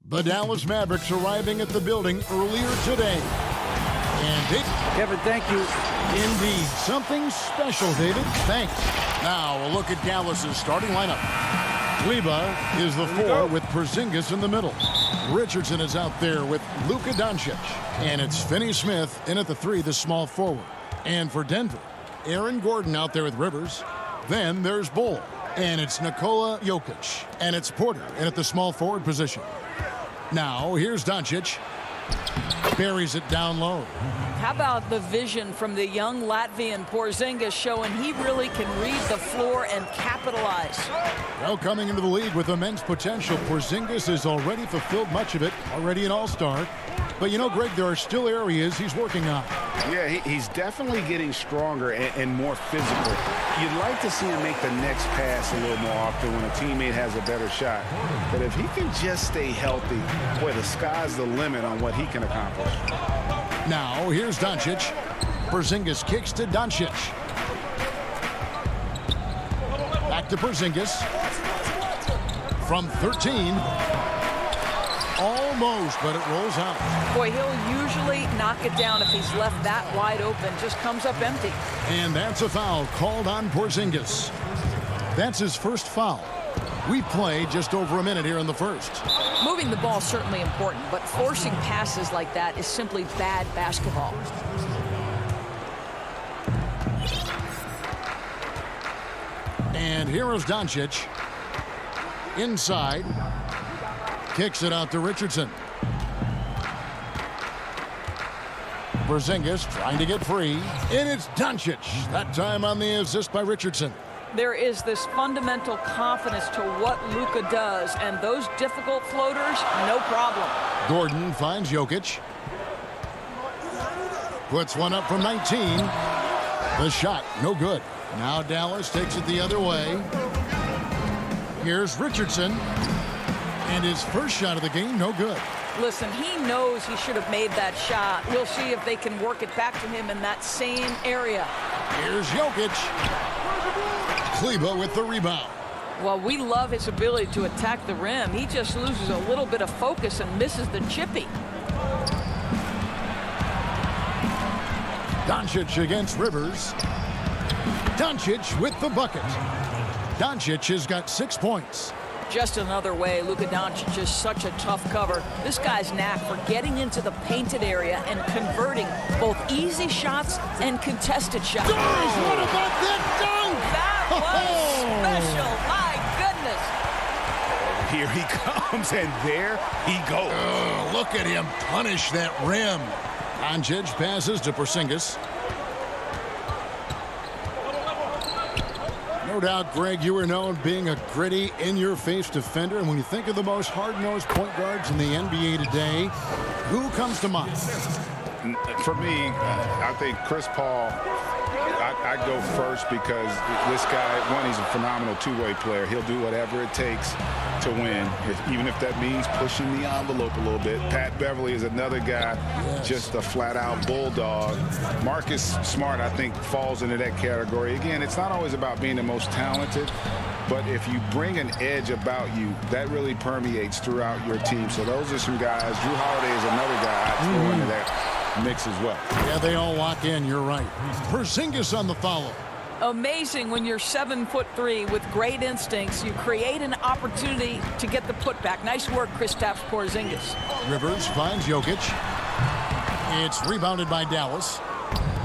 The Dallas Mavericks arriving at the building earlier today. And Kevin, thank you. Indeed. Something special, David. Thanks. Now, a look at Dallas's starting lineup. Kleba is the 4 with Porzingis in the middle. Richardson is out there with Luka Doncic. And it's Finney Smith in at the 3, the small forward. And for Denver, Aaron Gordon out there with Rivers. Then there's Bull. And it's Nikola Jokic. And it's Porter in at the small forward position. Now, here's Doncic. Buries it down low. How about the vision from the young Latvian Porzingis showing he really can read the floor and capitalize? Well, coming into the league with immense potential, Porzingis has already fulfilled much of it, already an all-star. But you know, Greg, there are still areas he's working on. Yeah, he's definitely getting stronger and more physical. You'd like to see him make the next pass a little more often when a teammate has a better shot. But if he can just stay healthy, boy, the sky's the limit on what he can accomplish. Now, here's Doncic. Porzingis kicks to Doncic. Back to Porzingis. From 13. Almost, but it rolls out. Boy, he'll usually knock it down if he's left that wide open. Just comes up empty. And that's a foul called on Porzingis. That's his first foul. We play just over a minute here in the first. Moving the ball is certainly important, but forcing passes like that is simply bad basketball. And here is Doncic. Inside. Kicks it out to Richardson. Porzingis trying to get free. And it's Doncic. That time on the assist by Richardson. There is this fundamental confidence to what Luka does, and those difficult floaters, no problem. Gordon finds Jokic. Puts one up from 19. The shot, no good. Now Dallas takes it the other way. Here's Richardson. And his first shot of the game, no good. Listen, he knows he should have made that shot. We'll see if they can work it back to him in that same area. Here's Jokic. Kleba with the rebound. Well, we love his ability to attack the rim. He just loses a little bit of focus and misses the chippy. Doncic against Rivers. Doncic with the bucket. Doncic has got 6 points. Just another way, Luka Doncic is such a tough cover. This guy's knack for getting into the painted area and converting both easy shots and contested shots. Guys, what about that dunk? That was special, my goodness. Here he comes, and there he goes. Look at him punish that rim. Doncic passes to Porzingis. No doubt, Greg, you are known being a gritty, in-your-face defender. And when you think of the most hard-nosed point guards in the NBA today, who comes to mind? For me, I think Chris Paul, I go first because this guy, one, he's a phenomenal two-way player. He'll do whatever it takes to win, even if that means pushing the envelope a little bit. Pat Beverly is another guy, just a flat-out bulldog. Marcus Smart, I think, falls into that category. Again, it's not always about being the most talented, but if you bring an edge about you, that really permeates throughout your team. So those are some guys. Drew Holiday is another guy I'd throw into that mix as well. Yeah, they all lock in. You're right. Porzingis on the follow. Amazing when you're 7'3" with great instincts. You create an opportunity to get the putback. Nice work, Kristaps Porzingis. Rivers finds Jokic. It's rebounded by Dallas.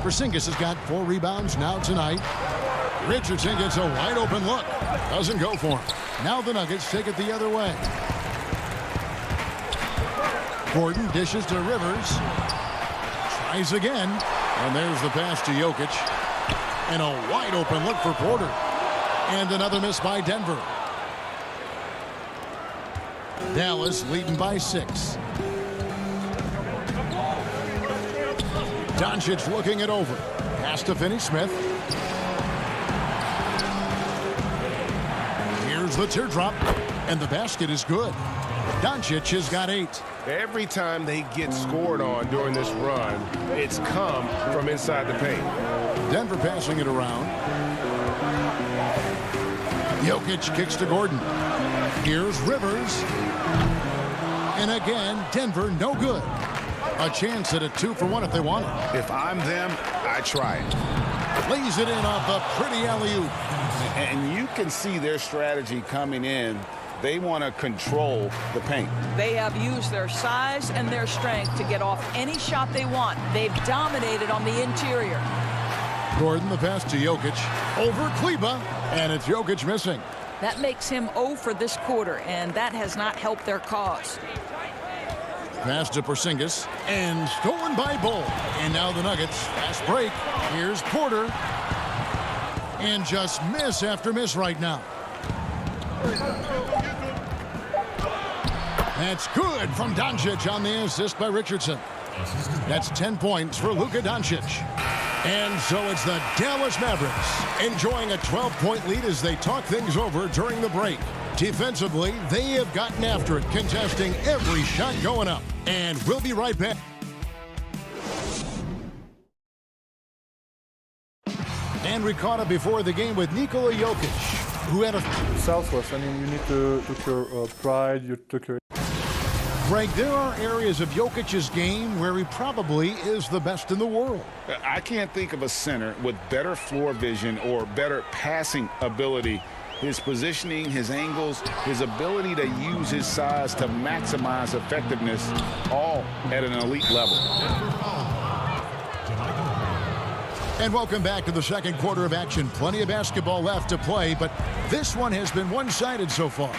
Porzingis has got 4 rebounds now tonight. Richardson gets a wide open look. Doesn't go for him. Now the Nuggets take it the other way. Gordon dishes to Rivers. Tries again. And there's the pass to Jokic. And a wide open look for Porter. And another miss by Denver. Dallas leading by 6. Doncic looking it over. Pass to Finney Smith. Here's the teardrop. And the basket is good. Doncic has got 8. Every time they get scored on during this run, it's come from inside the paint. Denver passing it around. Jokic kicks to Gordon. Here's Rivers. And again, Denver no good. A chance at a 2-for-1 if they want it. If I'm them, I try it. Lays it in off a pretty alley-oop. And you can see their strategy coming in. They want to control the paint. They have used their size and their strength to get off any shot they want. They've dominated on the interior. Gordon, the pass to Jokic. Over Kleba, and it's Jokic missing. That makes him 0 for this quarter, and that has not helped their cause. Pass to Porzingis, and stolen by Bull. And now the Nuggets. Fast break. Here's Porter. And just miss after miss right now. That's good from Doncic on the assist by Richardson. That's 10 points for Luka Doncic. And so it's the Dallas Mavericks enjoying a 12-point lead as they talk things over during the break. Defensively, they have gotten after it, contesting every shot going up. And we'll be right back. And we caught up before the game with Nikola Jokic, who had a... Selfless. I mean, you need to took your pride, you took your... Greg, there are areas of Jokic's game where he probably is the best in the world. I can't think of a center with better floor vision or better passing ability. His positioning, his angles, his ability to use his size to maximize effectiveness, all at an elite level. And welcome back to the second quarter of action. Plenty of basketball left to play, but this one has been one-sided so far.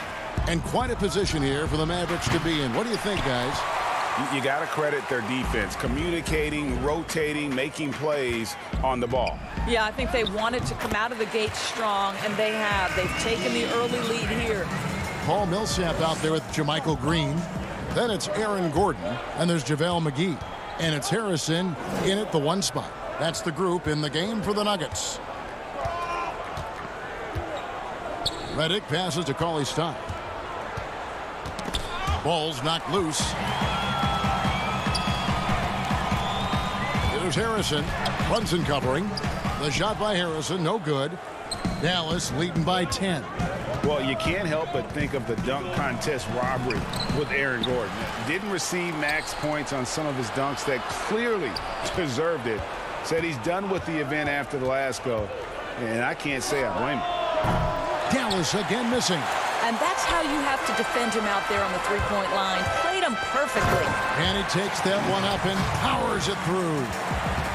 And quite a position here for the Mavericks to be in. What do you think, guys? You got to credit their defense, communicating, rotating, making plays on the ball. Yeah, I think they wanted to come out of the gate strong, and they have. They've taken the early lead here. Paul Millsap out there with Jermichael Green. Then it's Aaron Gordon, and there's JaVale McGee. And it's Harrison in at the one spot. That's the group in the game for the Nuggets. Redick passes to Cauley-Stein. Ball's knocked loose. Here's Harrison. Brunson covering. The shot by Harrison, no good. Dallas leading by 10. Well, you can't help but think of the dunk contest robbery with Aaron Gordon. Didn't receive max points on some of his dunks that clearly deserved it. Said he's done with the event after the last go, and I can't say I blame him. Dallas again missing. And that's how you have to defend him out there on the three-point line. Played him perfectly. And he takes that one up and powers it through.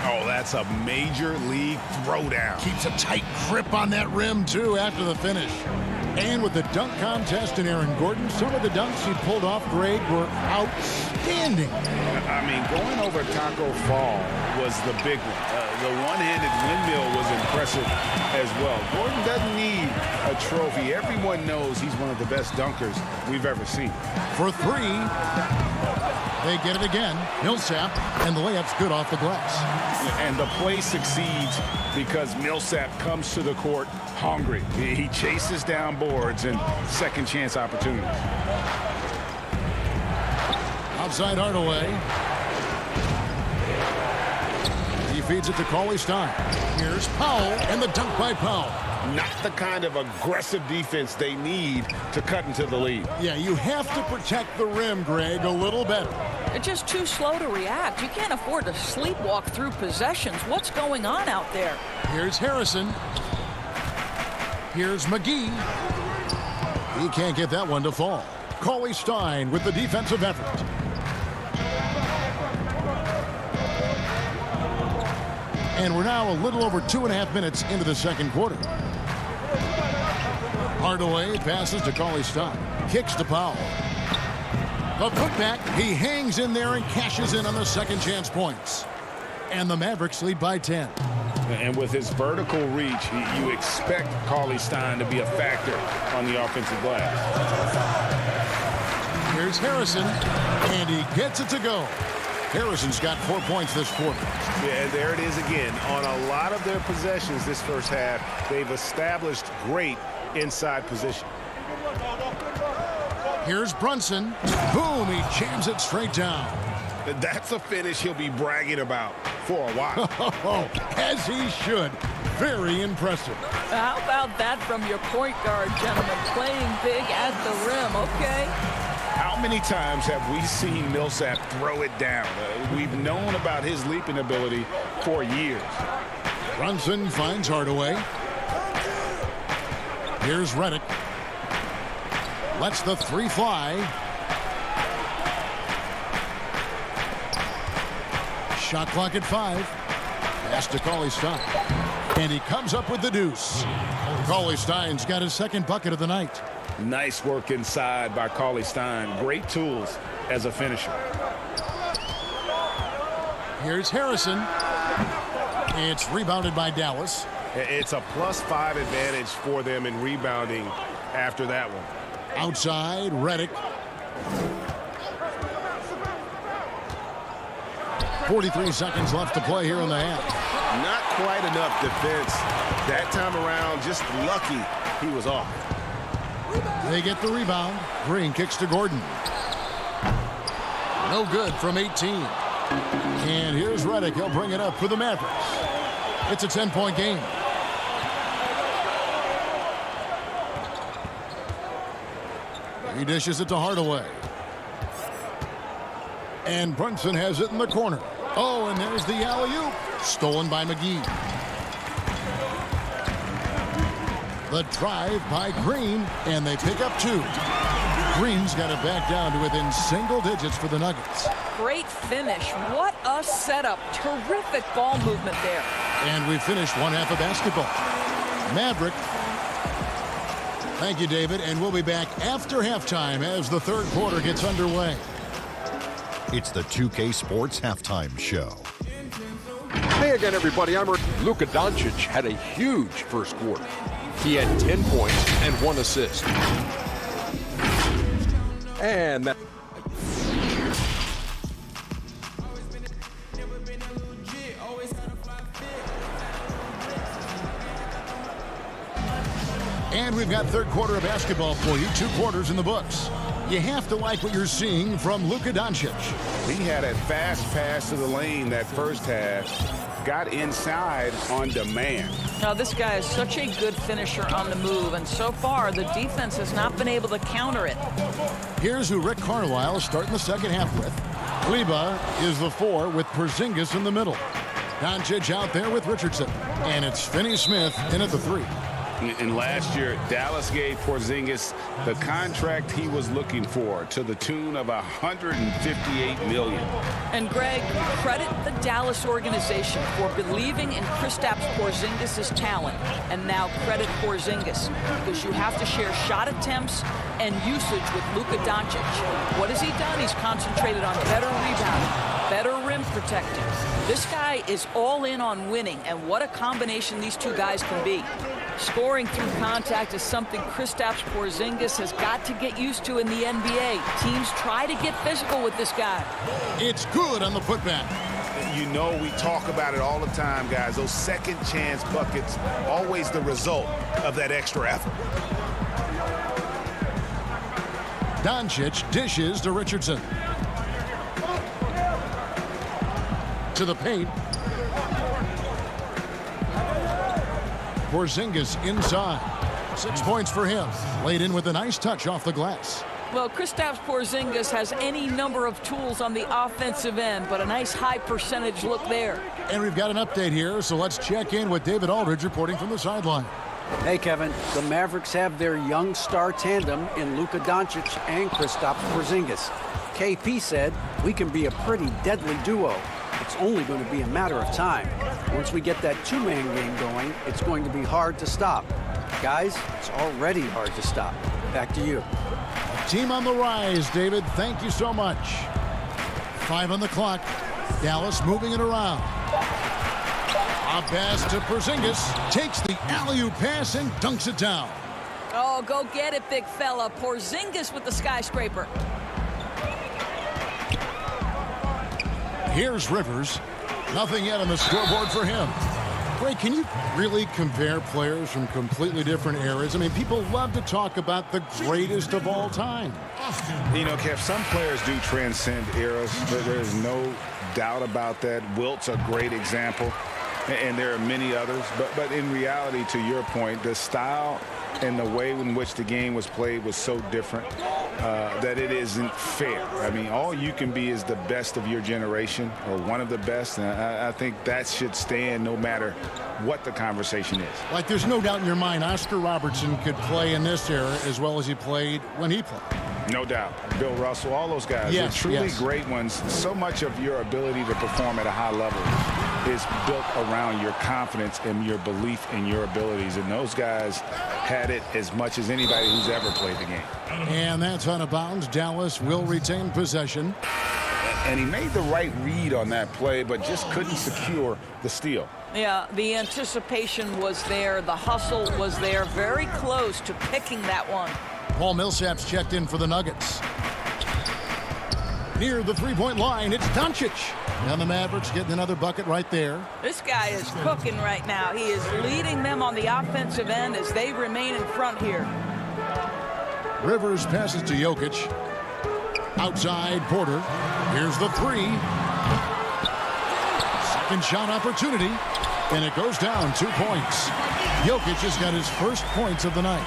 Oh, that's a major league throwdown. Keeps a tight grip on that rim, too, after the finish. And with the dunk contest and Aaron Gordon, some of the dunks he pulled off, Greg, were outstanding. I mean, going over Taco Fall was the big one. The one-handed windmill was impressive as well. Gordon doesn't need a trophy. Everyone knows he's one of the best dunkers we've ever seen. For three, they get it again. Millsap, and the layup's good off the glass. And the play succeeds because Millsap comes to the court hungry. He chases down boards and second chance opportunities. Outside Hardaway. He feeds it to Cauley-Stein. Here's Powell, and the dunk by Powell. Not the kind of aggressive defense they need to cut into the lead. Yeah, you have to protect the rim, Greg, a little better. They're just too slow to react. You can't afford to sleepwalk through possessions. What's going on out there? Here's Harrison. Here's McGee. He can't get that one to fall. Cauley-Stein with the defensive effort. And we're now a little over 2.5 minutes into the second quarter. Hardaway passes to Cauley-Stein. Kicks to Powell. The putback, he hangs in there and cashes in on the second chance points. And the Mavericks lead by 10. And with his vertical reach, you expect Cauley-Stein to be a factor on the offensive glass. Here's Harrison, and he gets it to go. Harrison's got 4 points this quarter. Yeah, there it is again. On a lot of their possessions this first half, they've established great inside position. Here's Brunson. Boom, he jams it straight down. That's a finish he'll be bragging about for a while. As he should. Very impressive. How about that from your point guard, gentlemen? Playing big at the rim, okay? How How many times have we seen Millsap throw it down? We've known about his leaping ability for years. Brunson finds Hardaway. Here's Redick. Lets the three fly. Shot clock at 5. Pass to Cauley-Stein. And he comes up with the deuce. Cauley-Stein's got his second bucket of the night. Nice work inside by Cauley-Stein. Great tools as a finisher. Here's Harrison. It's rebounded by Dallas. It's a +5 advantage for them in rebounding after that one. Outside, Redick. 43 seconds left to play here in the half. Not quite enough defense that time around. Just lucky he was off. They get the rebound. Green kicks to Gordon. No good from 18. And here's Redick. He'll bring it up for the Mavericks. It's a 10-point game. He dishes it to Hardaway. And Brunson has it in the corner. Oh, and there's the alley-oop. Stolen by McGee. The drive by Green, and they pick up 2. Green's got it back down to within single digits for the Nuggets. Great finish. What a setup. Terrific ball movement there. And we've finished one half of basketball. Maverick. Thank you, David. And we'll be back after halftime as the third quarter gets underway. It's the 2K Sports Halftime Show. Hey again, everybody. I'm Luka Doncic had a huge first quarter. He had 10 points and 1 assist. And that... And we've got third quarter of basketball for you. 2 quarters in the books. You have to like what you're seeing from Luka Doncic. He had a fast pass to the lane that first half. Got inside on demand. Now, this guy is such a good finisher on the move, and so far, the defense has not been able to counter it. Here's who Rick Carlisle is starting the second half with. Kleber is the 4 with Porzingis in the middle. Doncic out there with Richardson. And it's Finney-Smith in at the 3. And last year, Dallas gave Porzingis the contract he was looking for to the tune of $158 million. And Greg, credit the Dallas organization for believing in Kristaps Porzingis' talent. And now credit Porzingis, because you have to share shot attempts and usage with Luka Doncic. What has he done? He's concentrated on better rebounding, better rim protecting. This guy is all in on winning, and what a combination these two guys can be. Scoring through contact is something Kristaps Porzingis has got to get used to in the NBA. Teams try to get physical with this guy. It's good on the putback. You know, we talk about it all the time, guys. Those second chance buckets, always the result of that extra effort. Doncic dishes to Richardson. To the paint. Porzingis inside. 6 points for him. Laid in with a nice touch off the glass. Well, Kristaps Porzingis has any number of tools on the offensive end, but a nice high percentage look there. And we've got an update here, so let's check in with David Aldridge reporting from the sideline. Hey, Kevin. The Mavericks have their young star tandem in Luka Doncic and Kristaps Porzingis. KP said, "We can be a pretty deadly duo. It's only going to be a matter of time. Once we get that two-man game going, it's going to be hard to stop. Guys, it's already hard to stop. Back to you." Team on the rise, David. Thank you so much. 5 on the clock. Dallas moving it around. A pass to Porzingis. Takes the alley-oop pass and dunks it down. Oh, go get it, big fella. Porzingis with the skyscraper. Here's Rivers. Nothing yet on the scoreboard for him. Ray, can you really compare players from completely different eras? I mean, people love to talk about the greatest of all time. You know, Kev, some players do transcend eras. There's no doubt about that. Wilt's a great example, and there are many others. But in reality, to your point, the style and the way in which the game was played was so different. that it isn't fair. I mean, all you can be is the best of your generation or one of the best. And I think that should stand no matter what the conversation is. Like, there's no doubt in your mind Oscar Robertson could play in this era as well as he played when he played. No doubt. Bill Russell, all those guys. Yes, They're truly yes. great ones. So much of your ability to perform at a high level is built around your confidence and your belief in your abilities. And those guys had it as much as anybody who's ever played the game. And that's out of bounds. Dallas will retain possession. And he made the right read on that play, but just couldn't secure the steal. Yeah, the anticipation was there. The hustle was there. Very close to picking that one. Paul Millsap's checked in for the Nuggets. Near the three-point line, it's Doncic. And the Mavericks getting another bucket right there. This guy is cooking right now. He is leading them on the offensive end as they remain in front here. Rivers passes to Jokic. Outside, Porter. Here's the three. Second shot opportunity. And it goes down 2 points. Jokic has got his first points of the night.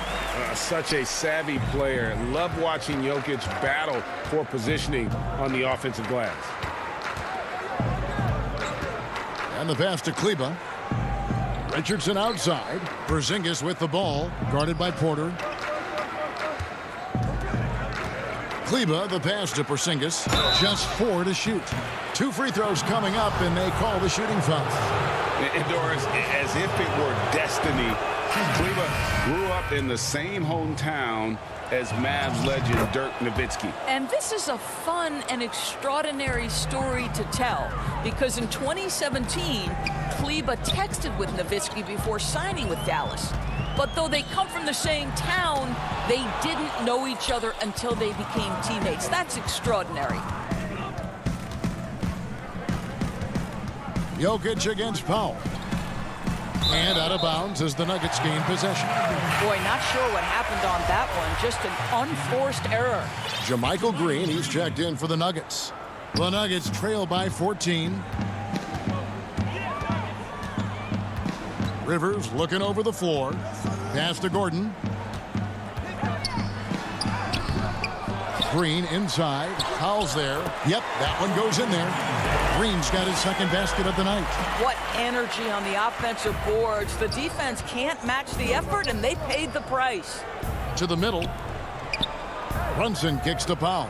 Such a savvy player. Love watching Jokic battle for positioning on the offensive glass. And the pass to Kleber. Richardson outside. Porzingis with the ball. Guarded by Porter. Kleber, the pass to Porzingis. Just 4 to shoot. 2 free throws coming up, and they call the shooting foul. Doris, as if it were destiny, Kleber grew up in the same hometown as Mavs legend Dirk Nowitzki. And this is a fun and extraordinary story to tell because in 2017, Kleber texted with Nowitzki before signing with Dallas. But though they come from the same town, they didn't know each other until they became teammates. That's extraordinary. Jokic against Powell. And out of bounds as the Nuggets gain possession. Boy, not sure what happened on that one. Just an unforced error. JaMychal Green, he's checked in for the Nuggets. The Nuggets trail by 14. Rivers looking over the floor. Pass to Gordon. Green inside. Powell's there. Yep, that one goes in there. Green's got his second basket of the night. What energy on the offensive boards. The defense can't match the effort, and they paid the price. To the middle. Brunson kicks to Powell.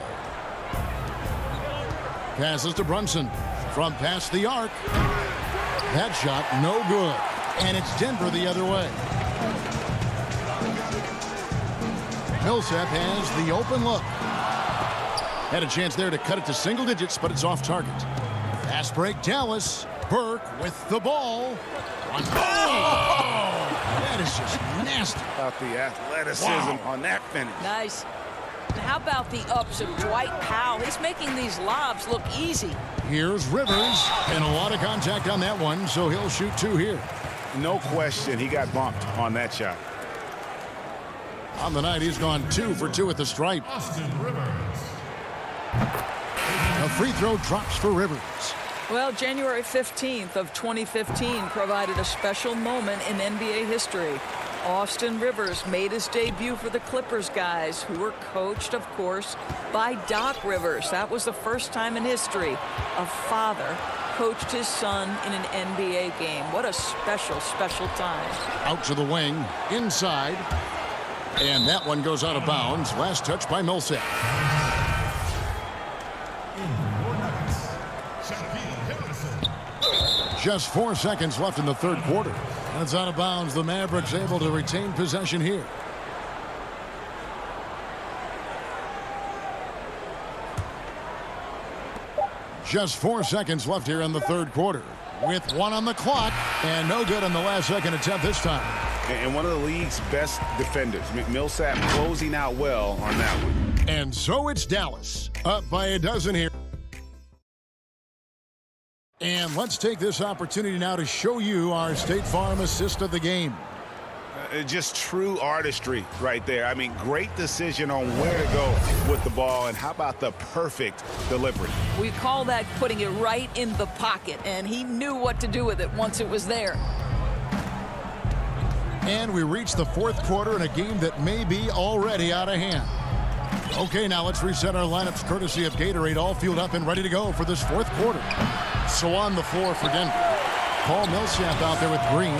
Passes to Brunson. From past the arc. That shot no good. And it's Denver the other way. Millsap has the open look. Had a chance there to cut it to single digits, but it's off target. Fast break, Dallas. Burke with the ball. Oh! That is just nasty. About the athleticism on that finish. Nice. And how about the ups of Dwight Powell? He's making these lobs look easy. Here's Rivers. And a lot of contact on that one, so he'll shoot 2 here. No question, he got bumped on that shot. On the night, he's gone 2 for 2 at the stripe. A free throw drops for Rivers. Well, January 15th of 2015 provided a special moment in NBA history. Austin Rivers made his debut for the Clippers guys, who were coached, of course, by Doc Rivers. That was the first time in history a father coached his son in an NBA game. What a special, special time. Out to the wing, inside. And that one goes out of bounds. Last touch by Millsap. Just 4 seconds left in the third quarter. And it's out of bounds. The Mavericks able to retain possession here. Just 4 seconds left here in the third quarter. With 1 on the clock. And no good on the last second attempt this time. And one of the league's best defenders. Millsap closing out well on that one. And so it's Dallas. Up by a dozen here. And let's take this opportunity now to show you our State Farm assist of the game. Just true artistry right there. I mean, great decision on where to go with the ball, and how about the perfect delivery? We call that putting it right in the pocket, and he knew what to do with it once it was there. And we reach the fourth quarter in a game that may be already out of hand. Okay, now let's reset our lineups courtesy of Gatorade, all fueled up and ready to go for this fourth quarter. So on the floor for Denver, Paul Millsap out there with Green.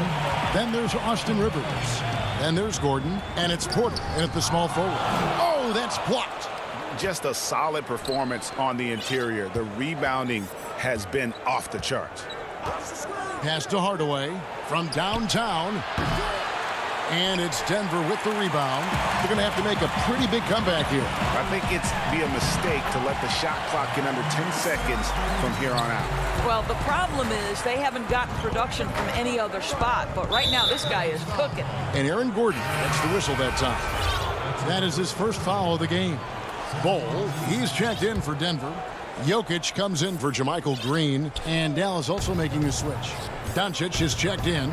Then there's Austin Rivers. Then there's Gordon, and it's Porter in at the small forward. Oh, that's blocked. Just a solid performance on the interior. The rebounding has been off the charts. Pass to Hardaway from downtown. And it's Denver with the rebound. They're going to have to make a pretty big comeback here. I think it's be a mistake to let the shot clock get under 10 seconds from here on out. Well, the problem is they haven't gotten production from any other spot. But right now, this guy is cooking. And Aaron Gordon gets the whistle that time. That is his first foul of the game. Bol, he's checked in for Denver. Jokic comes in for JaMychal Green. And Dallas also making the switch. Doncic is checked in.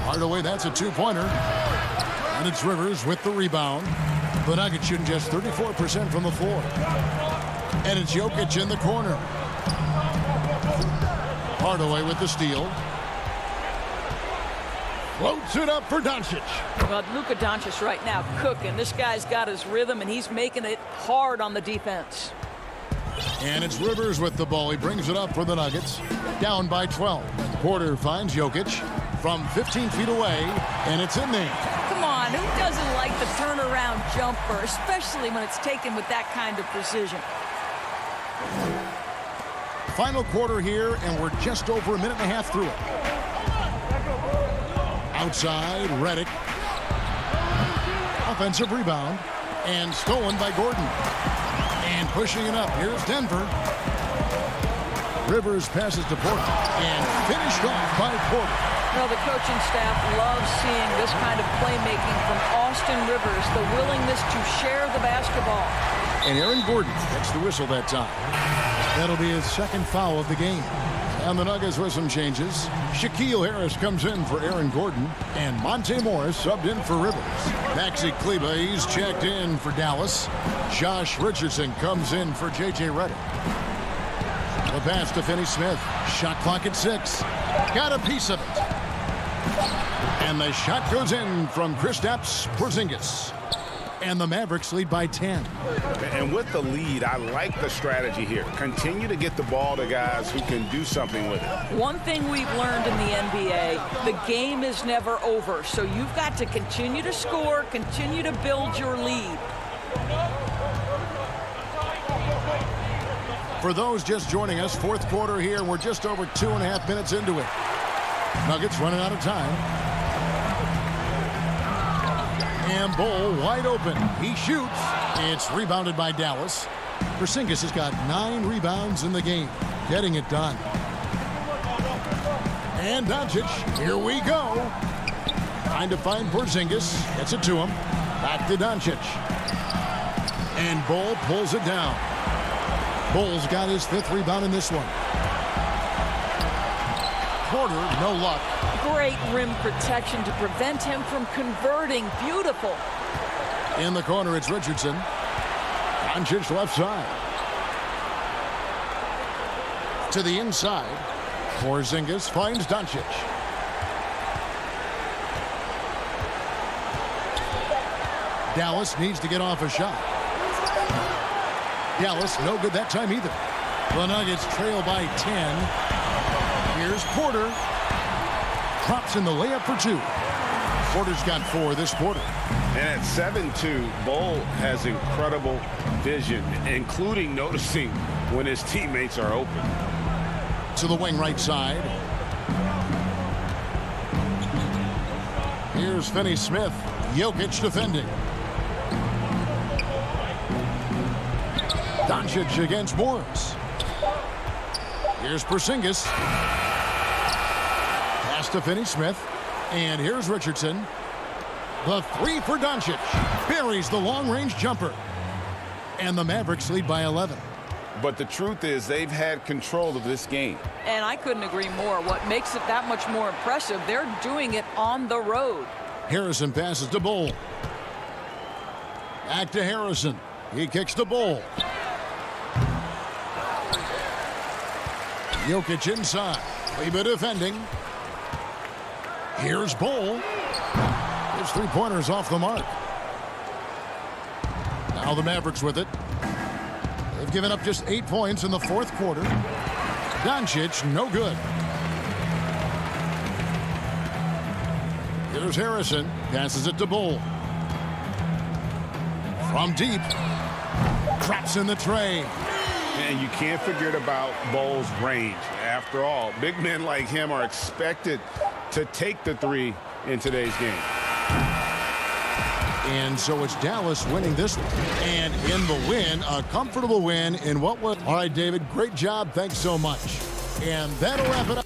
Hardaway, that's a two-pointer. And it's Rivers with the rebound. The Nuggets shooting just 34% from the floor. And it's Jokic in the corner. Hardaway with the steal. Floats it up for Doncic. Well, Luka Doncic right now cooking. This guy's got his rhythm, and he's making it hard on the defense. And it's Rivers with the ball. He brings it up for the Nuggets. Down by 12. Porter finds Jokic from 15 feet away, and it's in there. Come on, who doesn't like the turnaround jumper, especially when it's taken with that kind of precision? Final quarter here, and we're just over a minute and a half through it. Outside, Redick. Offensive rebound, and stolen by Gordon. And pushing it up, here's Denver. Rivers passes to Porter, and finished off by Porter. Well, the coaching staff loves seeing this kind of playmaking from Austin Rivers, the willingness to share the basketball. And Aaron Gordon gets the whistle that time. That'll be his second foul of the game. And the Nuggets with some changes. Shaquille Harris comes in for Aaron Gordon, and Monte Morris subbed in for Rivers. Maxi Kleber, he's checked in for Dallas. Josh Richardson comes in for J.J. Redick. The pass to Finney-Smith. Shot clock at 6. Got a piece of it. And the shot goes in from Kristaps Porzingis. And the Mavericks lead by 10. And with the lead, I like the strategy here. Continue to get the ball to guys who can do something with it. One thing we've learned in the NBA, the game is never over. So you've got to continue to score, continue to build your lead. For those just joining us, fourth quarter here. We're just over 2.5 minutes into it. Nuggets running out of time. And Bol wide open. He shoots. It's rebounded by Dallas. Porzingis has got 9 rebounds in the game. Getting it done. And Doncic. Here we go. Trying to find Porzingis. Gets it to him. Back to Doncic. And Bol pulls it down. Bol's got his 5th rebound in this one. Porter, no luck. Great rim protection to prevent him from converting. Beautiful. In the corner, it's Richardson. Doncic left side. To the inside. Porzingis finds Doncic. Dallas needs to get off a shot. Dallas, no good that time either. The Nuggets trail by 10. Here's Porter. Drops in the layup for 2. Porter's got 4 this quarter. And at 7-2, Bol has incredible vision, including noticing when his teammates are open. To the wing right side. Here's Finney-Smith. Jokic defending. Doncic against Morris. Here's Porzingis. Pass to Finney-Smith. And here's Richardson. The 3 for Doncic. Buries the long-range jumper. And the Mavericks lead by 11. But the truth is they've had control of this game. And I couldn't agree more. What makes it that much more impressive, they're doing it on the road. Harrison passes to Bol. Back to Harrison. He kicks to Bol. Jokic inside. Kleber defending. Here's Bol. His 3-pointers off the mark. Now the Mavericks with it. They've given up just 8 points in the fourth quarter. Doncic, no good. Here's Harrison. Passes it to Bull. From deep. Traps in the tray. And you can't forget about Bull's range. After all, big men like him are expected to take the three in today's game. And so it's Dallas winning this one. And in the win, a comfortable win in what was... All right, David, great job. Thanks so much. And that'll wrap it up.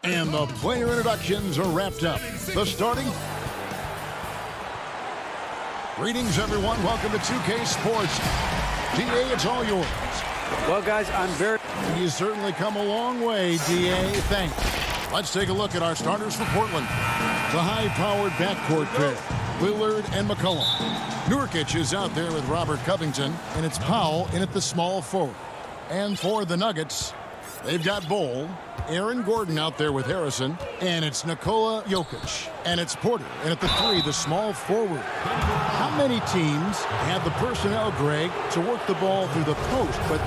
And the player introductions are wrapped up. The starting. Greetings, everyone. Welcome to 2K Sports. DA, it's all yours. Well, guys, I'm very... You certainly come a long way, DA. Thanks. Let's take a look at our starters for Portland. The high-powered backcourt pair, Lillard and McCollum. Nurkic is out there with Robert Covington, and it's Powell in at the small forward. And for the Nuggets, they've got Bol, Aaron Gordon out there with Harrison, and it's Nikola Jokic. And it's Porter, and at the 3, the small forward. How many teams have the personnel, Greg, to work the ball through the post? But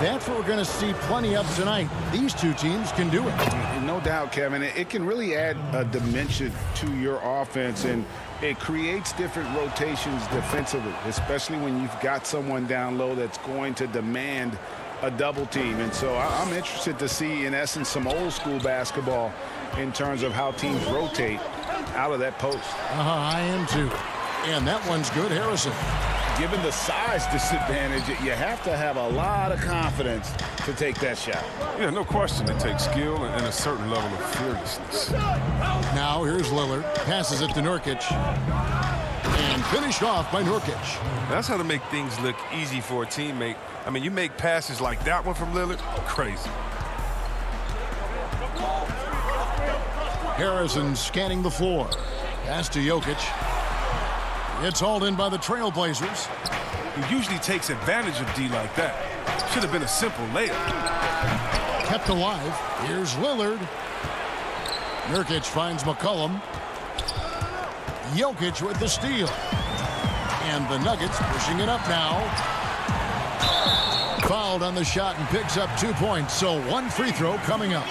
that's what we're going to see plenty of tonight. These two teams can do it. No doubt, Kevin. It can really add a dimension to your offense, and it creates different rotations defensively, especially when you've got someone down low that's going to demand a double team. And so I'm interested to see, in essence, some old school basketball in terms of how teams rotate out of that post. I am too. And that one's good, Harrison. Given the size disadvantage, you have to have a lot of confidence to take that shot. Yeah, no question. It takes skill and a certain level of fearlessness. Now here's Lillard. Passes it to Nurkic. And finished off by Nurkic. That's how to make things look easy for a teammate. I mean, you make passes like that one from Lillard, crazy. Harrison scanning the floor. Pass to Jokic. It's hauled in by the Trailblazers. He usually takes advantage of D like that. Should have been a simple layup. Kept alive. Here's Lillard. Nurkic finds McCollum. Jokic with the steal. And the Nuggets pushing it up now. Fouled on the shot and picks up 2 points. So one free throw coming up.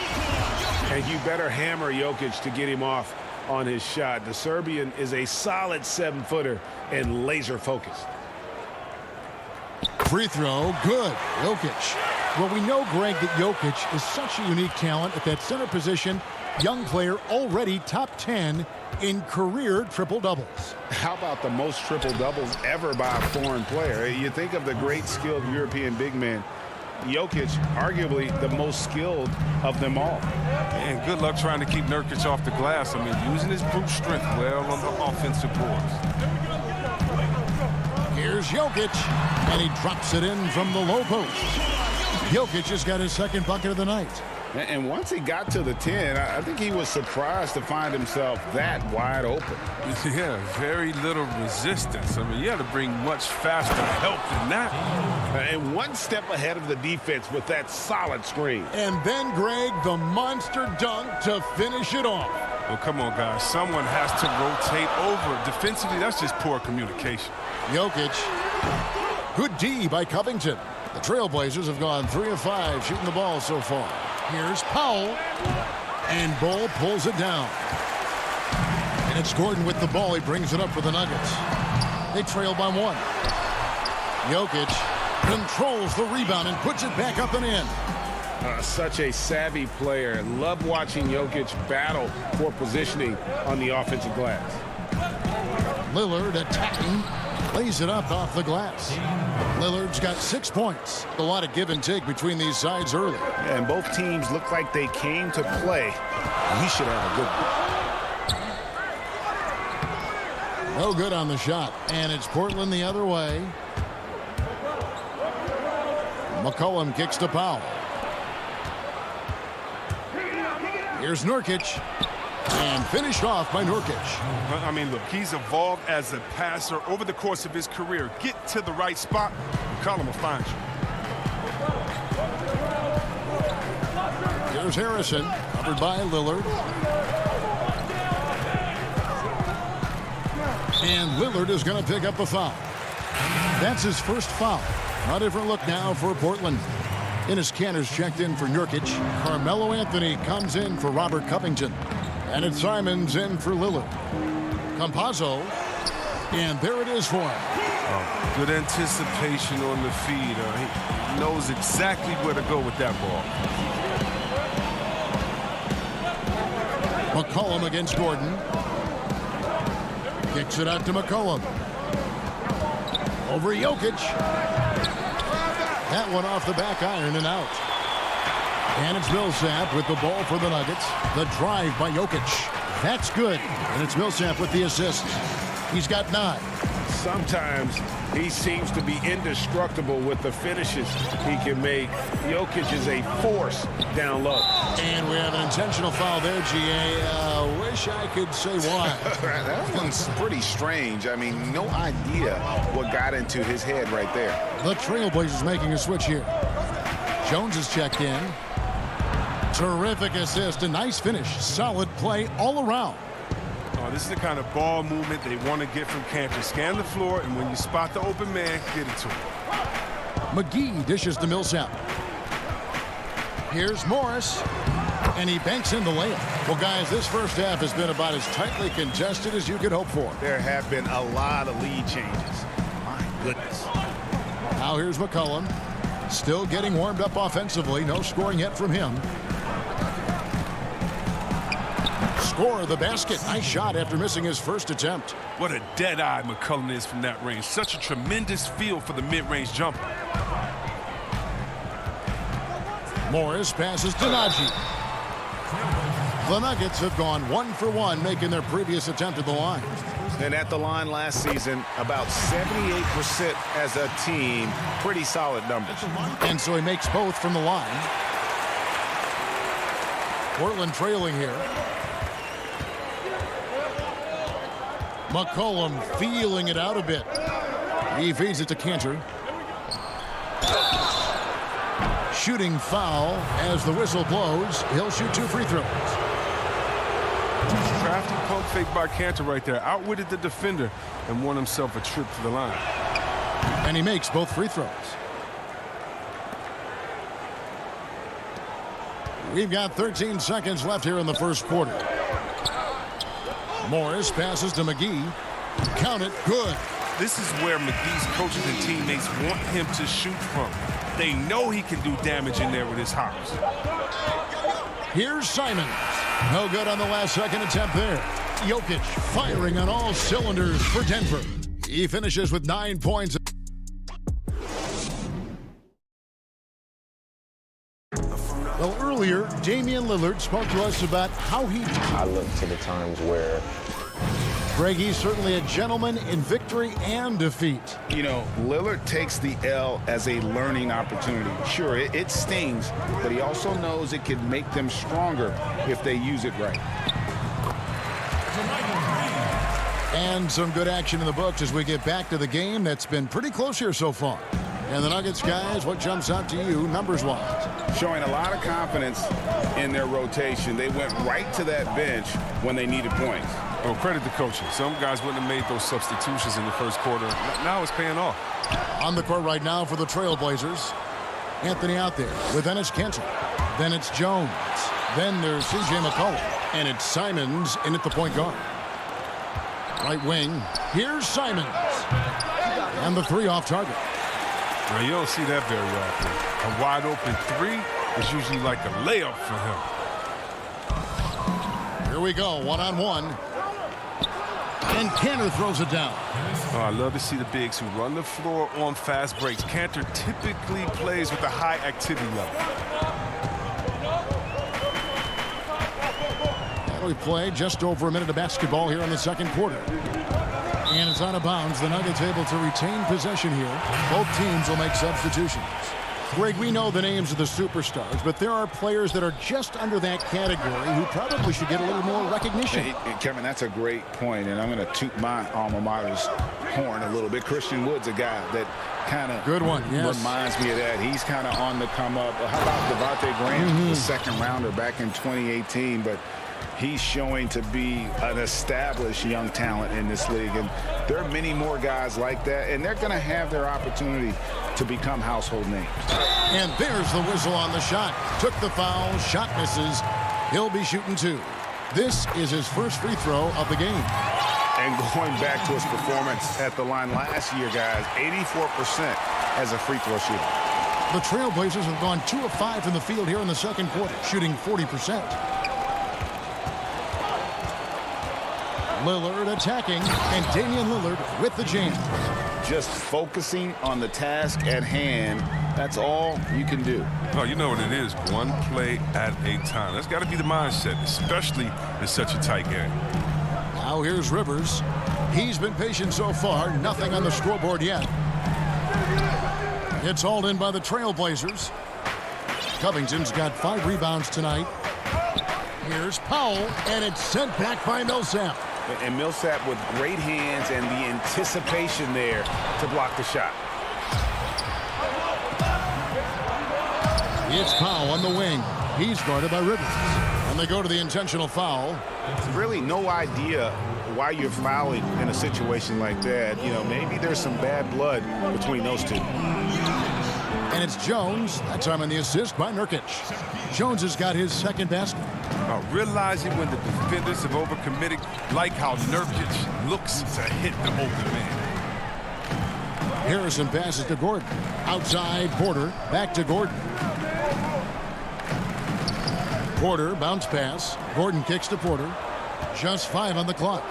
And you better hammer Jokic to get him off on his shot. The Serbian is a solid 7-footer and laser focused. Free throw, good. Jokic. Well, we know, Greg, that Jokic is such a unique talent at that center position. Young player, already top 10 in career triple-doubles. How about the most triple-doubles ever by a foreign player? You think of the great skilled European big men. Jokic, arguably the most skilled of them all. And good luck trying to keep Nurkic off the glass. I mean, using his brute strength well on the offensive boards. Here's Jokic, and he drops it in from the low post. Jokic has got his second bucket of the night. And once he got to the 10, I think he was surprised to find himself that wide open. Yeah, very little resistance. I mean, you had to bring much faster help than that. And one step ahead of the defense with that solid screen. And then, Greg, the monster dunk to finish it off. Well, come on, guys. Someone has to rotate over. Defensively, that's just poor communication. Jokic. Good D by Covington. The Trailblazers have gone 3 of 5 shooting the ball so far. Here's Powell. And Bol pulls it down. And it's Gordon with the ball. He brings it up for the Nuggets. They trail by 1. Jokic controls the rebound and puts it back up and in. Such a savvy player. Love watching Jokic battle for positioning on the offensive glass. Lillard attacking. Lays it up off the glass. Lillard's got 6 points. A lot of give and take between these sides early. And both teams look like they came to play. He should have a good one. No good on the shot. And it's Portland the other way. McCollum kicks to Powell. Here's Nurkic. And finished off by Nurkic. I mean, look, he's evolved as a passer over the course of his career. Get to the right spot, McCollum will find you. Here's Harrison, covered by Lillard. And Lillard is going to pick up a foul. That's his first foul. A different look now for Portland. Enes Kanter's checked in for Nurkic. Carmelo Anthony comes in for Robert Covington. And it's Simons in for Lillard. Campazzo. And there it is for him. Oh, good anticipation on the feed. He knows exactly where to go with that ball. McCollum against Gordon. Kicks it out to McCollum. Over Jokic. That one off the back iron and out. And it's Millsap with the ball for the Nuggets. The drive by Jokic. That's good. And it's Millsap with the assist. He's got 9. Sometimes he seems to be indestructible with the finishes he can make. Jokic is a force down low. And we have an intentional foul there, GA. Wish I could say why. That one's pretty strange. I mean, no idea what got into his head right there. The Trailblazers making a switch here. Jones is checked in. Terrific assist. A nice finish. Solid play all around. This is the kind of ball movement they want to get from Cantor. Scan the floor, and when you spot the open man, get it to him. McGee dishes to Millsap. Here's Morris. And he banks in the layup. Well, guys, this first half has been about as tightly contested as you could hope for. There have been a lot of lead changes. My goodness. Now here's McCollum. Still getting warmed up offensively. No scoring yet from him. Score the basket. Nice shot after missing his first attempt. What a dead-eye McCollum is from that range. Such a tremendous feel for the mid-range jumper. Morris passes to Najee. The Nuggets have gone 1 for 1, making their previous attempt at the line. And at the line last season, about 78% as a team. Pretty solid numbers. And so he makes both from the line. Portland trailing here. McCollum feeling it out a bit. He feeds it to Cantor. Shooting foul as the whistle blows. He'll shoot 2 free throws. Crafty pump fake by Cantor right there. Outwitted the defender and won himself a trip to the line. And he makes both free throws. We've got 13 seconds left here in the first quarter. Morris passes to McGee. Count it. Good. This is where McGee's coaches and teammates want him to shoot from. They know he can do damage in there with his hops. Here's Simons. No good on the last second attempt there. Jokic firing on all cylinders for Denver. He finishes with 9 points. Well, earlier, Damian Lillard spoke to us about how he... I look to the times where... Greg, he's certainly a gentleman in victory and defeat. You know, Lillard takes the L as a learning opportunity. Sure, it stings, but he also knows it can make them stronger if they use it right. And some good action in the books as we get back to the game that's been pretty close here so far. And the Nuggets, guys, what jumps out to you numbers-wise? Showing a lot of confidence in their rotation. They went right to that bench when they needed points. Oh, credit the coaching. Some guys wouldn't have made those substitutions in the first quarter. Now it's paying off. On the court right now for the Trailblazers. Anthony out there with Enes Kanter. Then it's Jones. Then there's C.J. McCollum. And it's Simons in at the point guard. Right wing. Here's Simons. And the 3 off target. Now, you don't see that very often. A wide open 3 is usually like a layup for him. Here we go, one-on-one. And Kanter throws it down. Oh, I love to see the bigs who run the floor on fast breaks. Kanter typically plays with a high activity level. And we play just over a minute of basketball here in the second quarter. And it's out of bounds. The Nuggets able to retain possession here. Both teams will make substitutions. Greg, we know the names of the superstars, but there are players that are just under that category who probably should get a little more recognition. Hey, Kevin, that's a great point, and I'm going to toot my alma mater's horn a little bit. Christian Wood's a guy that kind of reminds me of that. He's kind of on the come up. How about Devontae Graham, the second rounder back in 2018, but he's showing to be an established young talent in this league, and there are many more guys like that, and they're going to have their opportunity to become household names. And there's the whistle on the shot. Took the foul, shot misses. He'll be shooting 2. This is his first free throw of the game. And going back to his performance at the line last year, guys, 84% as a free throw shooter. The Trailblazers have gone 2 of 5 from the field here in the second quarter, shooting 40%. Lillard attacking, and Damian Lillard with the jam. Just focusing on the task at hand That's all you can do. Oh, you know what it is. One play at a time. That's got to be the mindset, especially in such a tight game. Now here's Rivers. He's been patient so far. Nothing on the scoreboard yet. It's hauled in by the Trailblazers. Covington's got 5 rebounds tonight. Here's Powell, and it's sent back by Millsap. And Millsap with great hands and the anticipation there to block the shot. It's Powell on the wing. He's guarded by Rivers. And they go to the intentional foul. Really no idea why you're fouling in a situation like that. You know, maybe there's some bad blood between those two. And it's Jones. That time on the assist by Nurkic. Jones has got his second basket. Realizing when the defenders have overcommitted, like how Nurkic looks to hit the open man. Harrison passes to Gordon. Outside Porter. Back to Gordon. Porter bounce pass. Gordon kicks to Porter. Just 5 on the clock.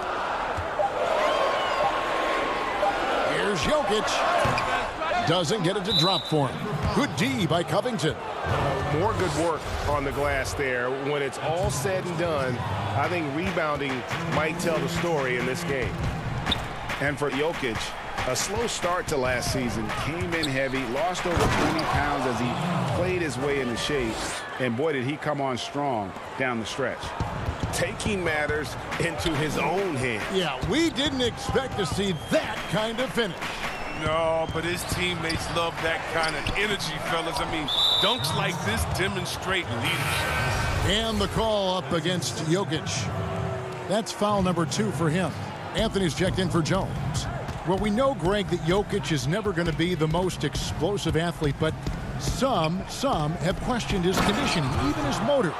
Here's Jokic. Doesn't get it to drop for him. Good D by Covington. More good work on the glass there. When it's all said and done, I think rebounding might tell the story in this game. And for Jokic, a slow start to last season, came in heavy, lost over 20 pounds as he played his way into shape, and boy, did he come on strong down the stretch. Taking matters into his own hands. Yeah, we didn't expect to see that kind of finish. No, but his teammates love that kind of energy, fellas. I mean, dunks like this demonstrate leadership. And the call up against Jokic. That's foul number 2 for him. Anthony's checked in for Jones. Well, we know, Greg, that Jokic is never going to be the most explosive athlete, but some have questioned his conditioning, even his motor.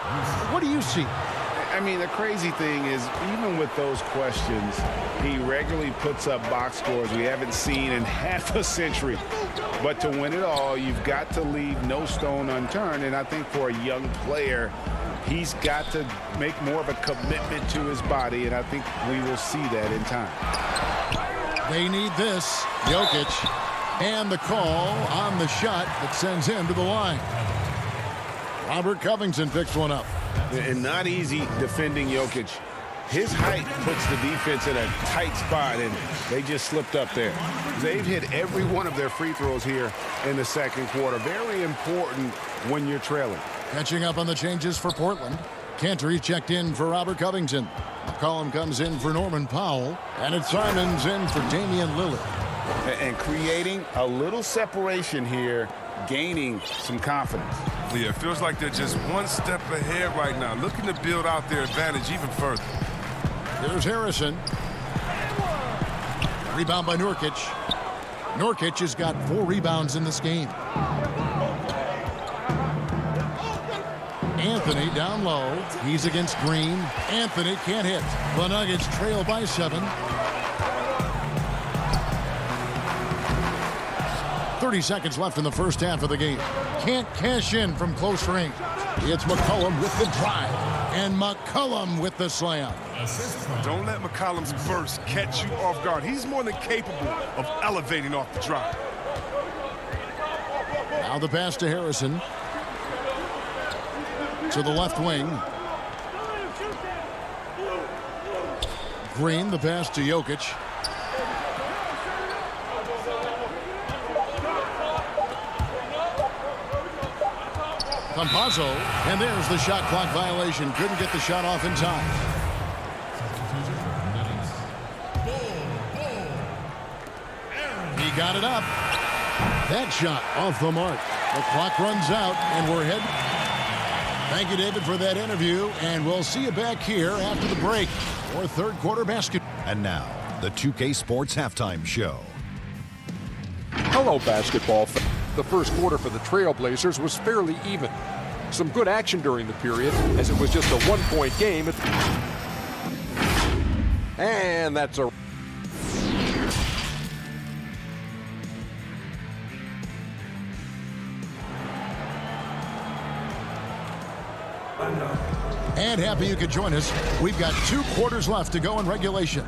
What do you see? I mean, the crazy thing is, even with those questions, he regularly puts up box scores we haven't seen in half a century. But to win it all, you've got to leave no stone unturned. And I think for a young player, he's got to make more of a commitment to his body. And I think we will see that in time. They need this. Jokic. And the call on the shot that sends him to the line. Robert Covington picks one up. And not easy defending Jokic. His height puts the defense in a tight spot, and they just slipped up there. They've hit every one of their free throws here in the second quarter. Very important when you're trailing. Catching up on the changes for Portland. Cantor checked in for Robert Covington. McCollum comes in for Norman Powell. And it's Simons in for Damian Lillard. And creating a little separation here, gaining some confidence. Yeah, it feels like they're just one step ahead right now, looking to build out their advantage even further. Here's Harrison. Rebound by Nurkic. Nurkic has got 4 rebounds in this game. Anthony down low. He's against Green. Anthony can't hit. The Nuggets trail by 7. 30 seconds left in the first half of the game. Can't cash in from close range. It's McCollum with the drive. And McCollum with the slam. Don't let McCollum's burst catch you off guard. He's more than capable of elevating off the drive. Now the pass to Harrison. To the left wing. Green, the pass to Jokic. Campazzo, and there's the shot clock violation. Couldn't get the shot off in time. He got it up. That shot off the mark. The clock runs out, and we're heading. Thank you, David, for that interview, and we'll see you back here after the break for third quarter basketball. And now, the 2K Sports Halftime Show. Hello, basketball fans. The first quarter for the Trailblazers was fairly even. Some good action during the period, as it was just a one-point game. And that's a... And happy you could join us. We've got 2 quarters left to go in regulation.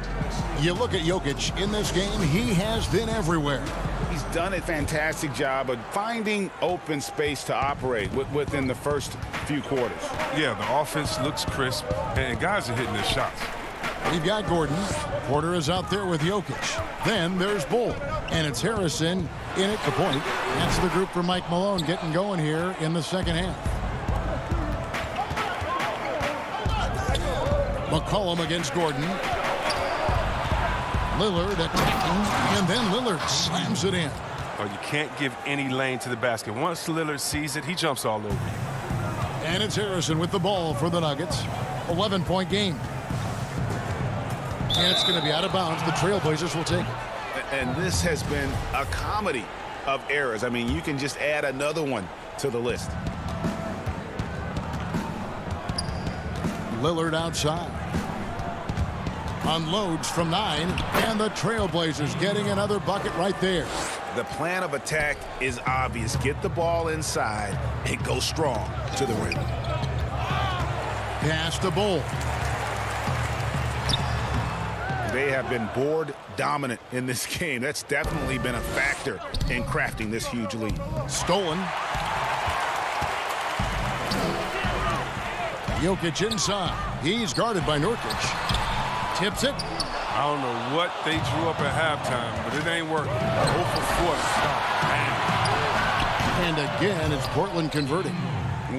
You look at Jokic in this game, he has been everywhere. He's done a fantastic job of finding open space to operate within the first few quarters. Yeah, the offense looks crisp, and guys are hitting their shots. We've got Gordon. Porter is out there with Jokic. Then there's Bull. And it's Harrison in at the point. That's the group for Mike Malone getting going here in the second half. McCollum against Gordon. Lillard attacking, and then Lillard slams it in. Oh, you can't give any lane to the basket. Once Lillard sees it, he jumps all over you. And it's Harrison with the ball for the Nuggets. 11-point game. And it's going to be out of bounds. The Trailblazers will take it. And this has been a comedy of errors. I mean, you can just add another one to the list. Lillard outside. Unloads from 9, and the Trailblazers getting another bucket right there. The plan of attack is obvious. Get the ball inside and go strong to the rim. Pass to Bull. They have been board dominant in this game. That's definitely been a factor in crafting this huge lead. Stolen. Jokic inside. He's guarded by Nurkic. Tips it. I don't know what they drew up at halftime, but it ain't working. 0 for 4 to stop. And again, it's Portland converting.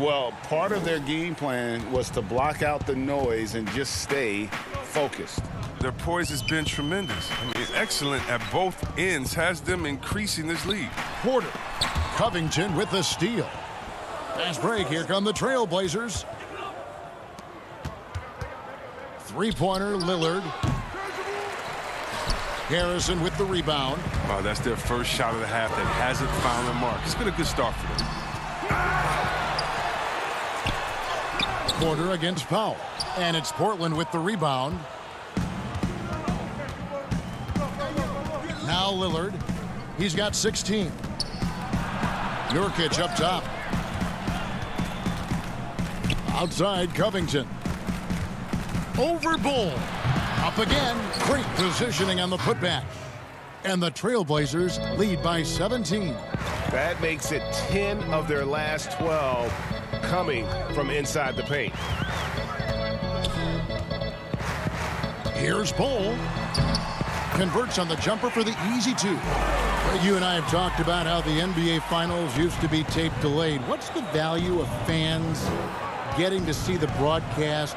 Well, part of their game plan was to block out the noise and just stay focused. Their poise has been tremendous. I mean, excellent at both ends, has them increasing this lead. Porter. Covington with the steal. Fast break. Here come the Trailblazers. Three-pointer, Lillard. Harrison with the rebound. Oh, that's their first shot of the half that hasn't found the mark. It's been a good start for them. Porter against Powell. And it's Portland with the rebound. Now Lillard. He's got 16. Nurkic up top. Outside, Covington. Over Bull. Up again. Great positioning on the putback. And the Trailblazers lead by 17. That makes it 10 of their last 12 coming from inside the paint. Here's Bull. Converts on the jumper for the easy 2. You and I have talked about how the NBA Finals used to be tape delayed. What's the value of fans getting to see the broadcast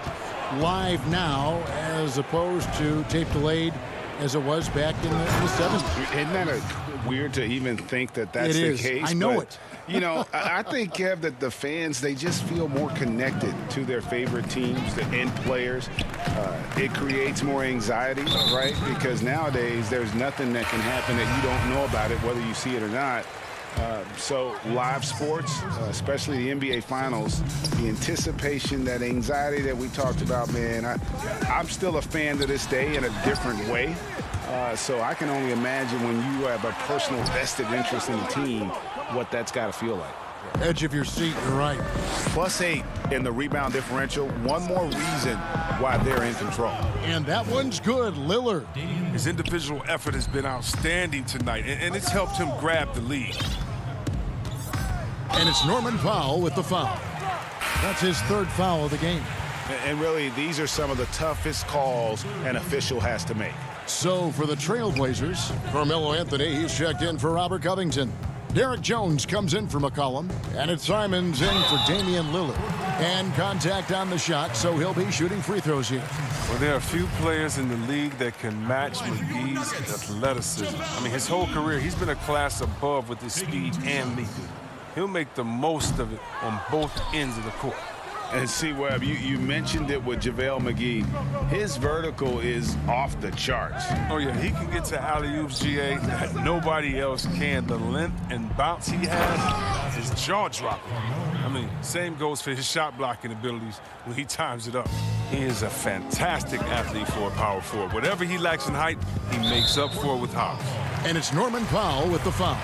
live now as opposed to tape delayed as it was back in the 70s? Isn't that weird to even think that that's the case? I know it. You know, I think, Kev, that the fans, they just feel more connected to their favorite teams, the end players. It creates more anxiety, right? Because nowadays there's nothing that can happen that you don't know about it, whether you see it or not. So live sports, especially the NBA Finals, the anticipation, that anxiety that we talked about, man, I'm still a fan to this day in a different way. So I can only imagine when you have a personal vested interest in the team, what that's got to feel like. Edge of your seat, you're right. +8 in the rebound differential. One more reason why they're in control. And that one's good, Lillard. His individual effort has been outstanding tonight, and it's helped him grab the lead. And it's Norman Powell with the foul. That's his 3rd foul of the game. And really, these are some of the toughest calls an official has to make. So for the Trailblazers, Carmelo Anthony, he's checked in for Robert Covington. Derek Jones comes in for McCollum, and it's Simons in for Damian Lillard. And contact on the shot, so he'll be shooting free throws here. Well, there are a few players in the league that can match McGee's athleticism. I mean, his whole career, he's been a class above with his speed and length. He'll make the most of it on both ends of the court. And see, Webb, you mentioned it with JaVale McGee. His vertical is off the charts. Oh, yeah, he can get to alley-oops, GA, that nobody else can. The length and bounce he has is jaw-dropping. I mean, same goes for his shot-blocking abilities when he times it up. He is a fantastic athlete for a power forward. Whatever he lacks in height, he makes up for it with hops. And it's Norman Powell with the foul.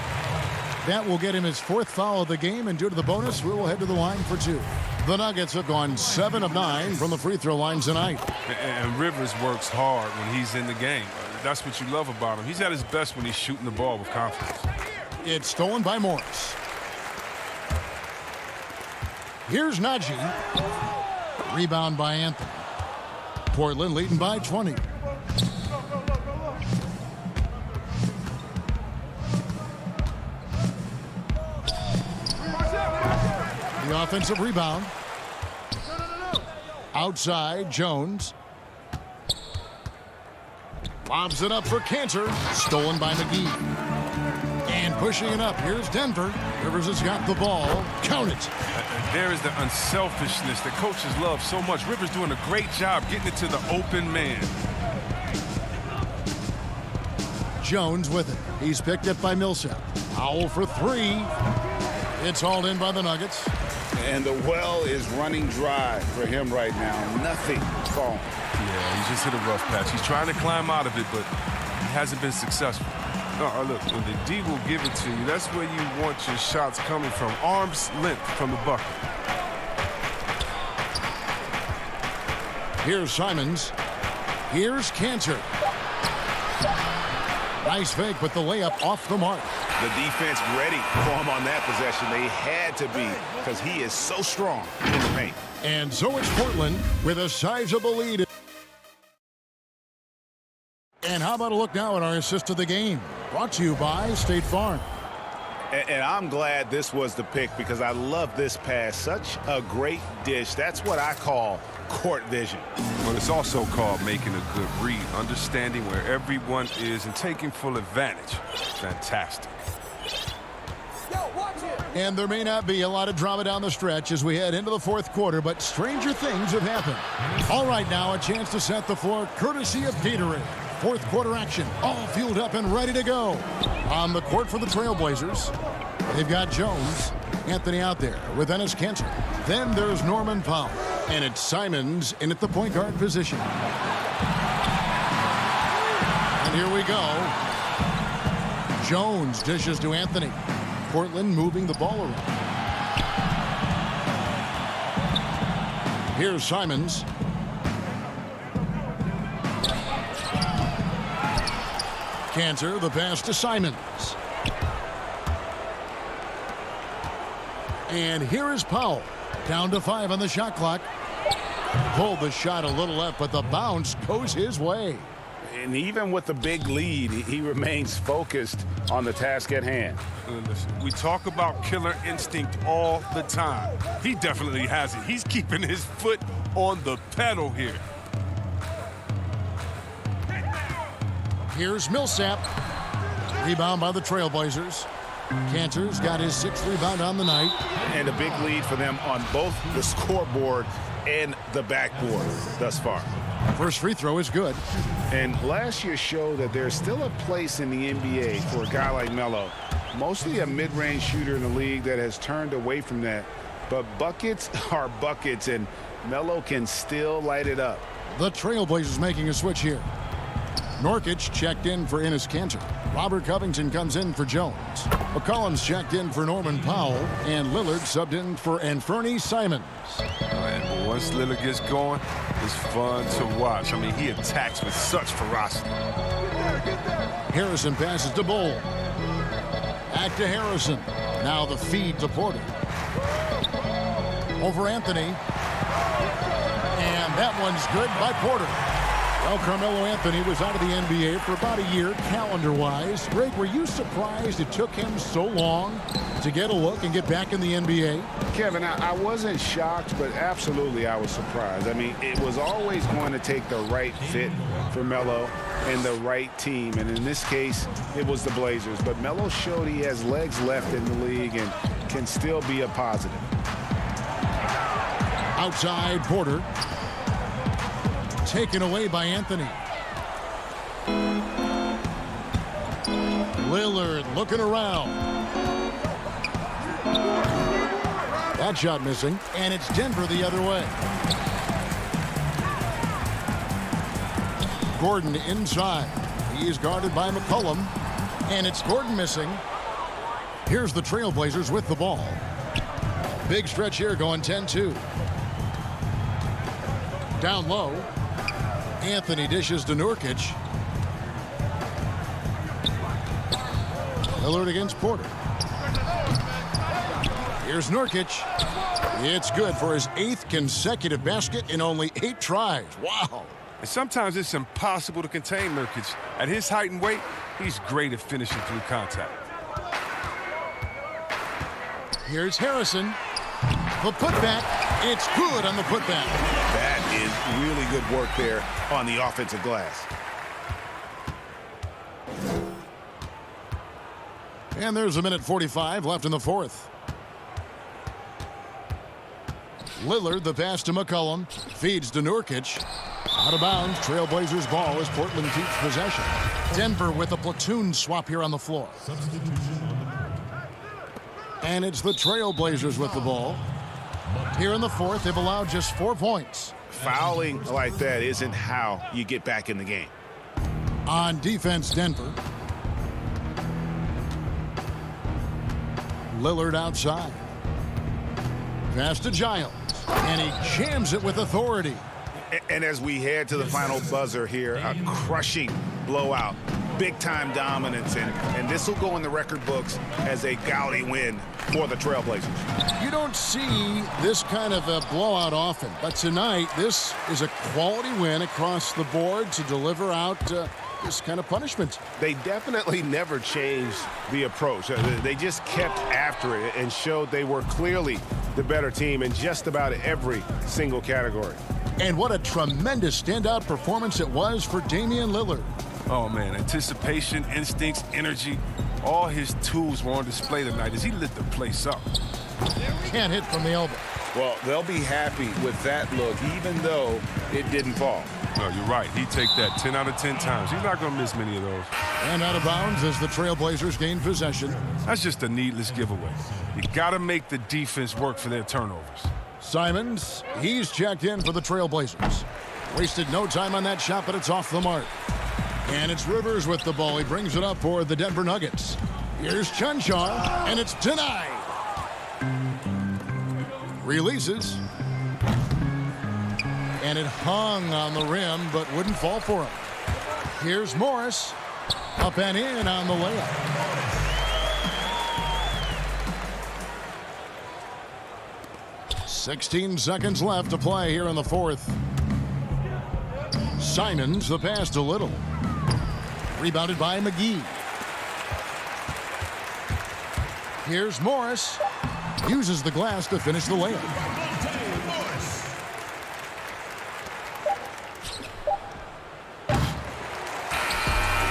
That will get him his 4th foul of the game, and due to the bonus, we will head to the line for 2. The Nuggets have gone 7 of 9 from the free throw line tonight. And Rivers works hard when he's in the game. That's what you love about him. He's at his best when he's shooting the ball with confidence. It's stolen by Morris. Here's Najee. Rebound by Anthony. Portland leading by 20. The offensive rebound. Outside, Jones. Lobs it up for Cantor. Stolen by McGee. And pushing it up, here's Denver. Rivers has got the ball. Count it. There is the unselfishness that coaches love so much. Rivers doing a great job getting it to the open man. Jones with it. He's picked up by Millsap. Powell for 3. It's hauled in by the Nuggets. And the well is running dry for him right now. Nothing falling. Yeah, he just hit a rough patch. He's trying to climb out of it, but he hasn't been successful. Look, when the D will give it to you, that's where you want your shots coming from. Arm's length from the bucket. Here's Simons. Here's Cantor. Nice fake with the layup off the mark. The defense ready for him on that possession. They had to be because he is so strong in the paint. And so it's Portland with a sizable lead. And how about a look now at our assist of the game? Brought to you by State Farm. And I'm glad this was the pick because I love this pass. Such a great dish. That's what I call court vision. Well, it's also called making a good read, understanding where everyone is and taking full advantage. Fantastic. And there may not be a lot of drama down the stretch as we head into the 4th quarter, but stranger things have happened. All right, now a chance to set the floor courtesy of Gatorade. 4th quarter action, all fueled up and ready to go. On the court for the Trailblazers, they've got Jones. Anthony out there with Enes Kanter. Then there's Norman Powell. And it's Simons in at the point guard position. And here we go. Jones dishes to Anthony. Portland moving the ball around. Here's Simons. Kanter, the pass to Simons. And here is Powell. Down to 5 on the shot clock. Pulled the shot a little left, but the bounce goes his way. And even with the big lead, he remains focused on the task at hand. We talk about killer instinct all the time. He definitely has it. He's keeping his foot on the pedal here. Here's Millsap. Rebound by the Trailblazers. Cantor's got his 6th rebound on the night. And a big lead for them on both the scoreboard and the backboard thus far. First free throw is good. And last year showed that there's still a place in the NBA for a guy like Melo. Mostly a mid-range shooter in the league that has turned away from that. But buckets are buckets, and Melo can still light it up. The Trailblazers making a switch here. Nurkic checked in for Enes Kanter. Robert Covington comes in for Jones. McCollum's checked in for Norman Powell. And Lillard subbed in for Anthony Simons. But once Lillard gets going, it's fun to watch. I mean, he attacks with such ferocity. Harrison passes to Bull. Back to Harrison. Now the feed to Porter. Over Anthony. And that one's good by Porter. Well, Carmelo Anthony was out of the NBA for about a year, calendar-wise. Greg, were you surprised it took him so long to get a look and get back in the NBA? Kevin, I wasn't shocked, but absolutely I was surprised. I mean, it was always going to take the right fit for Melo and the right team. And in this case, it was the Blazers. But Melo showed he has legs left in the league and can still be a positive. Outside, Porter. Taken away by Anthony. Lillard looking around. That shot missing, and it's Denver the other way. Gordon inside. He is guarded by McCollum, and it's Gordon missing. Here's the Trailblazers with the ball. Big stretch here going 10-2. Down low. Anthony dishes to Nurkic. Lillard against Porter. Here's Nurkic. It's good for his 8th consecutive basket in only 8 tries. Wow. And sometimes it's impossible to contain Nurkic. At his height and weight, he's great at finishing through contact. Here's Harrison. The putback. It's good on the putback. That is really good work there on the offensive glass. And there's 1:45 left in the 4th. Lillard, the pass to McCollum. Feeds to Nurkic. Out of bounds. Trailblazers ball as Portland keeps possession. Denver with a platoon swap here on the floor. And it's the Trailblazers with the ball. Here in the 4th, they've allowed just 4 points. Fouling like that isn't how you get back in the game. On defense, Denver. Lillard outside. Pass to Giles. And he jams it with authority. And as we head to the final buzzer here, a crushing blowout. Big-time dominance, and this will go in the record books as a gaudy win for the Trailblazers. You don't see this kind of a blowout often, but tonight this is a quality win across the board to deliver out this kind of punishment. They definitely never changed the approach. They just kept after it and showed they were clearly the better team in just about every single category. And what a tremendous standout performance it was for Damian Lillard. Oh, man, anticipation, instincts, energy, all his tools were on display tonight as he lit the place up. Can't hit from the elbow. Well, they'll be happy with that look, even though it didn't fall. No, you're right. He'd take that 10 out of 10 times. He's not going to miss many of those. And out of bounds as the Trailblazers gain possession. That's just a needless giveaway. You got to make the defense work for their turnovers. Simons, he's checked in for the Trailblazers. Wasted no time on that shot, but it's off the mark. And it's Rivers with the ball. He brings it up for the Denver Nuggets. Here's Chunchar, and it's denied. Releases. And it hung on the rim, but wouldn't fall for him. Here's Morris. Up and in on the layup. "16 seconds left to play here in the 4th. Simons, the pass to Little. Rebounded by McGee. Here's Morris. Uses the glass to finish the layup.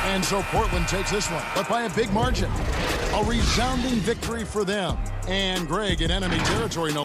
And so Portland takes this one, but by a big margin. A resounding victory for them. And Greg in enemy territory. No.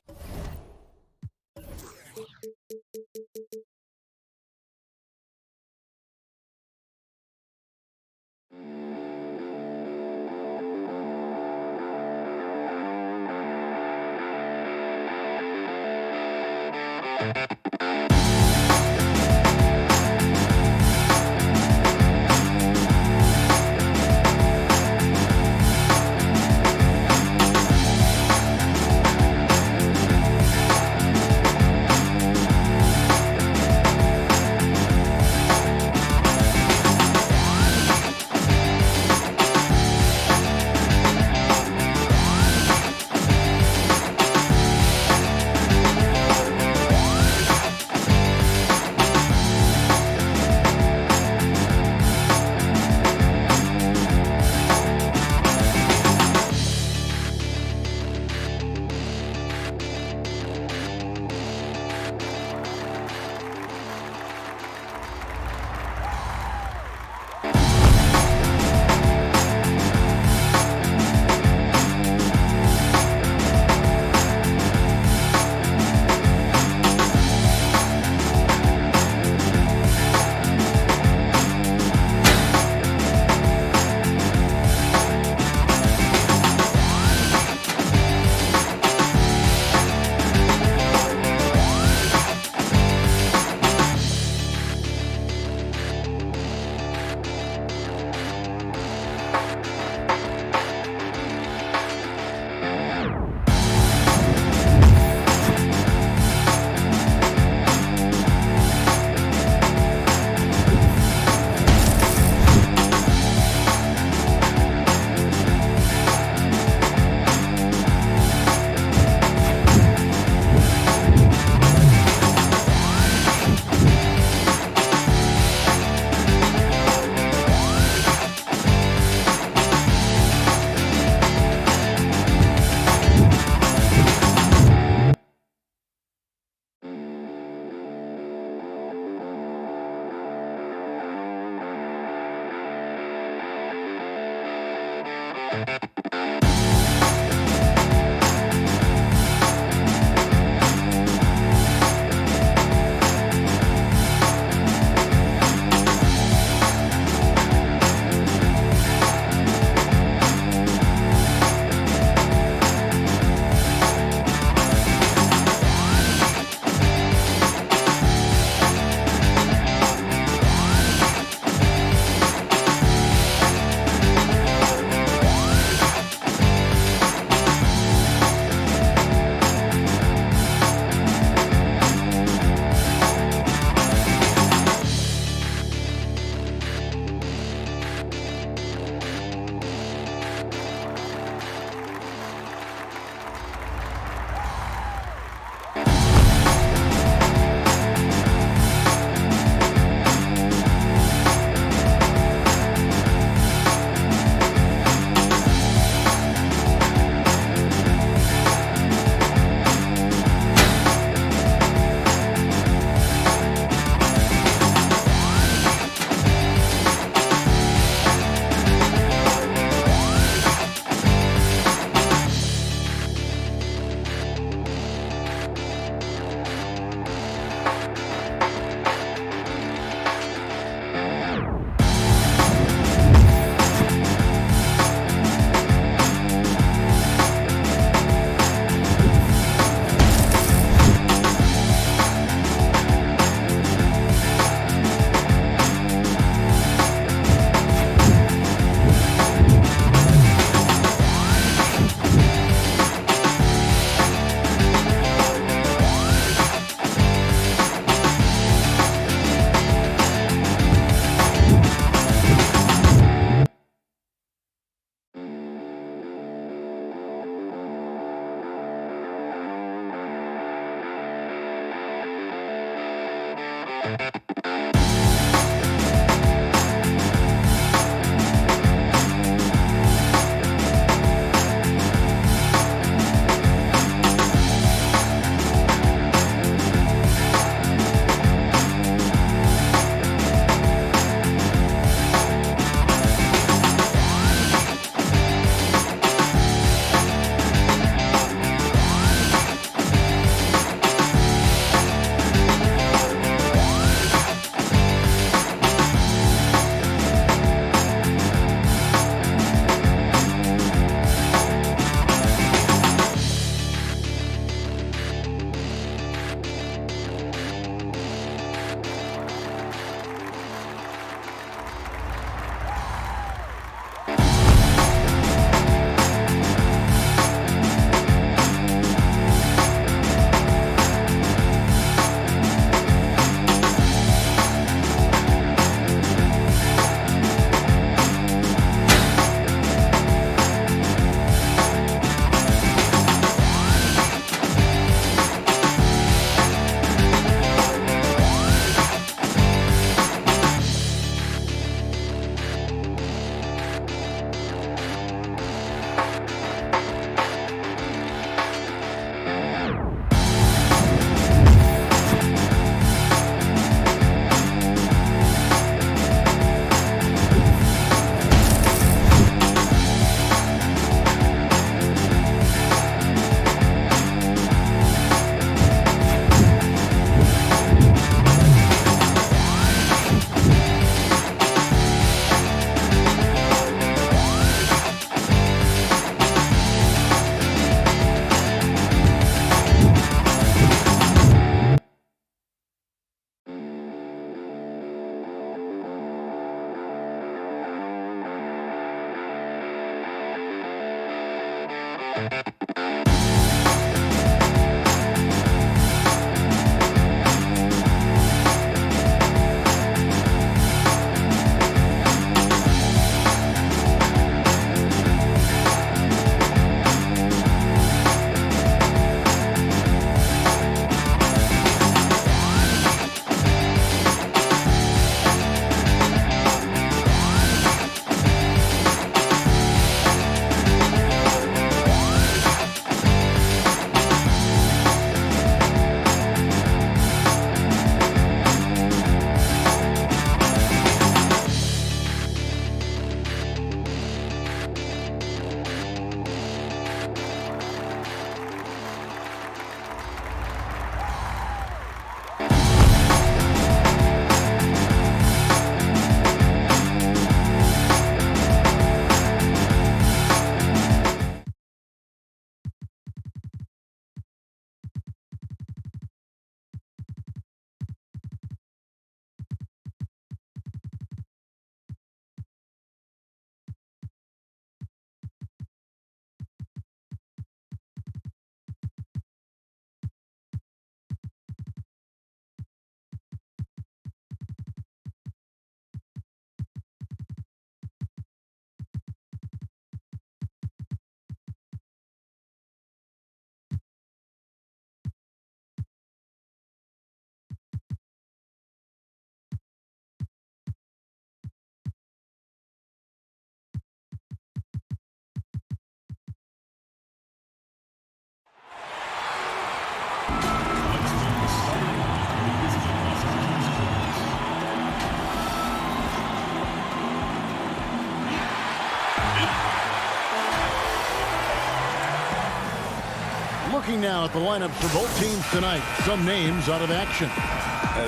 Looking now at the lineups for both teams tonight. Some names out of action.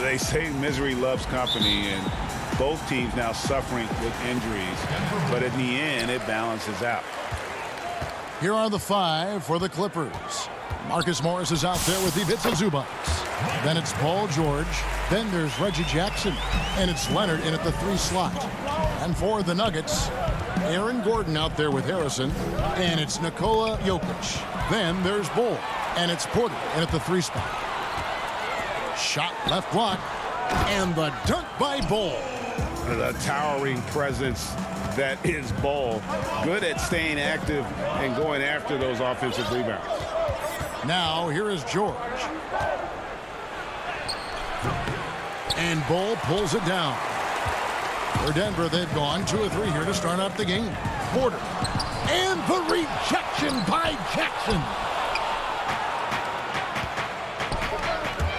They say misery loves company, and both teams now suffering with injuries. But in the end, it balances out. Here are the 5 for the Clippers. Marcus Morris is out there with Ivica Zubac. Then it's Paul George. Then there's Reggie Jackson. And it's Leonard in at the 3 slot. And for the Nuggets, Aaron Gordon out there with Harrison. And it's Nikola Jokic. Then there's Bull. And it's Porter in at the 3 spot. Shot left block. And the dunk by Bull. The towering presence that is Bull. Good at staying active and going after those offensive rebounds. Now here is George. And Bull pulls it down. For Denver, they've gone 2 of 3 here to start out the game. Porter. And the rejection by Jackson.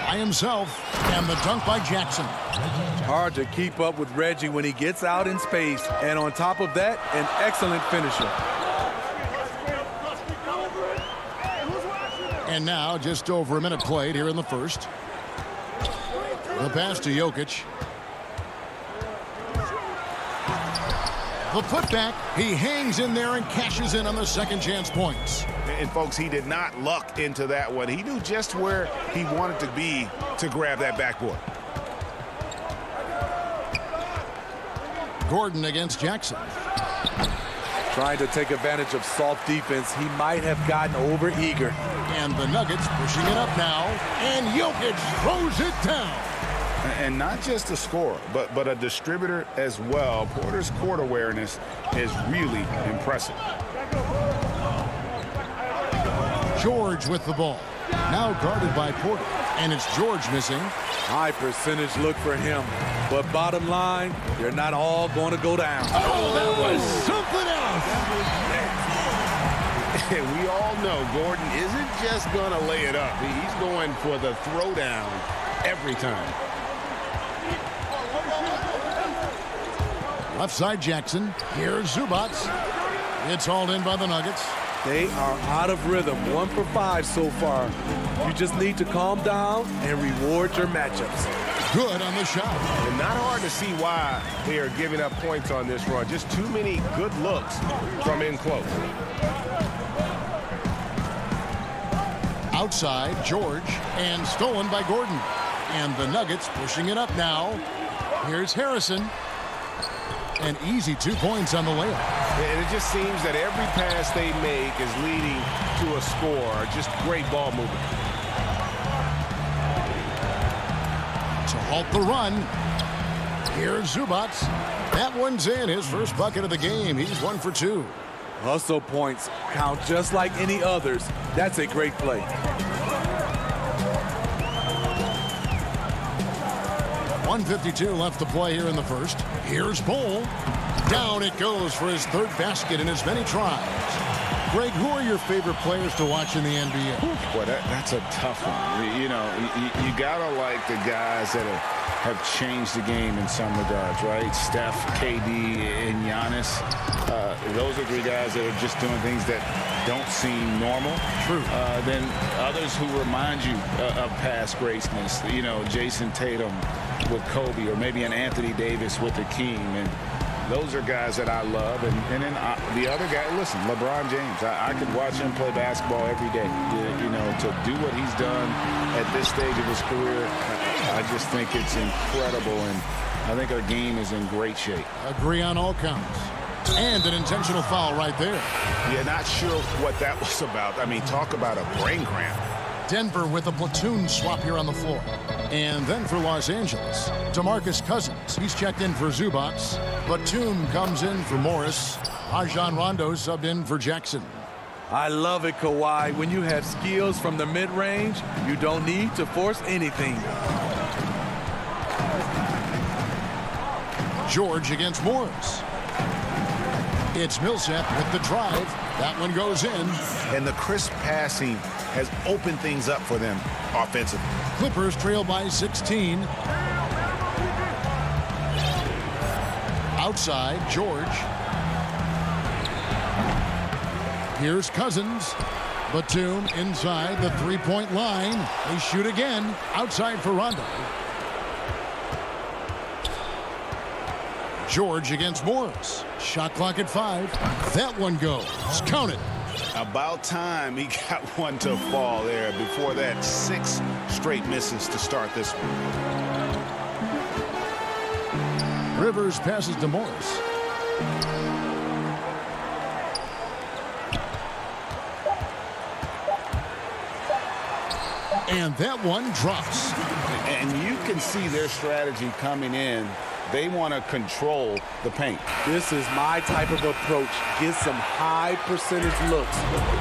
By himself. And the dunk by Jackson. Hard to keep up with Reggie when he gets out in space. And on top of that, an excellent finisher. And now just over a minute played here in the first. The pass to Jokic. The putback. He hangs in there and cashes in on the second chance points. And folks, he did not luck into that one. He knew just where he wanted to be to grab that backboard. Gordon against Jackson. Trying to take advantage of soft defense. He might have gotten over eager. And the Nuggets pushing it up now. And Jokic throws it down. And not just a scorer, but a distributor as well. Porter's court awareness is really impressive. George with the ball. Now guarded by Porter. And it's George missing. High percentage look for him. But bottom line, they're not all going to go down. Oh, that was something else. We all know Gordon isn't just going to lay it up. He's going for the throwdown every time. Left side Jackson. Here's Zubac. It's hauled in by the Nuggets. They are out of rhythm. 1 for 5 so far. You just need to calm down and reward your matchups. Good on the shot. And not hard to see why they are giving up points on this run. Just too many good looks from in close. Outside, George, and stolen by Gordon. And the Nuggets pushing it up now. Here's Harrison. And easy 2 points on the layup. And it just seems that every pass they make is leading to a score. Just great ball movement. To halt the run. Here's Zubac. That one's in. His first bucket of the game. He's 1 for 2. Hustle points count just like any others. That's a great play. .152 left to play here in the first. Here's Bull. Down it goes for his 3rd basket in as many tries. Greg, who are your favorite players to watch in the NBA? Boy, that's a tough one. You know, you gotta like the guys that have changed the game in some regards, right? Steph, KD, and Giannis. Those are 3 guys that are just doing things that don't seem normal. True. Then others who remind you of past greatness. You know, Jason Tatum with Kobe, or maybe an Anthony Davis with Hakeem. And those are guys that I love. And then the other guy, listen, LeBron James. I could watch him play basketball every day. You know, to do what he's done at this stage of his career, I just think it's incredible. And I think our game is in great shape. Agree on all counts. And an intentional foul right there. Yeah, not sure what that was about. I mean, talk about a brain cramp. Denver with a platoon swap here on the floor. And then for Los Angeles, DeMarcus Cousins. He's checked in for Zubac. Batum comes in for Morris. Rajon Rondo subbed in for Jackson. I love it, Kawhi. When you have skills from the mid-range, you don't need to force anything. George against Morris. It's Millsap with the drive. That one goes in. And the crisp passing has opened things up for them offensively. Clippers trail by 16. Outside, George. Here's Cousins. Batum inside the three-point line. They shoot again. Outside for Rondo. George against Morris. Shot clock at 5. That one goes. Count it. About time he got one to fall there. Before that, 6 straight misses to start this one. Rivers passes to Morris. And that one drops. And you can see their strategy coming in. They want to control the paint. This is my type of approach. Get some high percentage looks.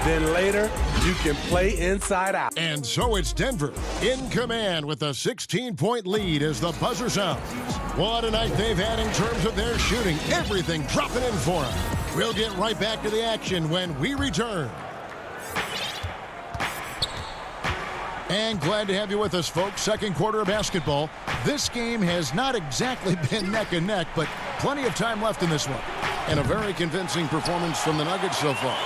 Then later, you can play inside out. And so it's Denver in command with a 16-point lead as the buzzer sounds. What a night they've had in terms of their shooting. Everything dropping in for them. We'll get right back to the action when we return. And glad to have you with us, folks. Second quarter of basketball. This game has not exactly been neck and neck, but plenty of time left in this one. And a very convincing performance from the Nuggets so far.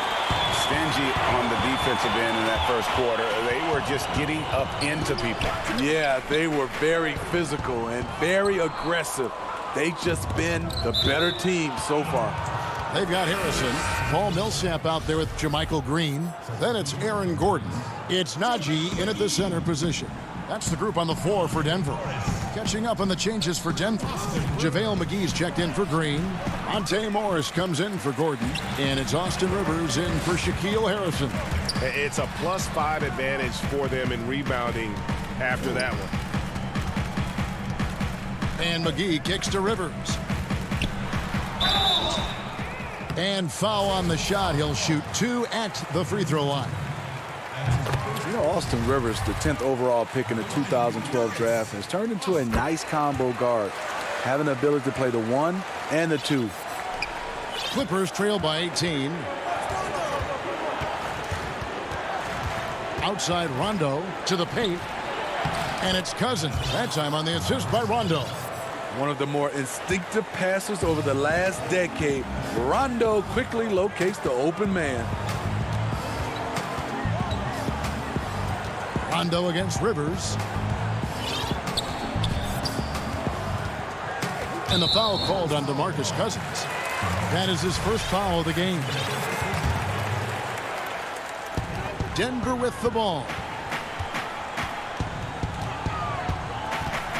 Stingy on the defensive end in that first quarter. They were just getting up into people. Yeah, they were very physical and very aggressive. They've just been the better team so far. They've got Harrison. Paul Millsap out there with JaMychal Green. Then it's Aaron Gordon. It's Najee in at the center position. That's the group on the floor for Denver. Catching up on the changes for Denver. JaVale McGee's checked in for Green. Monte Morris comes in for Gordon. And it's Austin Rivers in for Shaquille Harrison. It's a +5 advantage for them in rebounding after that one. And McGee kicks to Rivers. And foul on the shot. He'll shoot 2 at the free throw line. You know, Austin Rivers, the 10th overall pick in the 2012 draft, has turned into a nice combo guard, having the ability to play the 1 and the 2. Clippers trail by 18. Outside Rondo to the paint. And it's Cousins. That time on the assist by Rondo. One of the more instinctive passers over the last decade. Rondo quickly locates the open man. Rondo against Rivers. And the foul called on DeMarcus Cousins. That is his first foul of the game. Denver with the ball.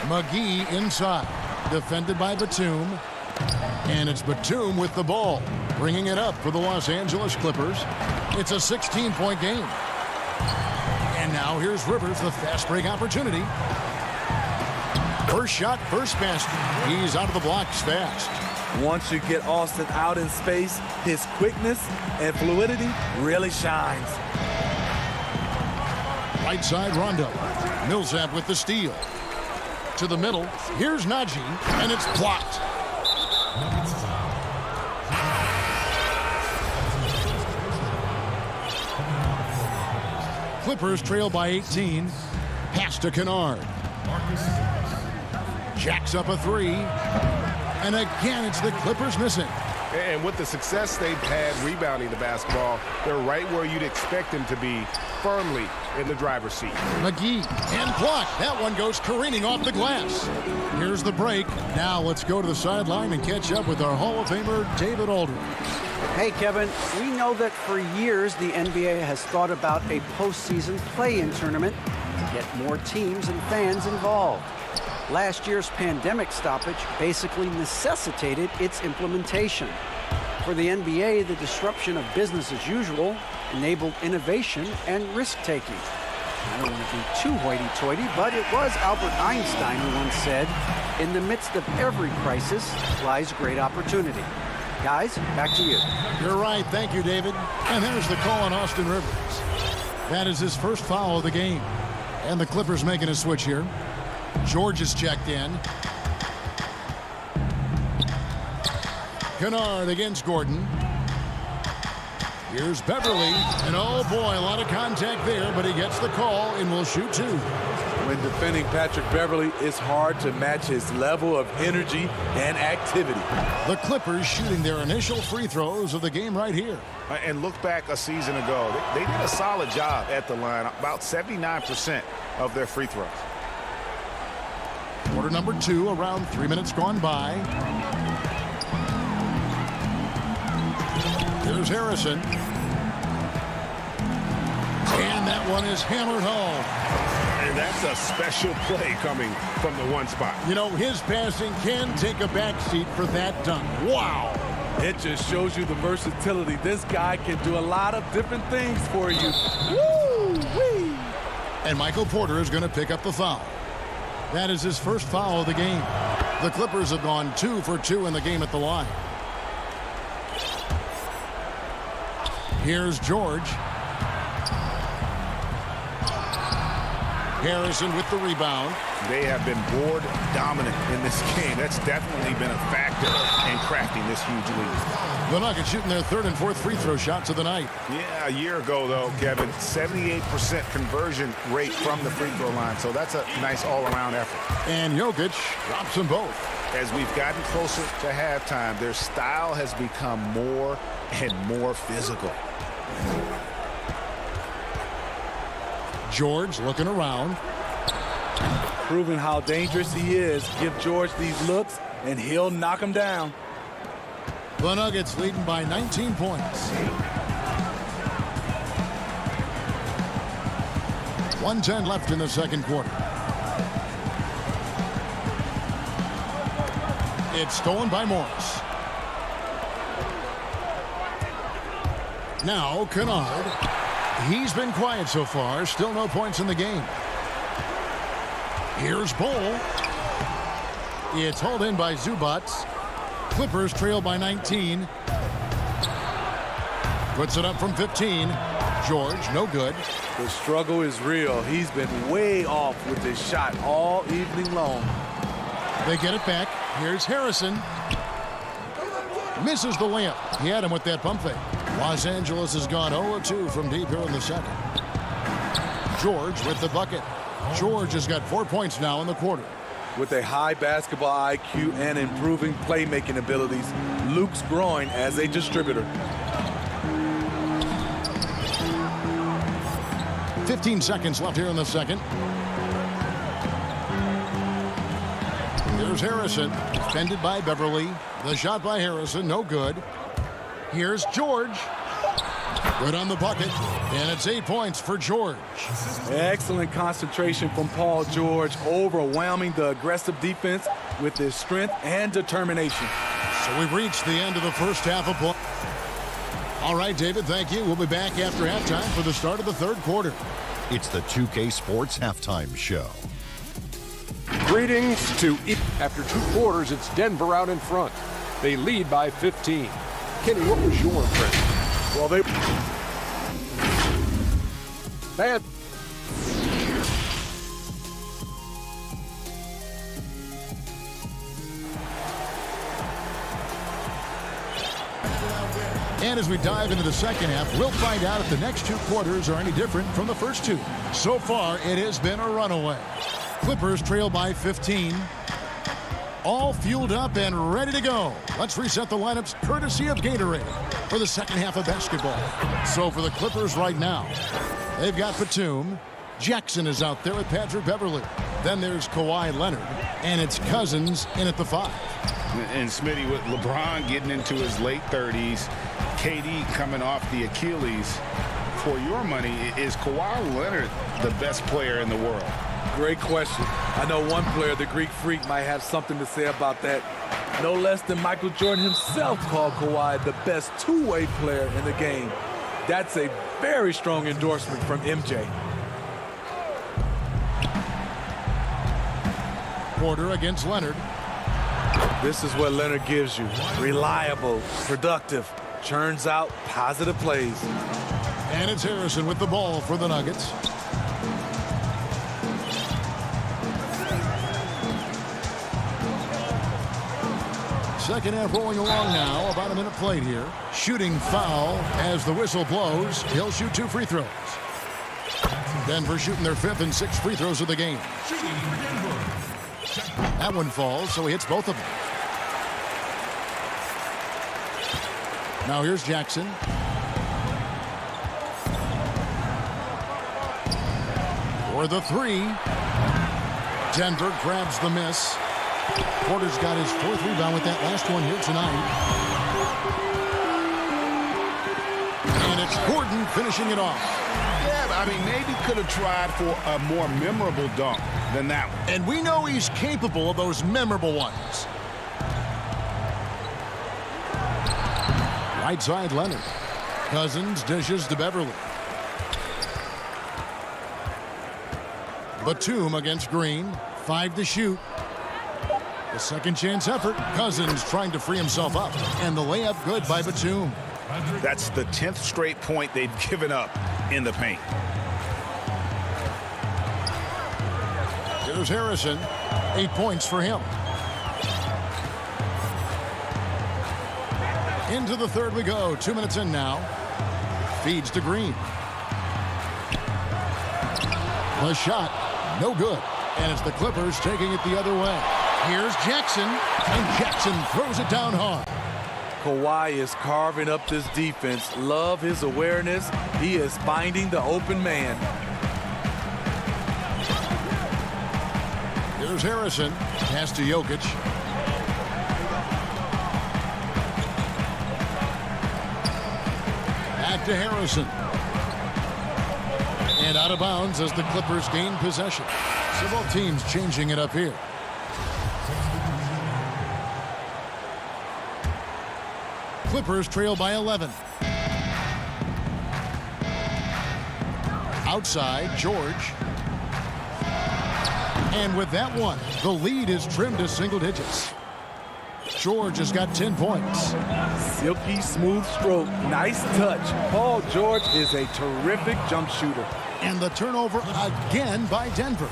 McGee inside. Defended by Batum. And it's Batum with the ball. Bringing it up for the Los Angeles Clippers. It's a 16-point game. And now here's Rivers, the fast break opportunity. First shot, first basket. He's out of the blocks fast. Once you get Austin out in space, his quickness and fluidity really shines. Right side, Rondo. Millsap with the steal. To the middle. Here's Najee, and it's blocked. Clippers trail by 18. Pass to Kennard. Jacks up a 3. And again, it's the Clippers missing. And with the success they've had rebounding the basketball, they're right where you'd expect them to be, firmly in the driver's seat. McGee and blocked. That one goes careening off the glass. Here's the break. Now let's go to the sideline and catch up with our Hall of Famer, David Aldridge. Hey, Kevin, we know that for years the NBA has thought about a postseason play-in tournament to get more teams and fans involved. Last year's pandemic stoppage basically necessitated its implementation. For the NBA, the disruption of business as usual enabled innovation and risk-taking. I don't want to be too hoity-toity, but it was Albert Einstein who once said, "In the midst of every crisis lies great opportunity." Guys, back to you. You're right. Thank you, David. And there's the call on Austin Rivers. That is his first foul of the game. And the Clippers making a switch here. George is checked in. Kennard against Gordon. Here's Beverly. And oh boy, a lot of contact there, but he gets the call and will shoot 2. When defending Patrick Beverly, it's hard to match his level of energy and activity. The Clippers shooting their initial free throws of the game right here. And look back a season ago. They did a solid job at the line, about 79% of their free throws. Quarter number 2, around 3 minutes gone by. Here's Harrison. And that one is hammered home. And that's a special play coming from the one spot. You know, his passing can take a backseat for that dunk. Wow. It just shows you the versatility. This guy can do a lot of different things for you. Woo-wee! And Michael Porter is going to pick up the foul. That is his first foul of the game. The Clippers have gone 2 for 2 in the game at the line. Here's George. Harrison with the rebound. They have been board dominant in this game. That's definitely been a factor in crafting this huge lead. The Nuggets shooting their 3rd and 4th free throw shots of the night. Yeah, a year ago, though, Kevin, 78% conversion rate from the free throw line. So that's a nice all-around effort. And Jokic drops them both. As we've gotten closer to halftime, their style has become more and more physical. George looking around. Proving how dangerous he is. Give George these looks, and he'll knock him down. The Nuggets leading by 19 points. 1:10 left in the second quarter. It's stolen by Morris. Now Kennard. He's been quiet so far. Still no points in the game. Here's Bull. It's hauled in by Zubac. Clippers trail by 19. Puts it up from 15. George, no good. The struggle is real. He's been way off with this shot all evening long. They get it back. Here's Harrison. Misses the layup. He had him with that pump fake. Los Angeles has gone 0-2 from deep here in the second. George with the bucket. George has got 4 points now in the quarter. With a high basketball IQ and improving playmaking abilities, Luke's growing as a distributor. 15 seconds left here in the second. Here's Harrison, defended by Beverly. The shot by Harrison, no good. Here's George. Good on the bucket, and it's 8 points for George. Excellent concentration from Paul George, overwhelming the aggressive defense with his strength and determination. So we've reached the end of the first half of play. All right, David, thank you. We'll be back after halftime for the start of the third quarter. It's the 2K Sports Halftime Show. Greetings to after 2 quarters, it's Denver out in front. They lead by 15. Kenny, what was your impression? Well, they bad. And as we dive into the second half, we'll find out if the next 2 quarters are any different from the first 2. So far, it has been a runaway. Clippers trail by 15. All fueled up and ready to go. Let's reset the lineups courtesy of Gatorade for the second half of basketball. So for the Clippers right now, they've got Batum. Jackson is out there with Patrick Beverly. Then there's Kawhi Leonard. And it's Cousins in at the 5. And Smitty, with LeBron getting into his late 30s, KD coming off the Achilles, for your money, is Kawhi Leonard the best player in the world? Great question. I know one player, the Greek Freak, might have something to say about that. No less than Michael Jordan himself called Kawhi the best two-way player in the game. That's a very strong endorsement from MJ. Porter against Leonard. This is what Leonard gives you. Reliable, productive, churns out positive plays. And it's Harrison with the ball for the Nuggets. Second half rolling along now. About a minute played here. Shooting foul as the whistle blows. He'll shoot 2 free throws. Denver shooting their 5th and 6th free throws of the game. That one falls, so he hits both of them. Now here's Jackson. For the 3. Denver grabs the miss. Porter's got his 4th rebound with that last one here tonight. And it's Gordon finishing it off. Yeah, I mean, maybe could have tried for a more memorable dunk than that one. And we know he's capable of those memorable ones. Right side, Leonard. Cousins dishes to Beverly. Batum against Green. 5 to shoot. The second chance effort. Cousins trying to free himself up. And the layup good by Batum. That's the 10th straight point they've given up in the paint. Here's Harrison. 8 points for him. Into the third we go. 2 minutes in now. Feeds to Green. The shot. No good. And it's the Clippers taking it the other way. Here's Jackson. And Jackson throws it down hard. Kawhi is carving up this defense. Love his awareness. He is finding the open man. Here's Harrison. Pass to Jokic. Back to Harrison. And out of bounds as the Clippers gain possession. Several teams changing it up here. Clippers trail by 11. Outside, George. And with that one, the lead is trimmed to single digits. George has got 10 points. Silky smooth stroke. Nice touch. Paul George is a terrific jump shooter. And the turnover again by Denver.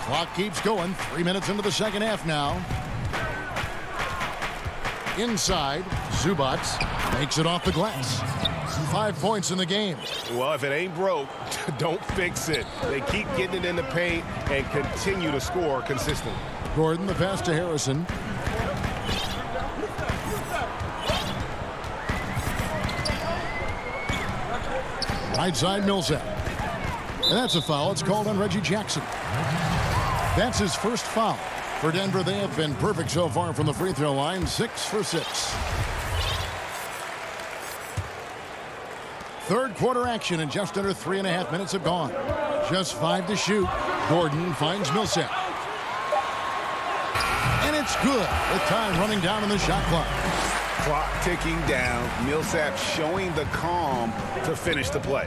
Clock keeps going. 3 minutes into the second half now. Inside, Zubac makes it off the glass. 5 points in the game. Well, if it ain't broke, don't fix it. They keep getting it in the paint and continue to score consistently. Gordon, the pass to Harrison. Right side, Millsap. And that's a foul. It's called on Reggie Jackson. That's his first foul. For Denver, they have been perfect so far from the free throw line. 6 for 6. Third quarter action, and just under 3.5 minutes have gone. Just 5 to shoot. Gordon finds Millsap. And it's good with time running down on the shot clock. Clock ticking down. Millsap showing the calm to finish the play.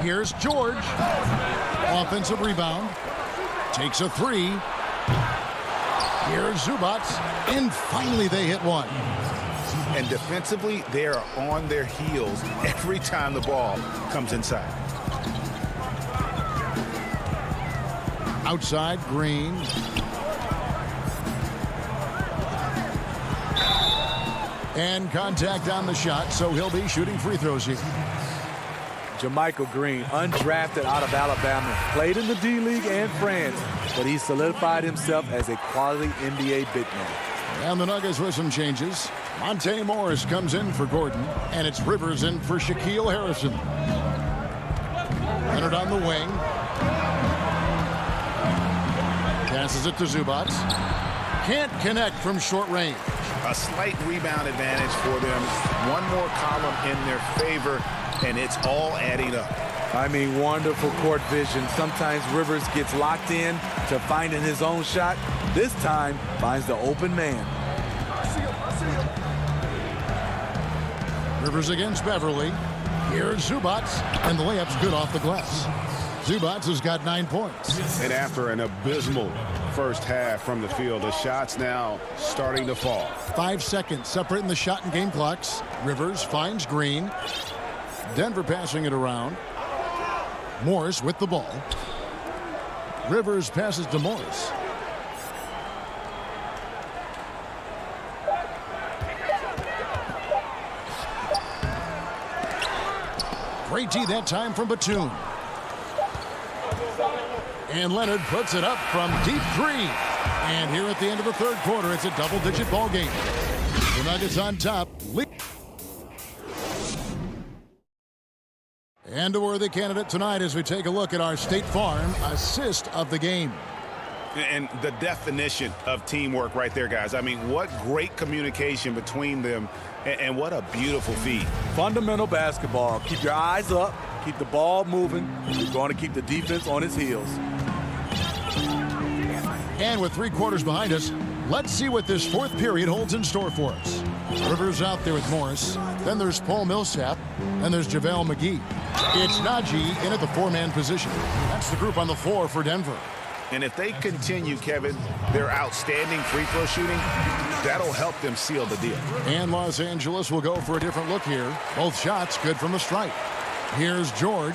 Here's George. Offensive rebound. Takes a 3. Here's Zubac. And finally they hit one. And defensively, they are on their heels every time the ball comes inside. Outside, Green. And contact on the shot, so he'll be shooting free throws here. JaMychal Green, undrafted out of Alabama, played in the D-League and France, but he solidified himself as a quality NBA big man. And the Nuggets with some changes. Monte Morris comes in for Gordon, and it's Rivers in for Shaquille Harrison. Leonard on the wing. Passes it to Zubac. Can't connect from short range. A slight rebound advantage for them. One more column in their favor, and it's all adding up. I mean, wonderful court vision. Sometimes Rivers gets locked in to finding his own shot. This time, finds the open man. Rivers against Beverly. Here's Zubac, and the layup's good off the glass. Zubac has got 9 points. And after an abysmal first half from the field, the shots now starting to fall. 5 seconds separating the shot and game clocks. Rivers finds Green. Denver passing it around. Morris with the ball. Rivers passes to Morris. Great D that time from Batum. And Leonard puts it up from deep three. And here at the end of the third quarter, it's a double-digit ball game. The Nuggets on top. And a worthy candidate tonight as we take a look at our State Farm assist of the game. And the definition of teamwork right there, guys. I mean, what great communication between them, and what a beautiful feed. Fundamental basketball. Keep your eyes up. Keep the ball moving. You're going to keep the defense on its heels. And with 3 quarters behind us, let's see what this fourth period holds in store for us. Rivers out there with Morris. Then there's Paul Millsap. And there's JaVale McGee. It's Najee in at the 4-man position. That's the group on the floor for Denver. And if they continue, Kevin, their outstanding free throw shooting, that'll help them seal the deal. And Los Angeles will go for a different look here. Both shots good from the stripe. Here's George.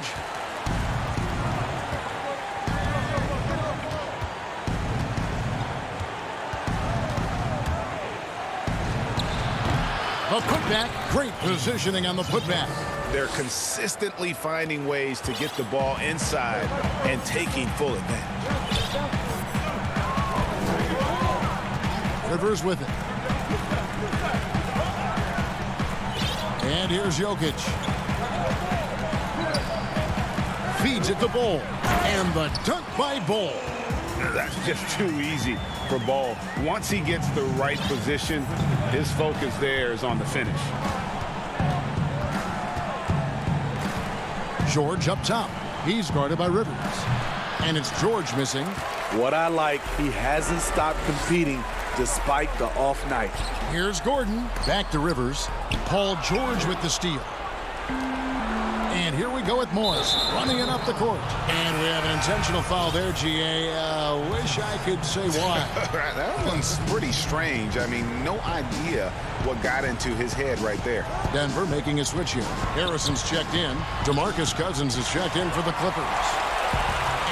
A putback. Great positioning on the putback. They're consistently finding ways to get the ball inside and taking full advantage. Rivers with it. And here's Jokic. Feeds it to Ball. And the dunk by Ball. That's just too easy for Ball. Once he gets the right position, his focus there is on the finish. George up top. He's guarded by Rivers. And it's George missing. What I like, he hasn't stopped competing despite the off night. Here's Gordon. Back to Rivers. Paul George with the steal. And here we go with Morris running it up the court. And we have an intentional foul there, GA. Wish I could say why. That one's pretty strange. I mean, no idea what got into his head right there. Denver making a switch here. Harrison's checked in. DeMarcus Cousins is checked in for the Clippers.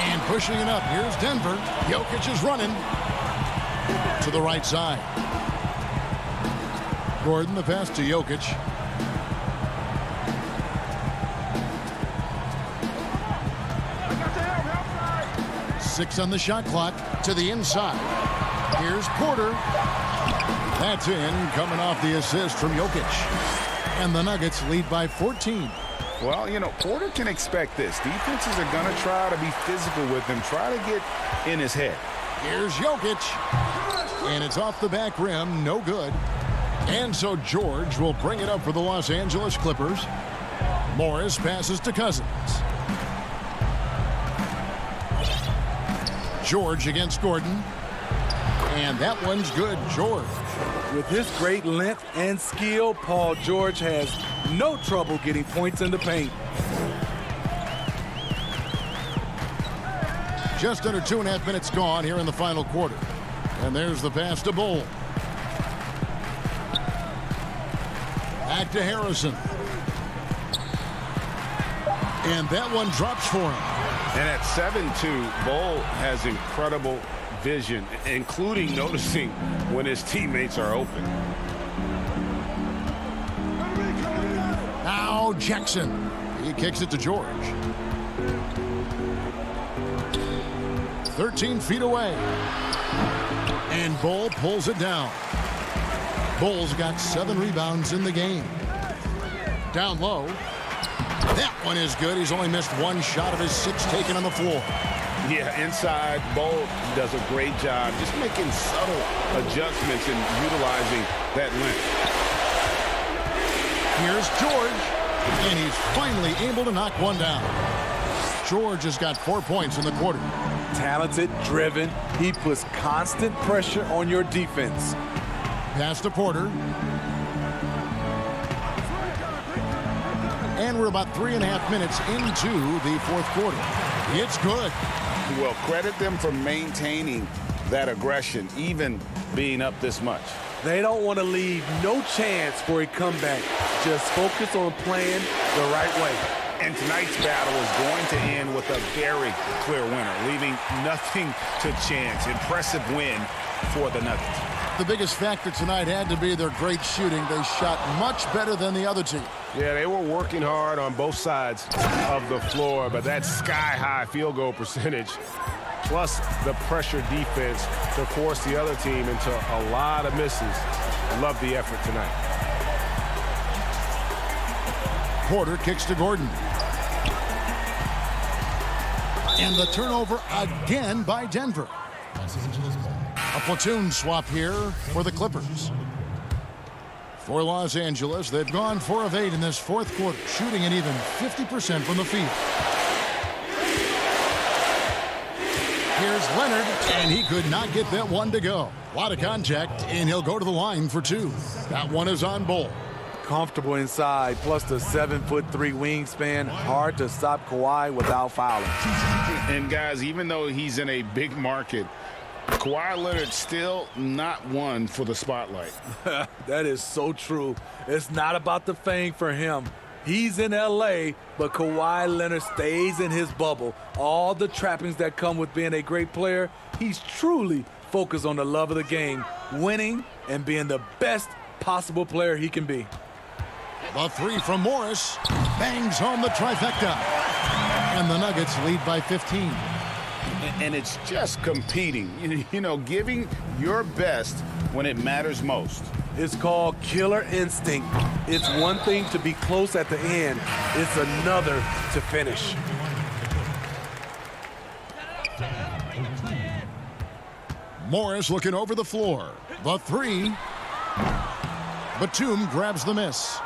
And pushing it up. Here's Denver. Jokic is running to the right side. Gordon, the pass to Jokic. Six on the shot clock to the inside. Here's Porter. That's in, coming off the assist from Jokic. And the Nuggets lead by 14. Well, you know, Porter can expect this. Defenses are going to try to be physical with him, try to get in his head. Here's Jokic. And it's off the back rim, no good. And so George will bring it up for the Los Angeles Clippers. Morris passes to Cousins. George against Gordon. And that one's good, George. With his great length and skill, Paul George has no trouble getting points in the paint. Just under 2.5 minutes gone here in the final quarter. And there's the pass to Bull. Back to Harrison. And that one drops for him. And at 7-2, Bull has incredible vision, including noticing when his teammates are open. Now Jackson. He kicks it to George. 13 feet away. And Bull pulls it down. Bull's got 7 rebounds in the game. Down low. That one is good. He's only missed 1 shot of his 6 taken on the floor. Yeah, inside, Bull does a great job just making subtle adjustments and utilizing that length. Here's George, and he's finally able to knock one down. George has got 4 points in the quarter. Talented, driven. He puts constant pressure on your defense. Pass to Porter. And we're about 3.5 minutes into the fourth quarter. It's good. Well, credit them for maintaining that aggression, even being up this much. They don't want to leave no chance for a comeback. Just focus on playing the right way. And tonight's battle is going to end with a very clear winner, leaving nothing to chance. Impressive win for the Nuggets. the biggest factor tonight had to be their great shooting. They shot much better than the other team. Yeah, they were working hard on both sides of the floor, but that sky-high field goal percentage, plus the pressure defense to force the other team into a lot of misses. Love the effort tonight. Porter kicks to Gordon. And the turnover again by Denver. A platoon swap here for the Clippers. For Los Angeles, they've gone 4 of 8 in this fourth quarter, shooting an even 50% from the field. Here's Leonard, and he could not get that one to go. A lot of contact, and he'll go to the line for 2. That one is on Bull. Comfortable inside, plus the 7'3" wingspan. Hard to stop Kawhi without fouling. And guys, even though he's in a big market, Kawhi Leonard still not one for the spotlight. That is so true. It's not about the fame for him. He's in L.A., but Kawhi Leonard stays in his bubble. All the trappings that come with being a great player, he's truly focused on the love of the game, winning and being the best possible player he can be. The 3 from Morris bangs home the trifecta. And the Nuggets lead by 15. And it's just competing, you know, giving your best when it matters most. It's called killer instinct. It's one thing to be close at the end. It's another to finish. Morris looking over the floor. The 3. Batum grabs the miss.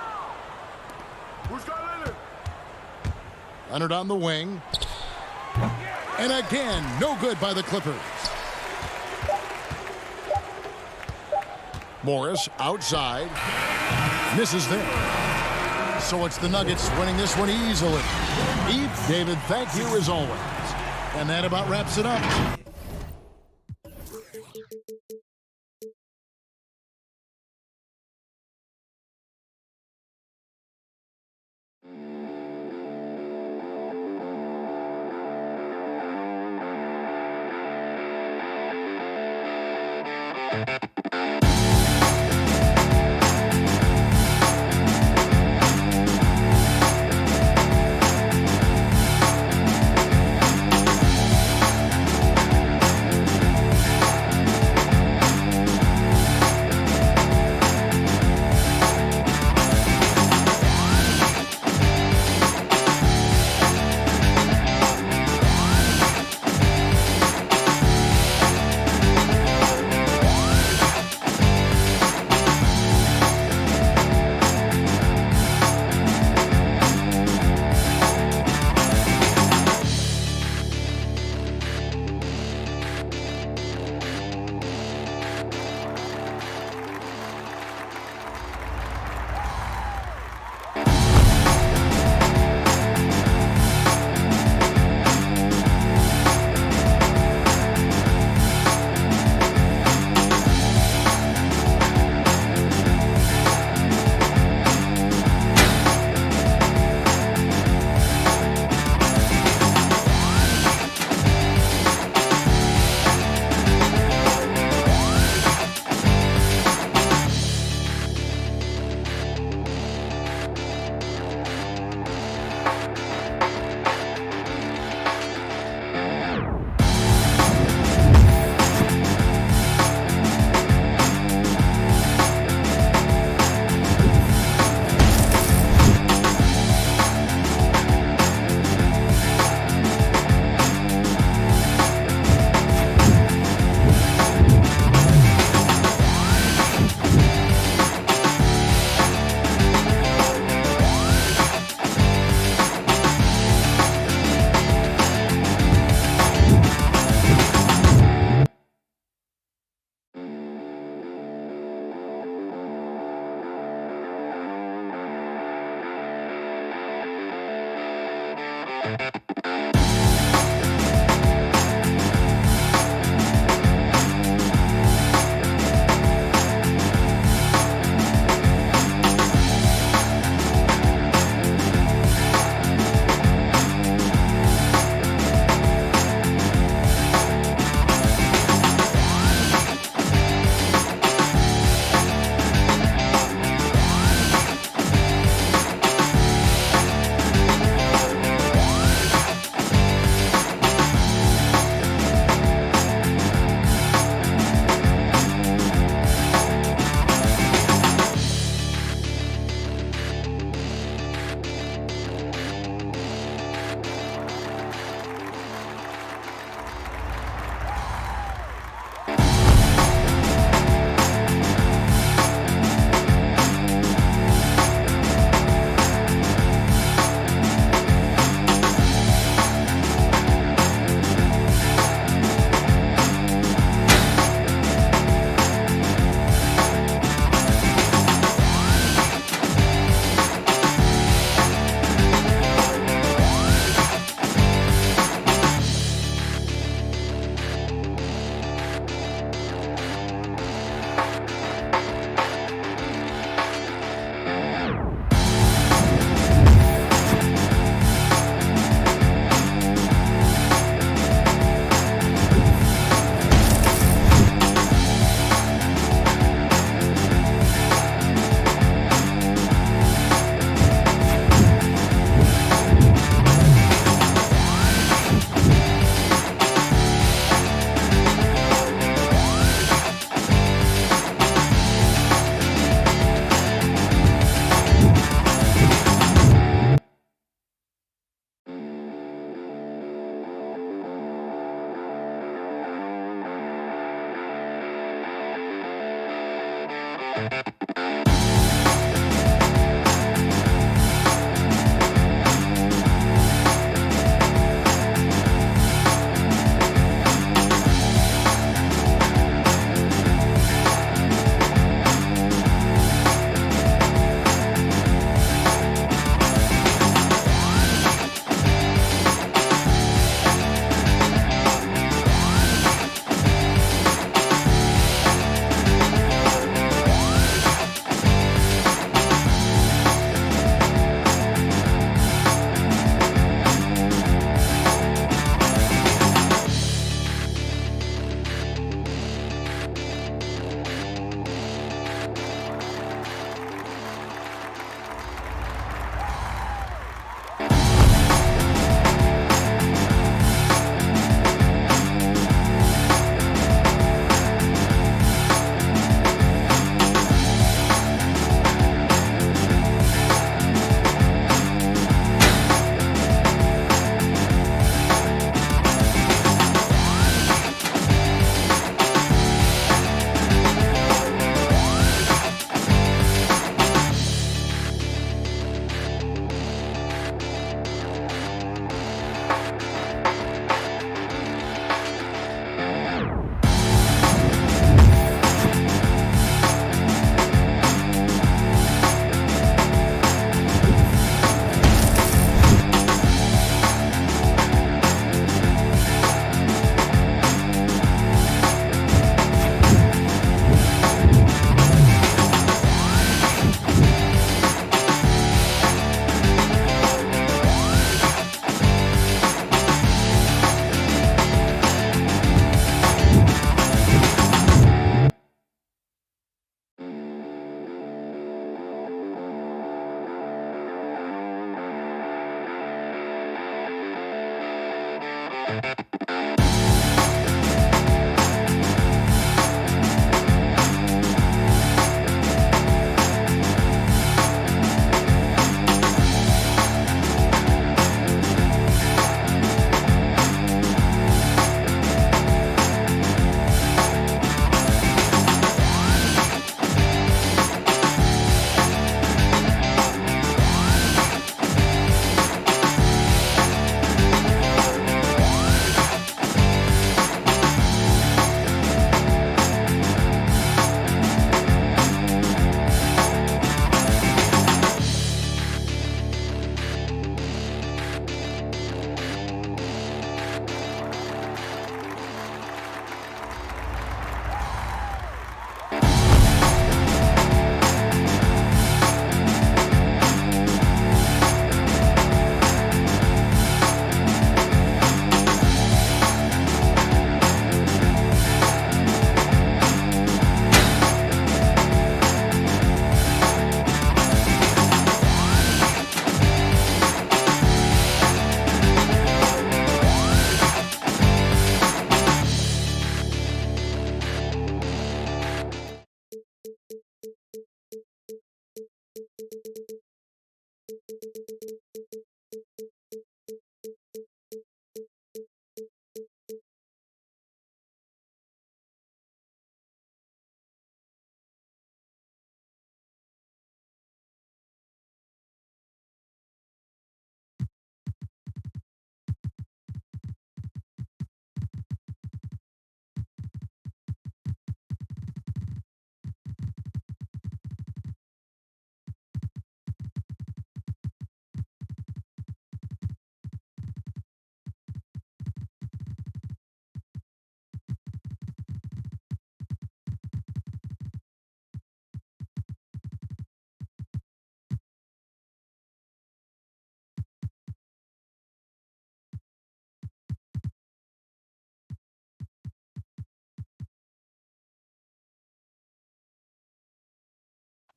Leonard on the wing. And again, no good by the Clippers. Morris outside. Misses there. So it's the Nuggets winning this one easily. Eve, David, thank you as always. And that about wraps it up.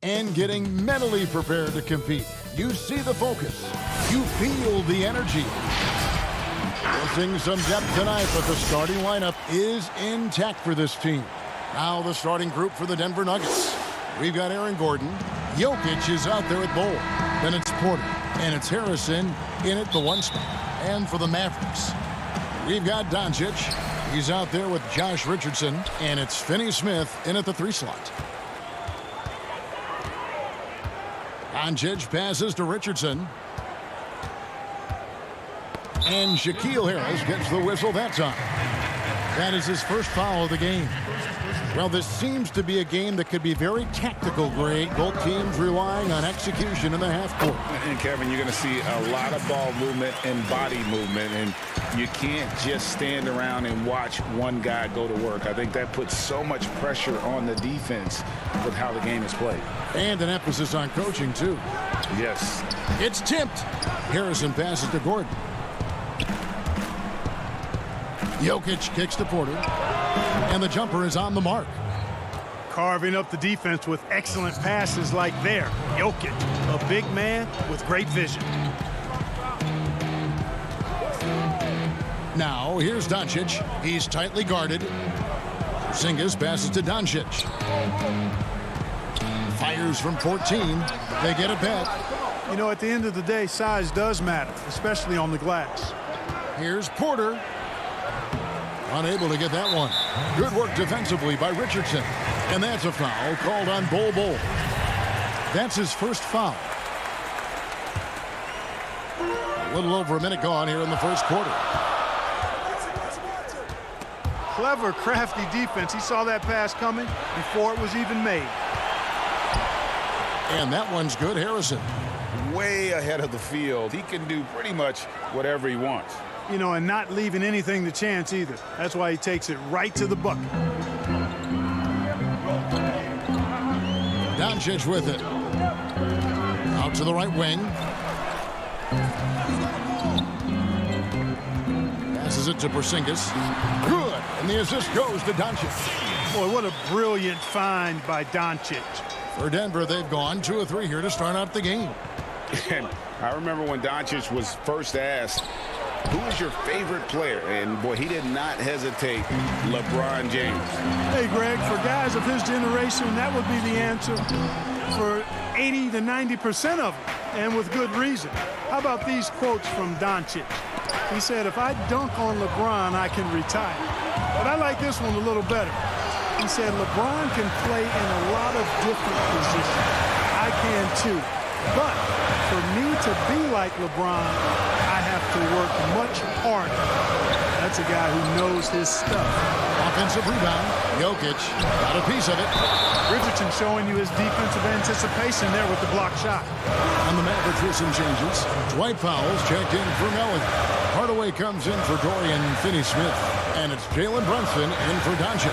And getting mentally prepared to compete. You see the focus. You feel the energy. Missing some depth tonight, but the starting lineup is intact for this team. Now the starting group for the Denver Nuggets. We've got Aaron Gordon. Jokic is out there at goal. Then it's Porter. And it's Harrison in at the 1 spot. And for the Mavericks, we've got Doncic. He's out there with Josh Richardson. And it's Finney-Smith in at the 3 slot. Doncic passes to Richardson. And Shaquille Harris gets the whistle that time. That is his first foul of the game. Well, this seems to be a game that could be very tactical, Greg. Both teams relying on execution in the half court. And, Kevin, you're going to see a lot of ball movement and body movement, and you can't just stand around and watch one guy go to work. I think that puts so much pressure on the defense with how the game is played. And an emphasis on coaching, too. Yes. It's tipped. Harrison passes to Gordon. Jokic kicks to Porter. And the jumper is on the mark. Carving up the defense with excellent passes like there. Jokic, a big man with great vision. Now, here's Doncic. He's tightly guarded. Porzingis passes to Doncic. Fires from 14. They get it back. You know, at the end of the day, size does matter, especially on the glass. Here's Porter. Unable to get that one. Good work defensively by Richardson. And that's a foul called on Bol Bol. That's his first foul. A little over a minute gone here in the first quarter. Clever, crafty defense. He saw that pass coming before it was even made. And that one's good. Harrison. Way ahead of the field. He can do pretty much whatever he wants. You know, and not leaving anything to chance either. That's why he takes it right to the bucket. Doncic with it. Out to the right wing. Passes it to Porzingis. Good. And the assist goes to Doncic. Boy, what a brilliant find by Doncic. For Denver, they've gone 2 of 3 here to start out the game. And I remember when Doncic was first asked Who is your favorite player? And, boy, he did not hesitate. LeBron James. Hey, Greg, for guys of his generation, that would be the answer for 80 to 90% of them, and with good reason. How about these quotes from Doncic? He said, if I dunk on LeBron, I can retire. But I like this one a little better. He said, LeBron can play in a lot of different positions. I can too. But for me to be like LeBron, I have to work much harder. That's a guy who knows his stuff. Offensive rebound. Jokic got a piece of it. Richardson showing you his defensive anticipation there with the block shot. On the Mavericks with some changes. Dwight Powell's checked in for Melly. Hardaway comes in for Dorian Finney-Smith. And it's Jalen Brunson in for Doncic.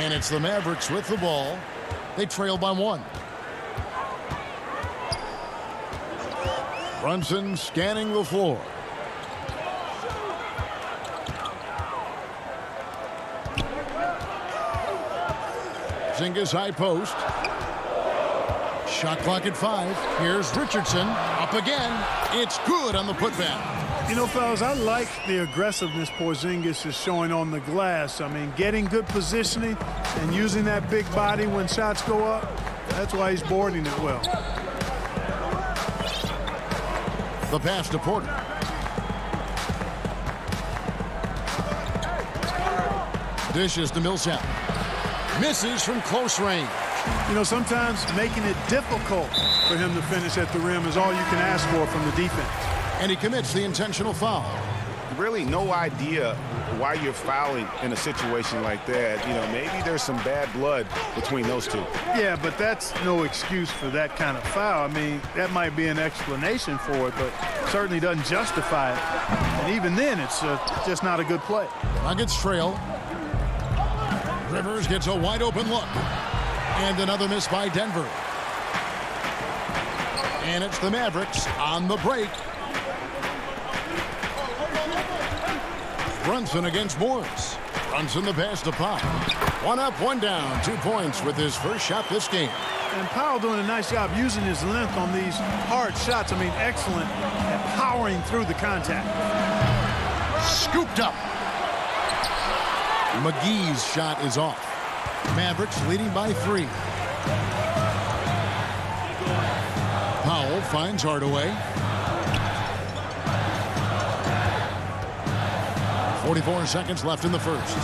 And it's the Mavericks with the ball. They trail by 1. Brunson scanning the floor. Porzingis high post. Shot clock at 5. Here's Richardson. Up again. It's good on the putback. You know, fellas, I like the aggressiveness Porzingis is showing on the glass. I mean, getting good positioning and using that big body when shots go up. That's why he's boarding it well. The pass to Porter. Dishes to Millsap. Misses from close range. You know, sometimes making it difficult for him to finish at the rim is all you can ask for from the defense. And he commits the intentional foul. Really no idea why you're fouling in a situation like that. You know, maybe there's some bad blood between those two. Yeah, but that's no excuse for that kind of foul. I mean, that might be an explanation for it, but certainly doesn't justify it. And even then, it's just not a good play. Nuggets trail. Rivers gets a wide open look. And another miss by Denver. And it's the Mavericks on the break. Brunson against Morris. Brunson the pass to Powell. 1 up, 1 down. 2 points with his first shot this game. And Powell doing a nice job using his length on these hard shots. I mean, excellent at powering through the contact. Scooped up. McGee's shot is off. Mavericks leading by 3. Powell finds Hardaway. 44 seconds left in the first.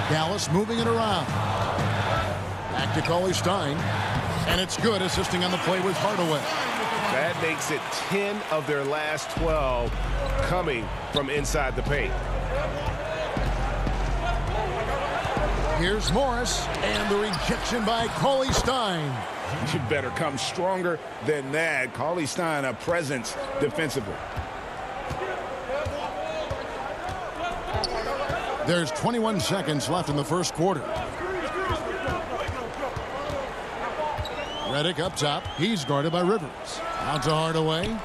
Dallas moving it around. Back to Cauley Stein. And it's good, assisting on the play with Hardaway. That makes it 10 of their last 12 coming from inside the paint. Here's Morris, and the rejection by Cauley Stein. You better come stronger than that. Cauley Stein, a presence defensively. There's 21 seconds left in the first quarter. Redick up top. He's guarded by Rivers. Out to Hardaway.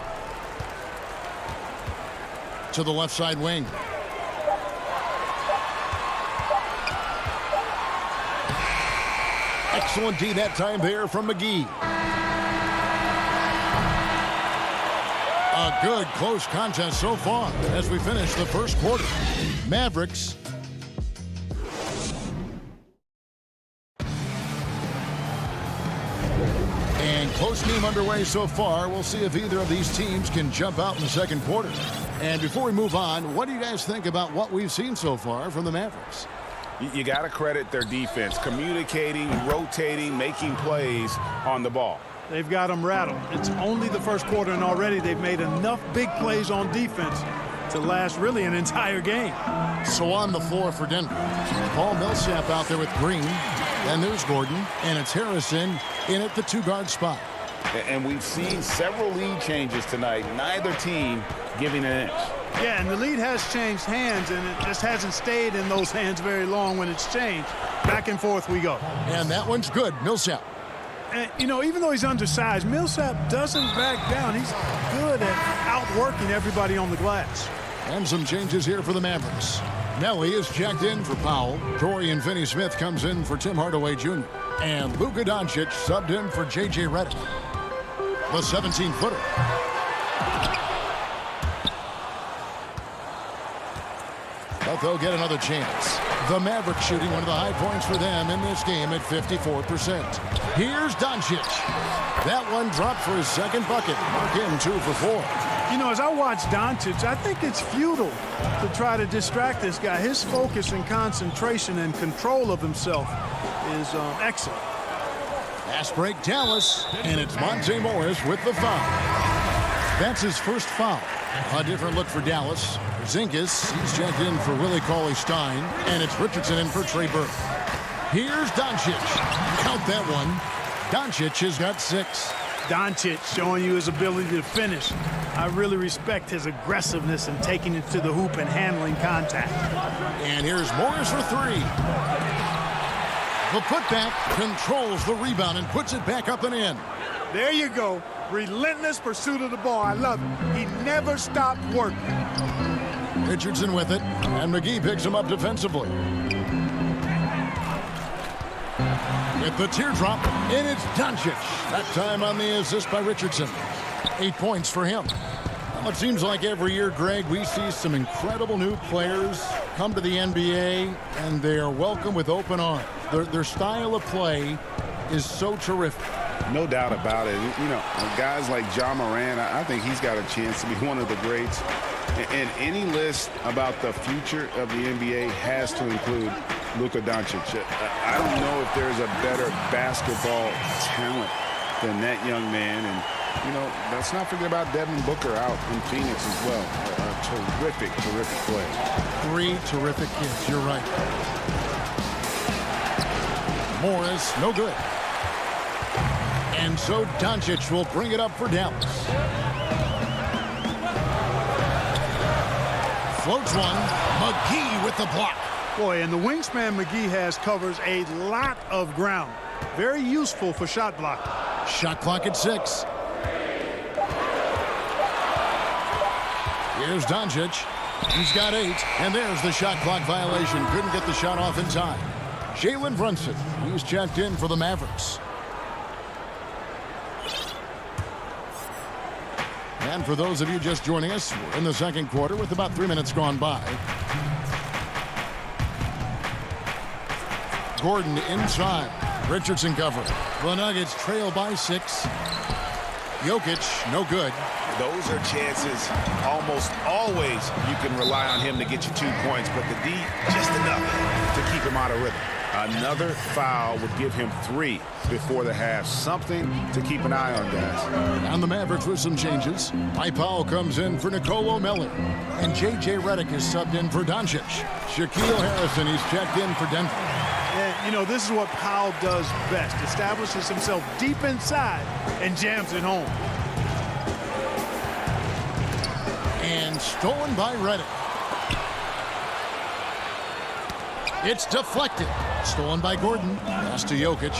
To the left side wing. Excellent D that time there from McGee. A good close contest so far as we finish the first quarter. Mavericks and close game underway so far. We'll see if either of these teams can jump out in the second quarter. And before we move on, what do you guys think about what we've seen so far from the Mavericks? You got to credit their defense, communicating, rotating, making plays on the ball. They've got them rattled. It's only the first quarter, and already they've made enough big plays on defense to last really an entire game. So on the floor for Denver, Paul Millsap out there with Green. Then there's Gordon, and it's Harrison in at the 2-guard spot. And we've seen several lead changes tonight. Neither team giving an inch. Yeah, and the lead has changed hands, and it just hasn't stayed in those hands very long when it's changed. Back and forth we go. And that one's good. Millsap. And, you know, even though he's undersized, Millsap doesn't back down. He's good at outworking everybody on the glass. And some changes here for the Mavericks. Nelly is checked in for Powell. Dorian Finney-Smith comes in for Tim Hardaway Jr. And Luka Doncic subbed in for J.J. Redick. the 17-footer. But they'll get another chance. The Mavericks shooting one of the high points for them in this game at 54%. Here's Doncic. That one dropped for his second bucket. Mark him 2 for 4. You know, as I watch Doncic, I think it's futile to try to distract this guy. His focus and concentration and control of himself is excellent. Fast break Dallas, and it's Monte Morris with the foul. That's his first foul. A different look for Dallas. Porzingis, he's checked in for Willie Cauley-Stein, and it's Richardson in for Trey Burke. Here's Doncic. Count that one. Doncic has got 6. Doncic showing you his ability to finish. I really respect his aggressiveness in taking it to the hoop and handling contact. And here's Morris for 3. The putback controls the rebound and puts it back up and in. There you go. Relentless pursuit of the ball. I love it. He never stopped working. Richardson with it, and McGee picks him up defensively. With the teardrop, and it's Doncic. That time on the assist by Richardson. 8 points for him. Well, it seems like every year, Greg, we see some incredible new players come to the NBA, and they are welcome with open arms. Their style of play is so terrific. No doubt about it. You know, guys like Ja Morant, I think he's got a chance to be one of the greats. And any list about the future of the NBA has to include Luka Doncic. I don't know if there's a better basketball talent than that young man. And, you know, let's not forget about Devin Booker out in Phoenix as well. A terrific, terrific play. 3 terrific kids. You're right. Morris, no good. And so Doncic will bring it up for Dallas. Floats one. McGee with the block. Boy, and the wingspan McGee has covers a lot of ground. Very useful for shot blocking. Shot clock at 6. Here's Doncic. He's got 8. And there's the shot clock violation. Couldn't get the shot off in time. Jalen Brunson. He's checked in for the Mavericks. And for those of you just joining us, we're in the second quarter with about 3 minutes gone by. Gordon inside. Richardson covering. The Nuggets trail by 6. Jokic, no good. Those are chances almost always you can rely on him to get you 2 points, but the D just enough to keep him out of rhythm. Another foul would give him 3 before the half. Something to keep an eye on, guys. And the Mavericks with some changes. Mike Powell comes in for Nicolo Melli. And J.J. Redick is subbed in for Doncic. Shaquille Harrison, he's checked in for Denver. And, you know, this is what Powell does best. Establishes himself deep inside and jams it home. And stolen by Redick. It's deflected. Stolen by Gordon. Pass to Jokic.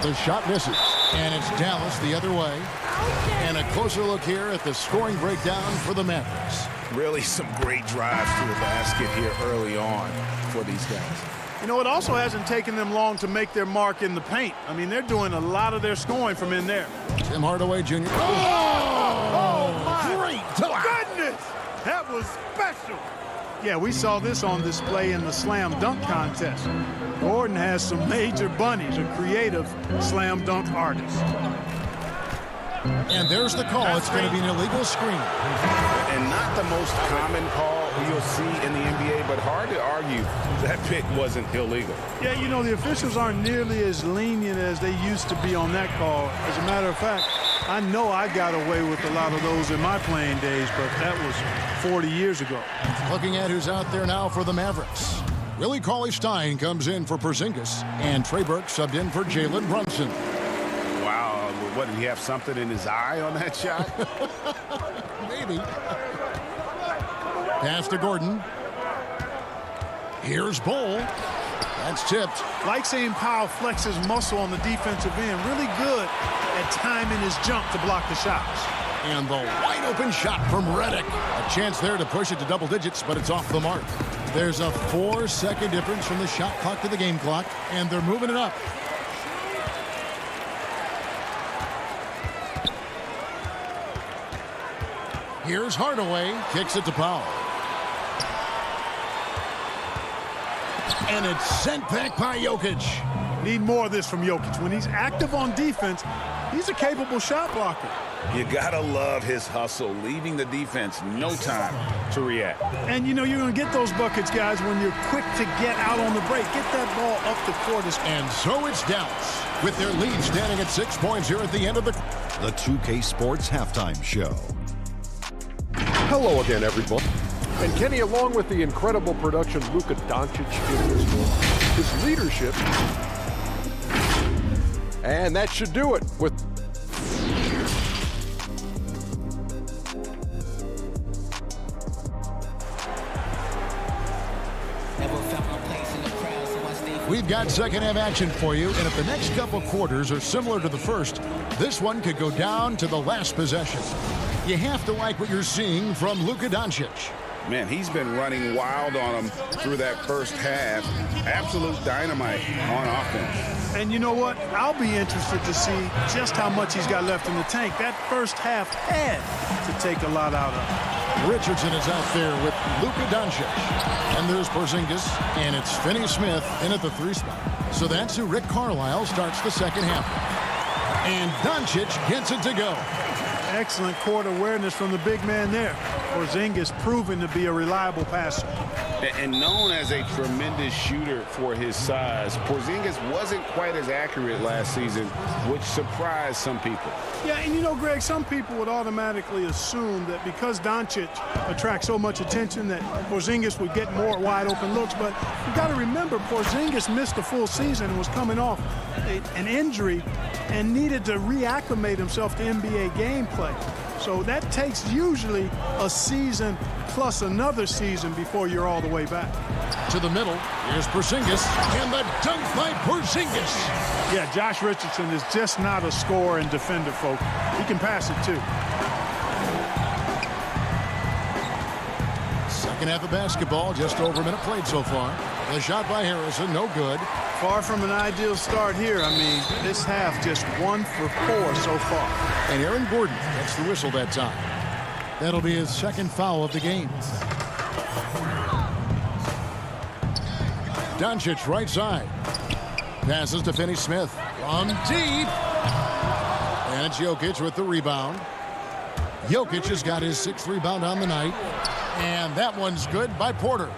The shot misses. And it's Dallas the other way. And a closer look here at the scoring breakdown for the Mavericks. Really some great drives to the basket here early on for these guys. You know, it also hasn't taken them long to make their mark in the paint. I mean, they're doing a lot of their scoring from in there. Tim Hardaway Jr. Oh my great block. goodness! That was special. Yeah, we saw this on display in the slam dunk contest. Gordon has some major bunnies, a creative slam dunk artist. And there's the call. It's going to be an illegal screen. And not the most common call you'll see in the NBA, but hard to argue that pick wasn't illegal. Yeah, you know, the officials aren't nearly as lenient as they used to be on that call. As a matter of fact, I know I got away with a lot of those in my playing days, but that was 40 years ago. Looking at who's out there now for the Mavericks. Willie Cauley-Stein comes in for Porzingis, and Trey Burke subbed in for Jalen Brunson. Wow, what, did he have something in his eye on that shot? Maybe. Pass to Gordon. Here's Bull. That's tipped. Like seeing Powell flex his muscle on the defensive end. Really good at timing his jump to block the shots. And the wide open shot from Redick. A chance there to push it to double digits, but it's off the mark. There's a 4-second difference from the shot clock to the game clock, and they're moving it up. Here's Hardaway. Kicks it to Powell. And it's sent back by Jokic. Need more of this from Jokic. When he's active on defense, he's a capable shot blocker. You gotta love his hustle, leaving the defense no time to react. And you know you're going to get those buckets, guys, when you're quick to get out on the break. Get that ball up the court. And so it's Dallas with their lead standing at 6 points here at the end of the 2K Sports Halftime Show. Hello again, everyone. And Kenny, along with the incredible production Luka Doncic gives us, his leadership, and that should do it with. We've got second half action for you, and if the next couple quarters are similar to the first, this one could go down to the last possession. You have to like what you're seeing from Luka Doncic. Man, he's been running wild on him through that first half. Absolute dynamite on offense. And you know what? I'll be interested to see just how much he's got left in the tank. That first half had to take a lot out of him. Richardson is out there with Luka Doncic. And there's Porzingis, and it's Finney-Smith in at the 3 spot. So that's who Rick Carlisle starts the second half. And Doncic gets it to go. Excellent court awareness from the big man there. Porzingis proven to be a reliable passer. And known as a tremendous shooter for his size, Porzingis wasn't quite as accurate last season, which surprised some people. Yeah, and you know, Greg, some people would automatically assume that because Doncic attracts so much attention that Porzingis would get more wide open looks. But you got to remember, Porzingis missed a full season and was coming off an injury and needed to reacclimate himself to NBA gameplay. So that takes usually a season plus another season before you're all the way back. To the middle, here's Porzingis, and the dunk by Porzingis. Yeah, Josh Richardson is just not a scorer and defender, folks. He can pass it, too. Second half of basketball, just over a minute played so far. The shot by Harrison, no good. Far from an ideal start here. I mean, this half just 1 for 4 so far. And Aaron Gordon gets the whistle that time. That'll be his second foul of the game. Doncic right side. Passes to Finney-Smith from deep. And it's Jokic with the rebound. Jokic has got his 6th rebound on the night. And that one's good by Porter.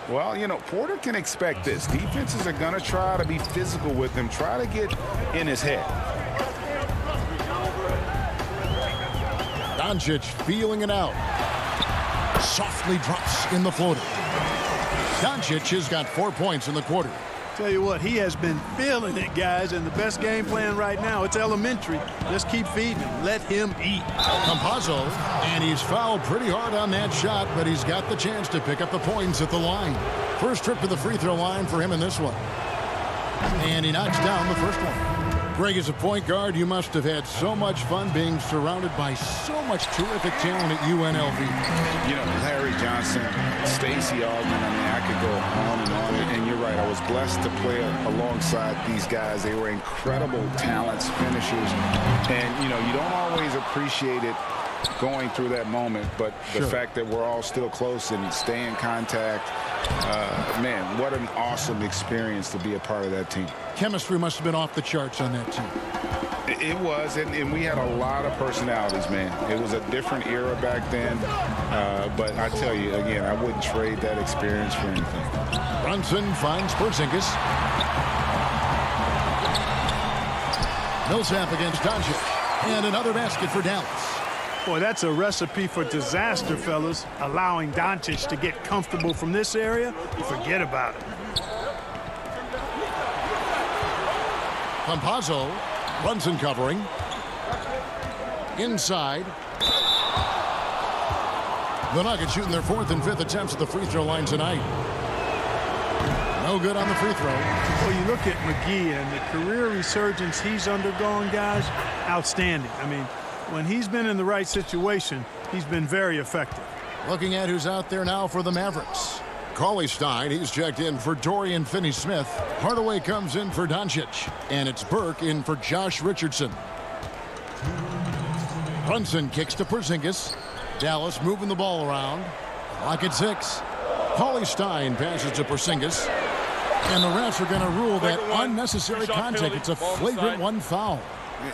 Well, you know, Porter can expect this. Defenses are going to try to be physical with him, try to get in his head. Doncic feeling it out. Softly drops in the floater. Doncic has got 4 points in the quarter. Tell you what, he has been feeling it, guys, and the best game plan right now, it's elementary. Just keep feeding him. Let him eat. Campazzo, and he's fouled pretty hard on that shot, but he's got the chance to pick up the points at the line. First trip to the free throw line for him in this one. And he knocks down the first one. Greg, as a point guard, you must have had so much fun being surrounded by so much terrific talent at UNLV. You know, Larry Johnson, Stacey Augmon, I mean, I could go on and on. And you're right, I was blessed to play alongside these guys. They were incredible talents, finishers. And, you know, you don't always appreciate it going through that moment, but the fact that we're all still close and stay in contact, man, what an awesome experience to be a part of that team. Chemistry must have been off the charts on that team. It was, and we had a lot of personalities, man. It was a different era back then, but I tell you, again, I wouldn't trade that experience for anything. Brunson finds Porzingis. Millsap against Doncic, and another basket for Dallas. Boy, that's a recipe for disaster, fellas. Allowing Doncic to get comfortable from this area, forget about it. Campazzo, Brunson covering. Inside. The Nuggets shooting their 4th and 5th attempts at the free throw line tonight. No good on the free throw. Well, you look at McGee and the career resurgence he's undergone, guys, outstanding. I mean, when he's been in the right situation, he's been very effective. Looking at who's out there now for the Mavericks. Cauley-Stein, he's checked in for Dorian Finney-Smith. Hardaway comes in for Doncic. And it's Burke in for Josh Richardson. Brunson kicks to Porzingis. Dallas moving the ball around. Lock at 6. Paulie Stein passes to Porzingis. And the refs are going to rule that unnecessary contact. It's a flagrant 1 foul.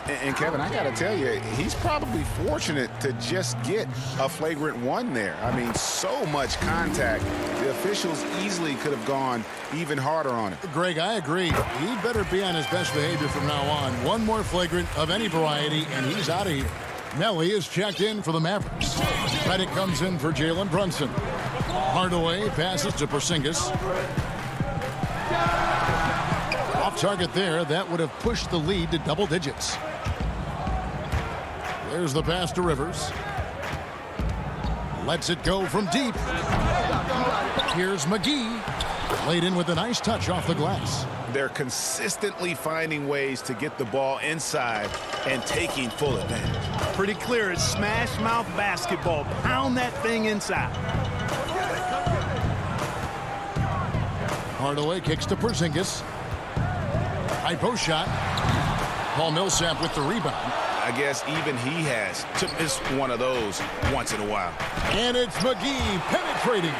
And Kevin, I got to tell you, he's probably fortunate to just get a flagrant 1 there. I mean, so much contact. The officials easily could have gone even harder on it. Greg, I agree. He better be on his best behavior from now on. One more flagrant of any variety, and he's out of here. Nelly is checked in for the Mavericks. Credit comes in for Jalen Brunson. Hardaway passes to Porzingis. Off target there. That would have pushed the lead to double digits. There's the pass to Rivers. Lets it go from deep. Here's McGee. Laid in with a nice touch off the glass. They're consistently finding ways to get the ball inside and taking full advantage. Pretty clear. It's smash mouth basketball. Pound that thing inside. Hardaway kicks to Porzingis. High post shot. Paul Millsap with the rebound. I guess even he has to miss one of those once in a while. And it's McGee penetrating.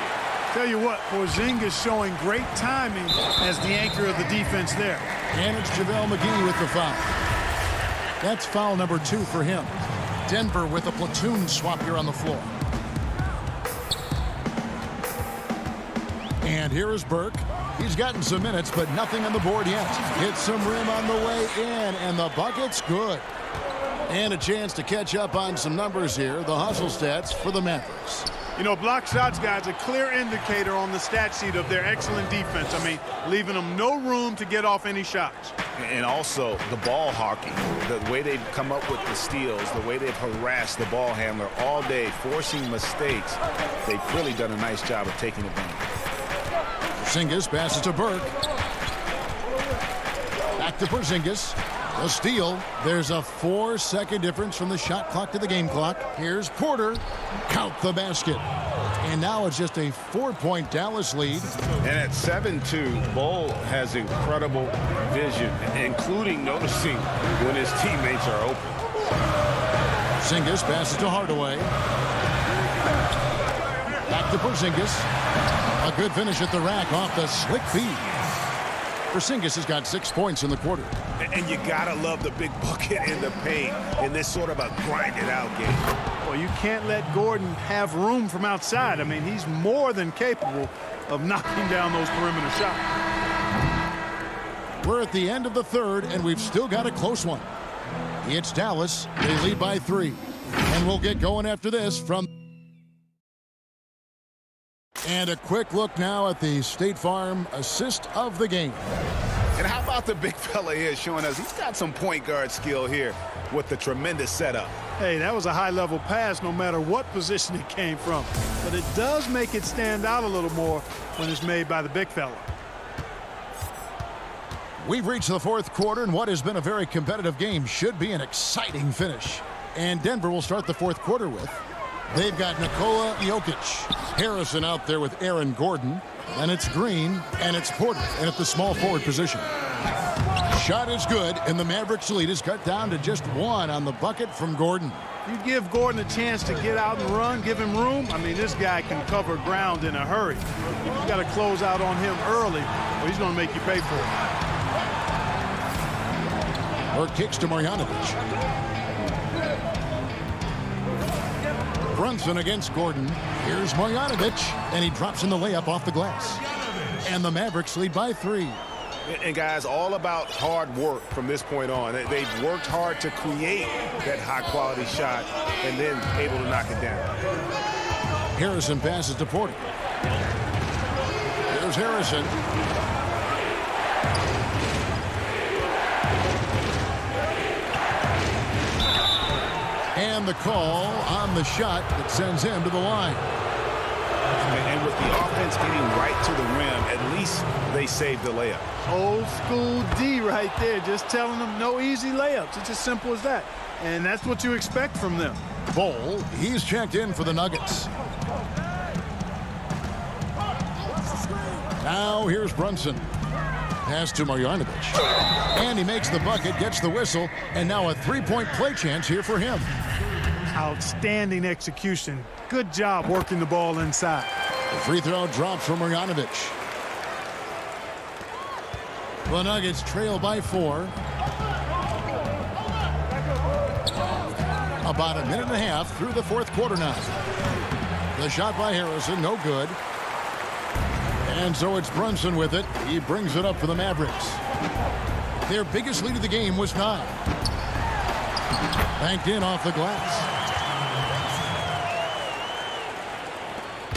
Tell you what, Porzingis showing great timing as the anchor of the defense there. And it's JaVale McGee with the foul. That's foul number 2 for him. Denver with a platoon swap here on the floor. And here is Burke. He's gotten some minutes, but nothing on the board yet. Hits some rim on the way in, and the bucket's good. And a chance to catch up on some numbers here. The hustle stats for the Mavericks. You know, block shots, guys, a clear indicator on the stat sheet of their excellent defense. I mean, leaving them no room to get off any shots. And also the ball hawking, the way they've come up with the steals, the way they've harassed the ball handler all day, forcing mistakes. They've really done a nice job of taking advantage. Porzingis passes to Burke. Back to Porzingis. A steal. There's a 4-second difference from the shot clock to the game clock. Here's Porter. Count the basket. And now it's just a 4-point Dallas lead. And at 7-2, Bull has incredible vision, including noticing when his teammates are open. Porzingis passes to Hardaway. Back to Porzingis. A good finish at the rack off the slick feed. Porzingis has got 6 points in the quarter. And you gotta love the big bucket in the paint in this sort of a grind-it-out game. Well, you can't let Gordon have room from outside. I mean, he's more than capable of knocking down those perimeter shots. We're at the end of the third, and we've still got a close one. It's Dallas. They lead by 3. And we'll get going after this from... And a quick look now at the State Farm assist of the game. And how about the big fella here showing us he's got some point guard skill here with the tremendous setup. Hey, that was a high-level pass no matter what position it came from. But it does make it stand out a little more when it's made by the big fella. We've reached the fourth quarter, and what has been a very competitive game should be an exciting finish. And Denver will start the fourth quarter with. They've got Nikola Jokic. Harrison out there with Aaron Gordon. And it's Green, and it's Porter, and at the small forward position. Shot is good, and the Mavericks lead is cut down to just 1 on the bucket from Gordon. You give Gordon a chance to get out and run, give him room. I mean, this guy can cover ground in a hurry. You got to close out on him early, or he's going to make you pay for it. Or kicks to Marjanovic. Brunson against Gordon. Here's Marjanovic, and he drops in the layup off the glass. And the Mavericks lead by 3. And guys, all about hard work from this point on. They've worked hard to create that high-quality shot and then able to knock it down. Harrison passes to Porter. Here's Harrison. And the call on the shot that sends him to the line. And with the offense getting right to the rim, at least they saved the layup. Old school D right there, just telling them no easy layups. It's as simple as that. And that's what you expect from them. Bol, he's checked in for the Nuggets. Now here's Brunson. Pass to Marjanovic. And he makes the bucket, gets the whistle, and now a 3-point play chance here for him. Outstanding execution. Good job working the ball inside. The free throw drops from Marjanovic. The Nuggets trail by 4. About a minute and a half through the fourth quarter now. The shot by Harrison, no good. And so it's Brunson with it. He brings it up for the Mavericks. Their biggest lead of the game was 9. Banked in off the glass.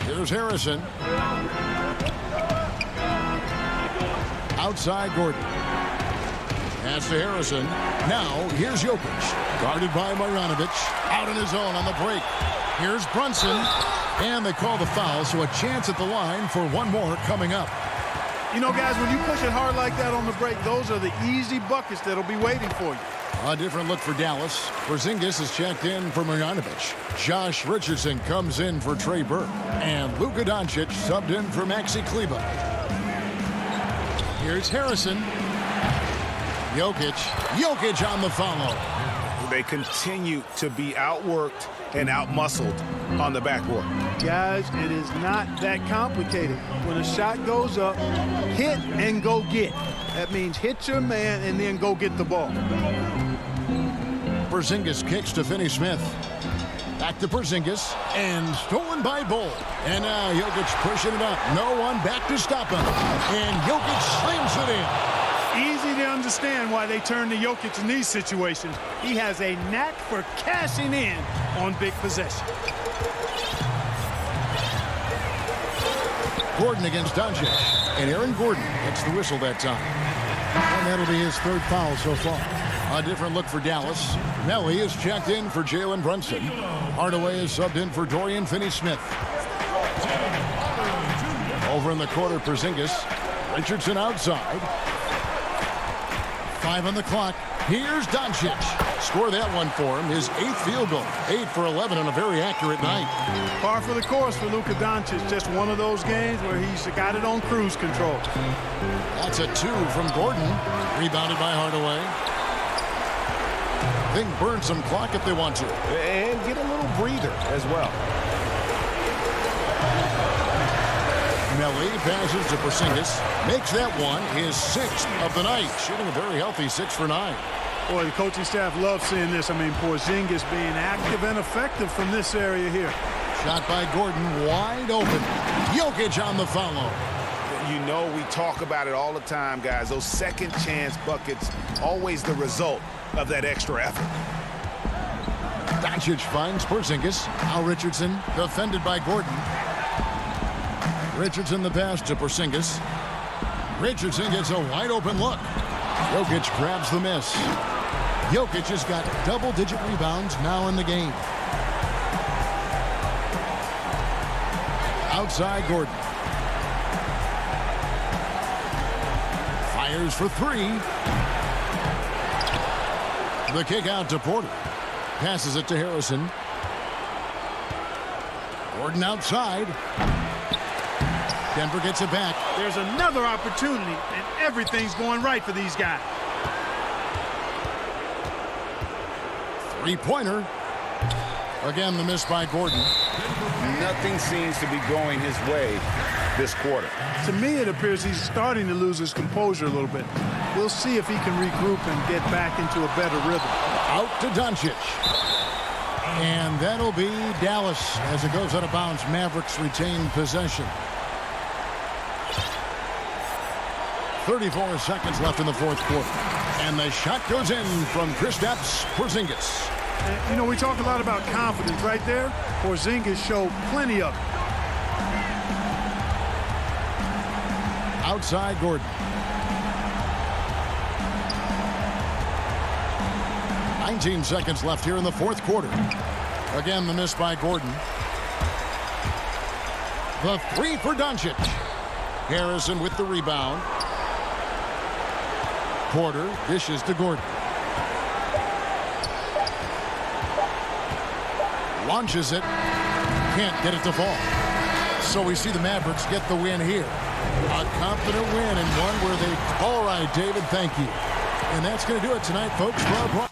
Here's Harrison. Outside Gordon. Pass to Harrison. Now here's Jokic. Guarded by Marjanovic. Out on his own on the break. Here's Brunson. And they call the foul, so a chance at the line for one more coming up. You know, guys, when you push it hard like that on the break, those are the easy buckets that'll be waiting for you. A different look for Dallas. Porzingis is checked in for Marjanovic. Josh Richardson comes in for Trey Burke. And Luka Doncic subbed in for Maxi Kleber. Here's Harrison. Jokic on the follow. They continue to be outworked and outmuscled on the backboard. Guys, it is not that complicated. When a shot goes up, hit and go get. That means hit your man and then go get the ball. Porzingis kicks to Finney-Smith. Back to Porzingis, and stolen by Bull. And now Jokic pushing it up. No one back to stop him. And Jokic slams it in. Easy to understand why they turn to Jokic in these situations. He has a knack for cashing in on big possessions. Gordon against Doncic. And Aaron Gordon gets the whistle that time. And that'll be his third foul so far. A different look for Dallas. Melly is checked in for Jalen Brunson. Hardaway is subbed in for Dorian Finney-Smith. Over in the corner, Porzingis. Richardson outside. 5 on the clock. Here's Doncic. Score that one for him. His 8th field goal. 8 for 11 on a very accurate night. Par for the course for Luka Doncic. Just one of those games where he's got it on cruise control. That's a 2 from Gordon. Rebounded by Hardaway. They can burn some clock if they want to. And get a little breather as well. Melly passes to Porzingis. Makes that one his 6th of the night. Shooting a very healthy 6 for 9. Boy, the coaching staff loves seeing this. I mean, Porzingis being active and effective from this area here. Shot by Gordon, wide open. Jokic on the follow. You know, we talk about it all the time, guys. Those second chance buckets, always the result of that extra effort. Doncic finds Porzingis. Now Richardson, defended by Gordon. Richardson the pass to Porzingis. Richardson gets a wide open look. Jokic grabs the miss. Jokic has got double-digit rebounds now in the game. Outside Gordon. Fires for 3. The kick out to Porter. Passes it to Harrison. Gordon outside. Denver gets it back. There's another opportunity, and everything's going right for these guys. Three-pointer. Again, the miss by Gordon. Nothing seems to be going his way this quarter. To me, it appears he's starting to lose his composure a little bit. We'll see if he can regroup and get back into a better rhythm. Out to Doncic. And that'll be Dallas as it goes out of bounds. Mavericks retain possession. 34 seconds left in the fourth quarter. And the shot goes in from Kristaps Porzingis. And, you know, we talk a lot about confidence right there. Porzingis showed plenty of it. Outside Gordon. 19 seconds left here in the fourth quarter. Again, the miss by Gordon. The 3 for Doncic. Harrison with the rebound. Porter dishes to Gordon. Launches it. Can't get it to fall. So we see the Mavericks get the win here. A confident win and one where they... All right, David, thank you. And that's going to do it tonight, folks, for our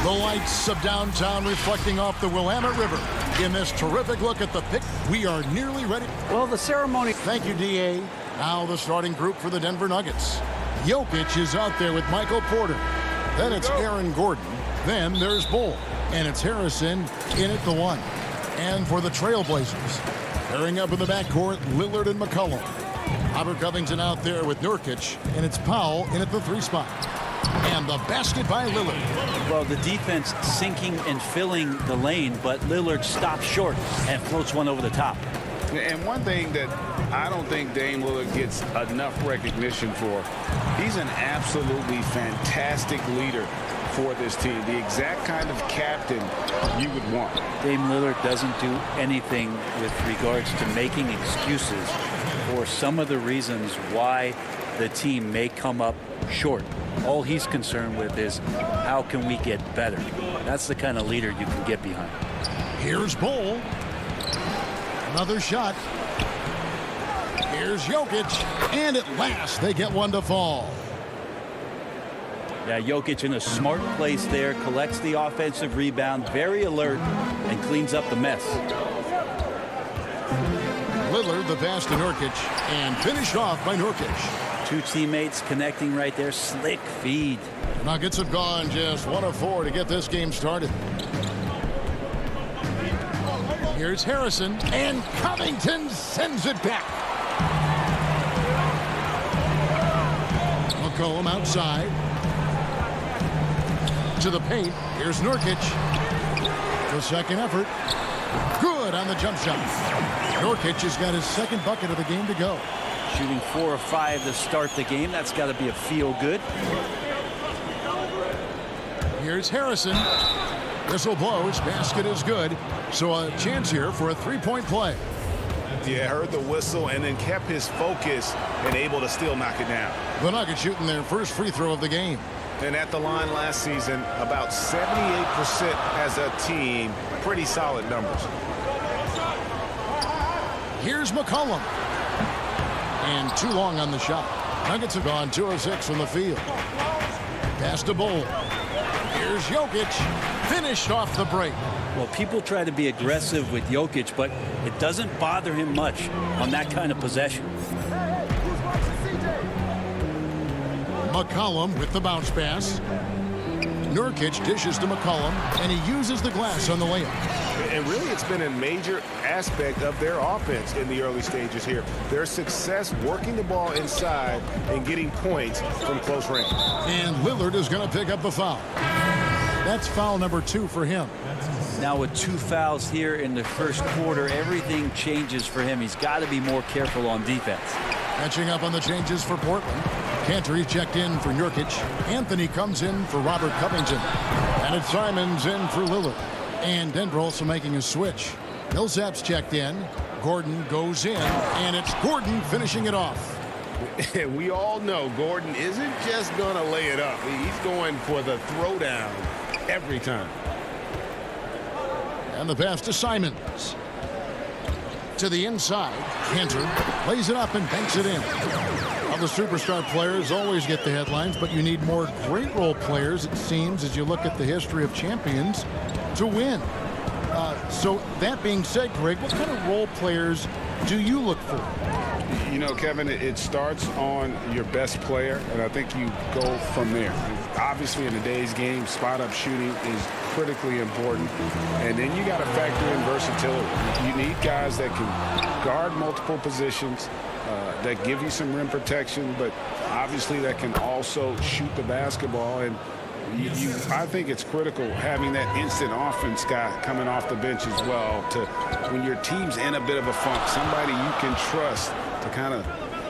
The lights of downtown reflecting off the Willamette River. In this terrific look at the pick, we are nearly ready. Well, the ceremony. Thank you, D.A. Now the starting group for the Denver Nuggets. Jokic is out there with Michael Porter. Then it's Aaron Gordon. Then there's Bull. And it's Harrison in at the 1. And for the Trailblazers, pairing up in the backcourt, Lillard and McCollum. Robert Covington out there with Nurkic. And it's Powell in at the 3 spot. And the basket by Lillard. Well, the defense sinking and filling the lane, but Lillard stops short and floats one over the top. And one thing that I don't think Dame Lillard gets enough recognition for, he's an absolutely fantastic leader for this team. The exact kind of captain you would want. Dame Lillard doesn't do anything with regards to making excuses for some of the reasons why the team may come up short. All he's concerned with is how can we get better. That's the kind of leader you can get behind. Here's Bull. Another shot. Here's Jokic. And at last they get one to fall. Yeah, Jokic in a smart place there, collects the offensive rebound, very alert, and cleans up the mess. Lillard the pass to Nurkic and finished off by Nurkic. Two teammates connecting right there. Slick feed. Nuggets have gone just 1 of 4 to get this game started. Here's Harrison, and Covington sends it back. McCollum outside. To the paint. Here's Nurkic. The second effort. Good on the jump shot. Nurkic has got his second bucket of the game to go. Shooting 4 of 5 to start the game. That's got to be a feel good. Here's Harrison. Whistle blows. Basket is good. So a chance here for a 3-point play. Yeah, heard the whistle and then kept his focus and able to still knock it down. The Nuggets shooting their first free throw of the game. And at the line last season, about 78% as a team. Pretty solid numbers. Here's McCollum. And too long on the shot. Nuggets have gone 2 of 6 from the field. Pass to Bull. Here's Jokic. Finished off the break. Well, people try to be aggressive with Jokic, but it doesn't bother him much on that kind of possession. McCollum with the bounce pass. Nurkic dishes to McCollum, and he uses the glass on the layup. And really, it's been a major aspect of their offense in the early stages here. Their success working the ball inside and getting points from close range. And Lillard is going to pick up the foul. That's foul number 2 for him. Now with 2 fouls here in the first quarter, everything changes for him. He's got to be more careful on defense. Catching up on the changes for Portland. Cantor checked in for Nurkic. Anthony comes in for Robert Covington. And it's Simons in for Lillard. And Denver also making a switch. Millsap's checked in. Gordon goes in. And it's Gordon finishing it off. We all know Gordon isn't just going to lay it up. He's going for the throwdown every time. And the pass to Simons. To the inside. Cantor lays it up and banks it in. the superstar players always get the headlines, but you need more great role players, it seems, as you look at the history of champions, to win. So that being said, Greg, what kind of role players do you look for? You know, Kevin, it starts on your best player, and I think you go from there. Obviously, in today's game, spot-up shooting is critically important, and then you got to factor in versatility. You need guys that can guard multiple positions, that give you some rim protection, but obviously that can also shoot the basketball. And I think it's critical having that instant offense guy coming off the bench as well, to when your team's in a bit of a funk, somebody you can trust to kind of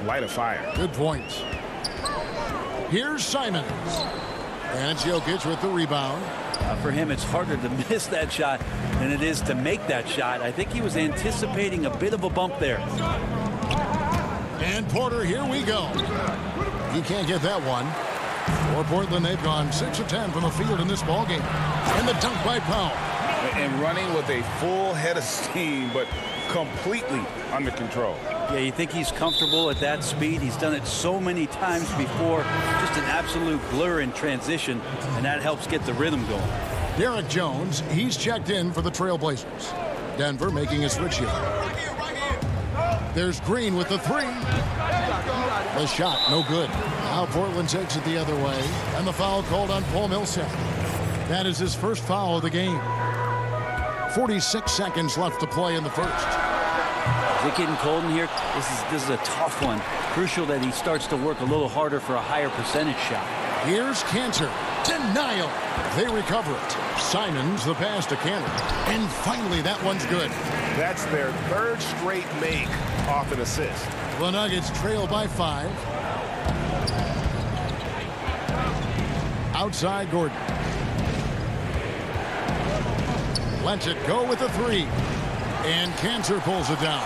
light a fire. Good point. Here's Simons. And it's Jokic with the rebound. For him, it's harder to miss that shot than it is to make that shot. I think he was anticipating a bit of a bump there. And Porter, here we go. He can't get that one. For Portland, they've gone 6 of 10 from the field in this ballgame. And the dunk by Powell. And running with a full head of steam, but completely under control. Yeah, you think he's comfortable at that speed. He's done it so many times before. Just an absolute blur in transition, and that helps get the rhythm going. Derek Jones, he's checked in for the Trailblazers. Denver making a switch here. There's Green with the three. The shot, no good. Now Portland takes it the other way, and the foul called on Paul Millsap. That is his first foul of the game. 46 seconds left to play in the first. Is it getting cold in here? This is a tough one. Crucial that he starts to work a little harder for a higher percentage shot. Here's Cantor. Denial. They recover it. Simons the pass to Cantor. And finally, that one's good. That's their third straight make off an assist. The Nuggets trail by 5. Outside Gordon. Lets it go with the three. And Cantor pulls it down.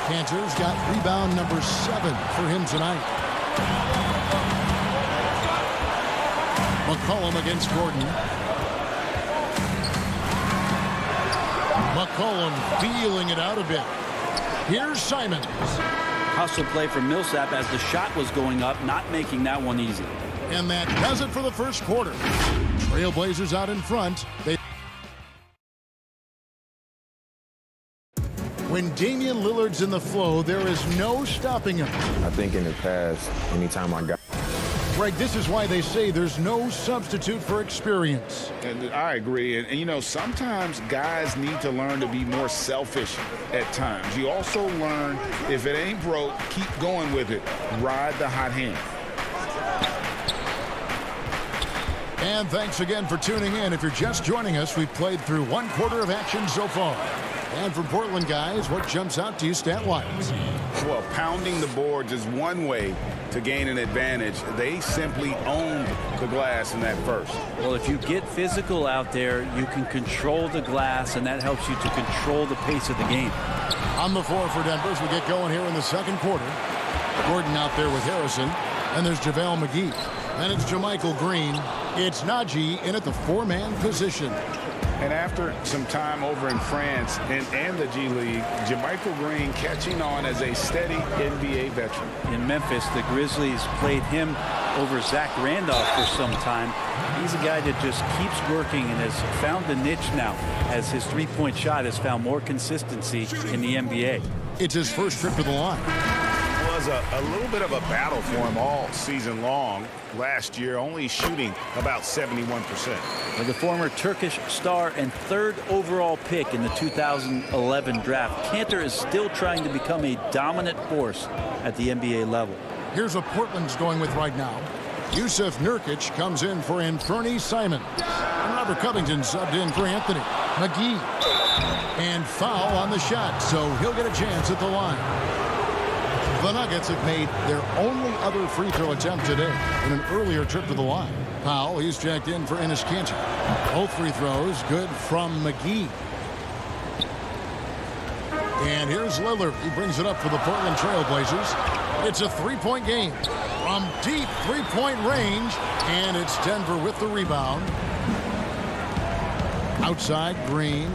Cantor's got rebound number 7 for him tonight. McCollum against Gordon. McCollum feeling it out a bit. Here's Simons. Hustle play from Millsap as the shot was going up, not making that one easy. And that does it for the first quarter. Trailblazers out in front. When Damian Lillard's in the flow, there is no stopping him. I think in the past, anytime I got... Greg, this is why they say there's no substitute for experience. And I agree. And, you know, sometimes guys need to learn to be more selfish at times. You also learn, if it ain't broke, keep going with it. Ride the hot hand. And thanks again for tuning in. If you're just joining us, we've played through 1 quarter of action so far. And from Portland, guys, what jumps out to you stat-wise? Well, pounding the boards is one way to gain an advantage. They simply owned the glass in that first. Well, if you get physical out there, you can control the glass, and that helps you to control the pace of the game. On the floor for Denver as we get going here in the second quarter. Gordon out there with Harrison. And there's JaVale McGee. And it's JaMychal Green. It's Najee in at the 4-man position. And after some time over in France and the G League, JaMychal Green catching on as a steady NBA veteran. In Memphis, the Grizzlies played him over Zach Randolph for some time. He's a guy that just keeps working and has found the niche now as his three-point shot has found more consistency in the NBA. It's his first trip to the line. Was a little bit of a battle for him all season long. Last year, only shooting about 71%. The former Turkish star and 3rd overall pick in the 2011 draft, Cantor is still trying to become a dominant force at the NBA level. Here's what Portland's going with right now. Yusuf Nurkic comes in for Anthony Simons. And Robert Covington subbed in for Anthony. McGee. And foul on the shot, so he'll get a chance at the line. The Nuggets have made their only other free throw attempt today in an earlier trip to the line. Powell, he's checked in for Enes Kanter. Both free throws good from McGee. And here's Lillard. He brings it up for the Portland Trailblazers. It's a 3-point game from deep 3-point range. And it's Denver with the rebound. Outside, Green.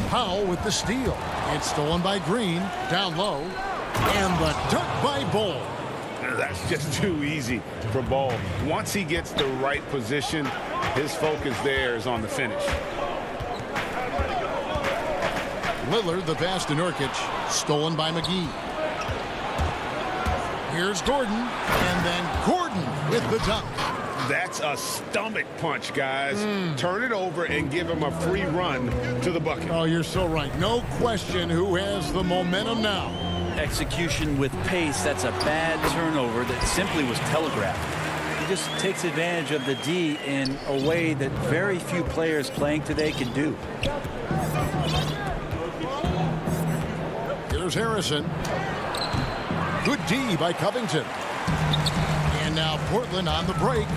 Powell with the steal. It's stolen by Green. Down low. And the dunk by Bull. That's just too easy for Ball. Once he gets the right position, his focus there is on the finish. Lillard, the pass to Nurkic, stolen by McGee. Here's Gordon, and then Gordon with the dunk. That's a stomach punch, guys. Turn it over and give him a free run to the bucket. Oh, you're so right. No question who has the momentum now. Execution with pace, that's a bad turnover that simply was telegraphed. He just takes advantage of the D in a way that very few players playing today can do. Here's Harrison. Good D by Covington. And now Portland on the break.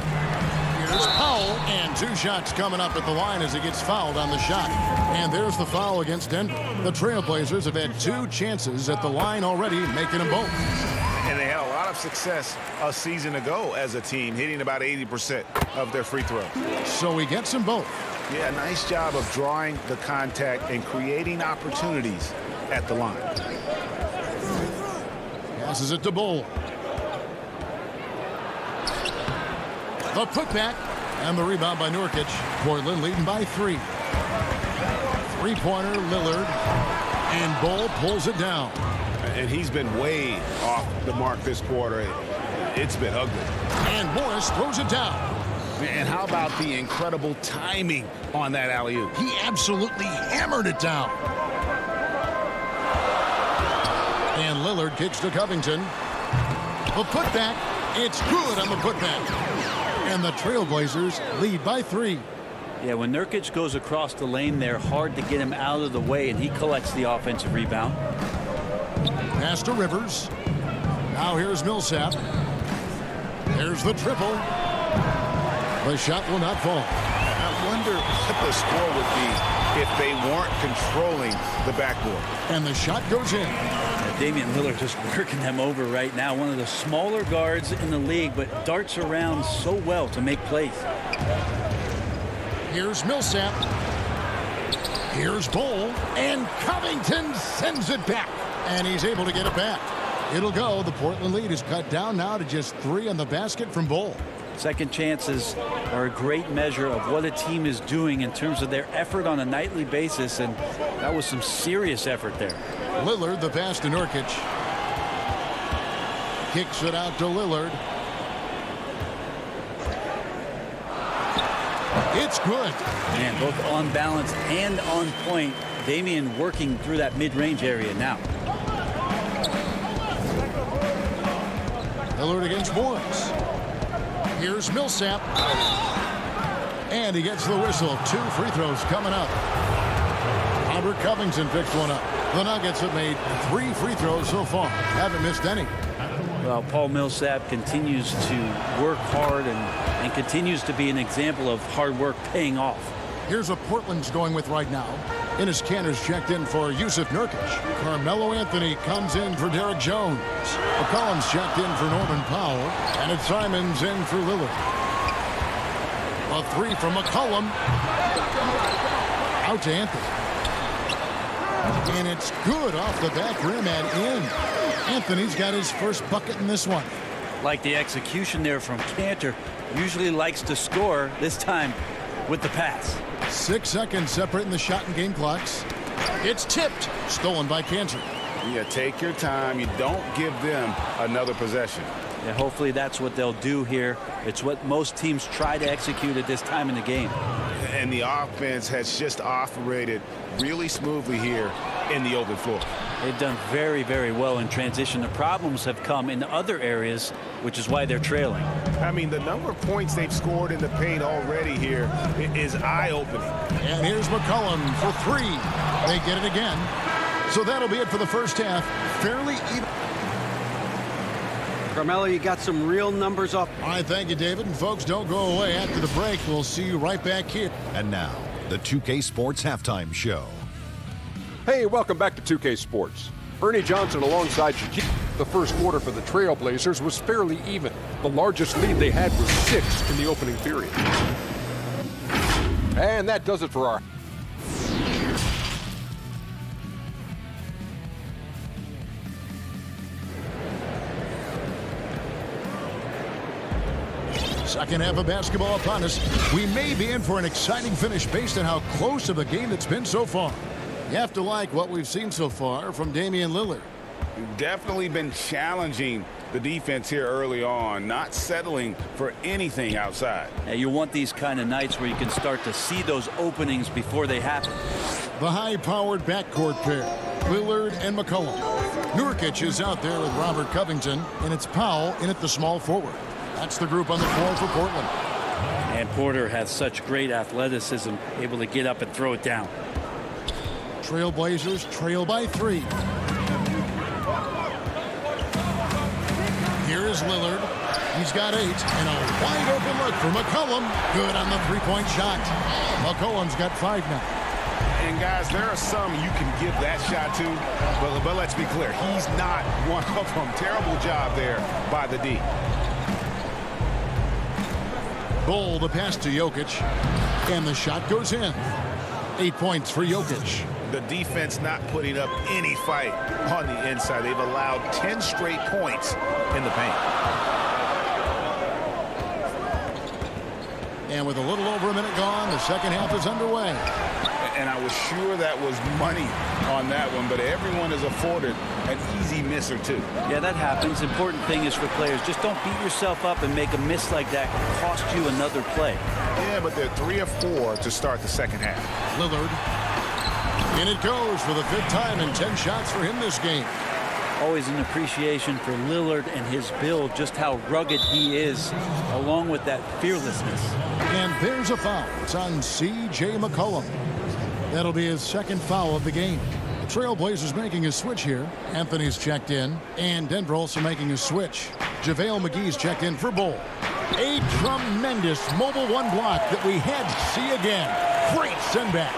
Here's Powell, and 2 shots coming up at the line as he gets fouled on the shot. And there's the foul against Denver. The Trailblazers have had 2 chances at the line already, making them both. And they had a lot of success a season ago as a team, hitting about 80% of their free throws. So he gets them both. Yeah, nice job of drawing the contact and creating opportunities at the line. Passes it to Bull. The putback and the rebound by Nurkic. Portland leading by 3. Three-pointer Lillard, and Bull pulls it down. And he's been way off the mark this quarter. It's been ugly. And Morris throws it down. And how about the incredible timing on that alley-oop? He absolutely hammered it down. And Lillard kicks to Covington. The putback, it's good on the putback. And the Trailblazers lead by 3. Yeah, when Nurkic goes across the lane there, hard to get him out of the way, and he collects the offensive rebound. Pass to Rivers. Now here's Millsap. There's the triple. The shot will not fall. I wonder what the score would be if they weren't controlling the backboard. And the shot goes in. Damian Lillard just working them over right now. One of the smaller guards in the league, but darts around so well to make plays. Here's Millsap. Here's Bull. And Covington sends it back. And he's able to get it back. It'll go. The Portland lead is cut down now to just 3 on the basket from Bull. Second chances are a great measure of what a team is doing in terms of their effort on a nightly basis, and that was some serious effort there. Lillard, the pass to Nurkic. Kicks it out to Lillard. It's good. Man, both on balance and on point. Damian working through that mid-range area now. Lillard against Morris. Here's Millsap. And he gets the whistle. 2 free throws coming up. Robert Covington picks one up. The Nuggets have made 3 free throws so far. Haven't missed any. Well, Paul Millsap continues to work hard and continues to be an example of hard work paying off. Here's what Portland's going with right now. Enes Kanter's checked in for Yusuf Nurkic. Carmelo Anthony comes in for Derek Jones. McCollum's checked in for Norman Powell. And it's Simons in for Lillard. A 3 from McCollum. Out to Anthony. And it's good off the back rim and in. Anthony's got his first bucket in this one. Like the execution there from Kanter. Usually likes to score, this time with the pass. 6 seconds separating the shot and game clocks. It's tipped. Stolen by Kanter. Yeah, take your time. You don't give them another possession. Yeah, hopefully that's what they'll do here. It's what most teams try to execute at this time in the game. And the offense has just operated really smoothly here in the open floor. They've done very, very well in transition. The problems have come in other areas, which is why they're trailing. I mean, the number of points they've scored in the paint already here is eye-opening. And here's McCollum for 3. They get it again. So that'll be it for the first half. Fairly even. Carmelo, you got some real numbers off. All right, thank you, David. And folks, don't go away. After the break, we'll see you right back here. And now, the 2K Sports Halftime Show. Hey, welcome back to 2K Sports. Ernie Johnson alongside Shaquille. The first quarter for the Trailblazers was fairly even. The largest lead they had was 6 in the opening period. And that does it for our Second half of basketball upon us. We may be in for an exciting finish based on how close of a game it's been so far. You have to like what we've seen so far from Damian Lillard. Definitely been challenging the defense here early on, not settling for anything outside. Now, you want these kind of nights where you can start to see those openings before they happen. The high-powered backcourt pair, Lillard and McCollum. Nurkic is out there with Robert Covington, and it's Powell in at the small forward. That's the group on the floor for Portland. And Porter has such great athleticism, able to get up and throw it down. Trailblazers trail by 3. Here is Lillard. He's got 8, and a wide open look for McCollum. Good on the three-point shot. McCollum's got 5 now. And guys, there are some you can give that shot to, but let's be clear, he's not one of them. Terrible job there by the D. Bull the pass to Jokic, and the shot goes in. 8 points for Jokic. The defense not putting up any fight on the inside. They've allowed 10 straight points in the paint. And with a little over a minute gone, the second half is underway. And I was sure that was money on that one, but everyone is afforded an easy miss or two. Yeah, that happens. Important thing is for players, just don't beat yourself up and make a miss like that cost you another play. Yeah, but they're 3 of 4 to start the second half. Lillard. And it goes for the 5th time and 10 shots for him this game. Always an appreciation for Lillard and his build, just how rugged he is, along with that fearlessness. And there's a foul. It's on C.J. McCollum. That'll be his second foul of the game. The Trailblazers making a switch here. Anthony's checked in, and Denver also making a switch. JaVale McGee's checked in for Bull. A tremendous mobile 1 block that we had to see again. Great send back.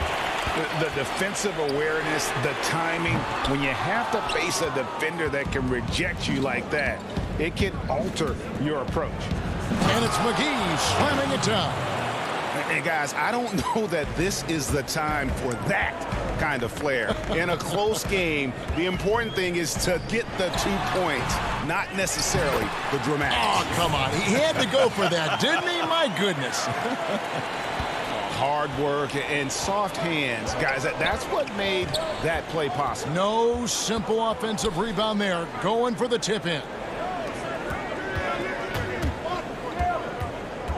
The defensive awareness, the timing, when you have to face a defender that can reject you like that, it can alter your approach. And it's McGee slamming it down. And guys, I don't know that this is the time for that kind of flair. In a close game, the important thing is to get the 2 points, not necessarily the dramatics. Oh, come on. He had to go for that, didn't he? My goodness. Hard work and soft hands. Guys, that's what made that play possible. No simple offensive rebound there. Going for the tip-in.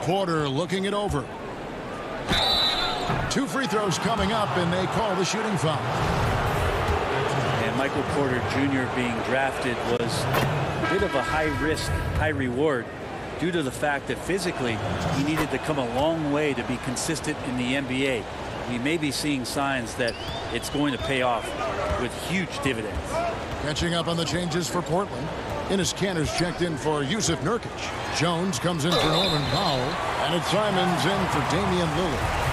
Porter looking it over. 2 free throws coming up, and they call the shooting foul. And Michael Porter Jr. being drafted was a bit of a high risk, high reward due to the fact that physically he needed to come a long way to be consistent in the NBA. We may be seeing signs that it's going to pay off with huge dividends. Catching up on the changes for Portland. Enes Kanter's checked in for Yusuf Nurkic. Jones comes in for Norman Powell. And it's Simons in for Damian Lillard.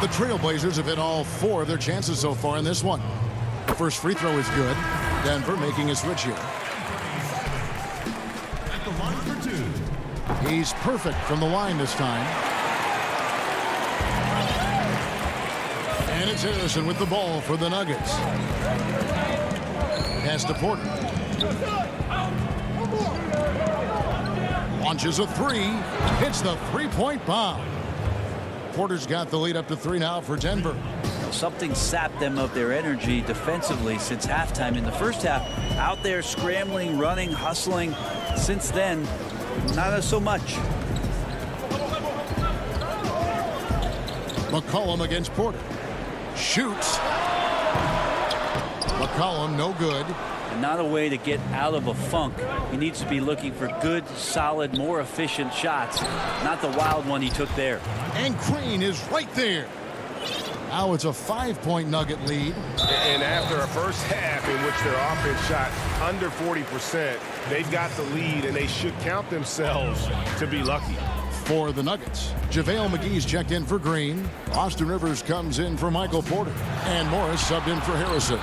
The Trailblazers have hit all 4 of their chances so far in this one. The first free throw is good. Denver making a switch here. At the line for 2. He's perfect from the line this time. And it's Harrison with the ball for the Nuggets. Pass to Porter. Launches a 3. Hits the three-point bomb. Porter's got the lead up to 3 now for Denver. Something sapped them of their energy defensively since halftime. In the first half, out there scrambling, running, hustling. Since then, not so much. McCollum against Porter. Shoots. McCollum, no good. And not a way to get out of a funk. He needs to be looking for good, solid, more efficient shots. Not the wild one he took there. And Crane is right there. Now it's a 5-point Nugget lead. And after a first half in which their offense shot under 40%, they've got the lead, and they should count themselves to be lucky. For the Nuggets, JaVale McGee's checked in for Green. Austin Rivers comes in for Michael Porter. And Morris subbed in for Harrison.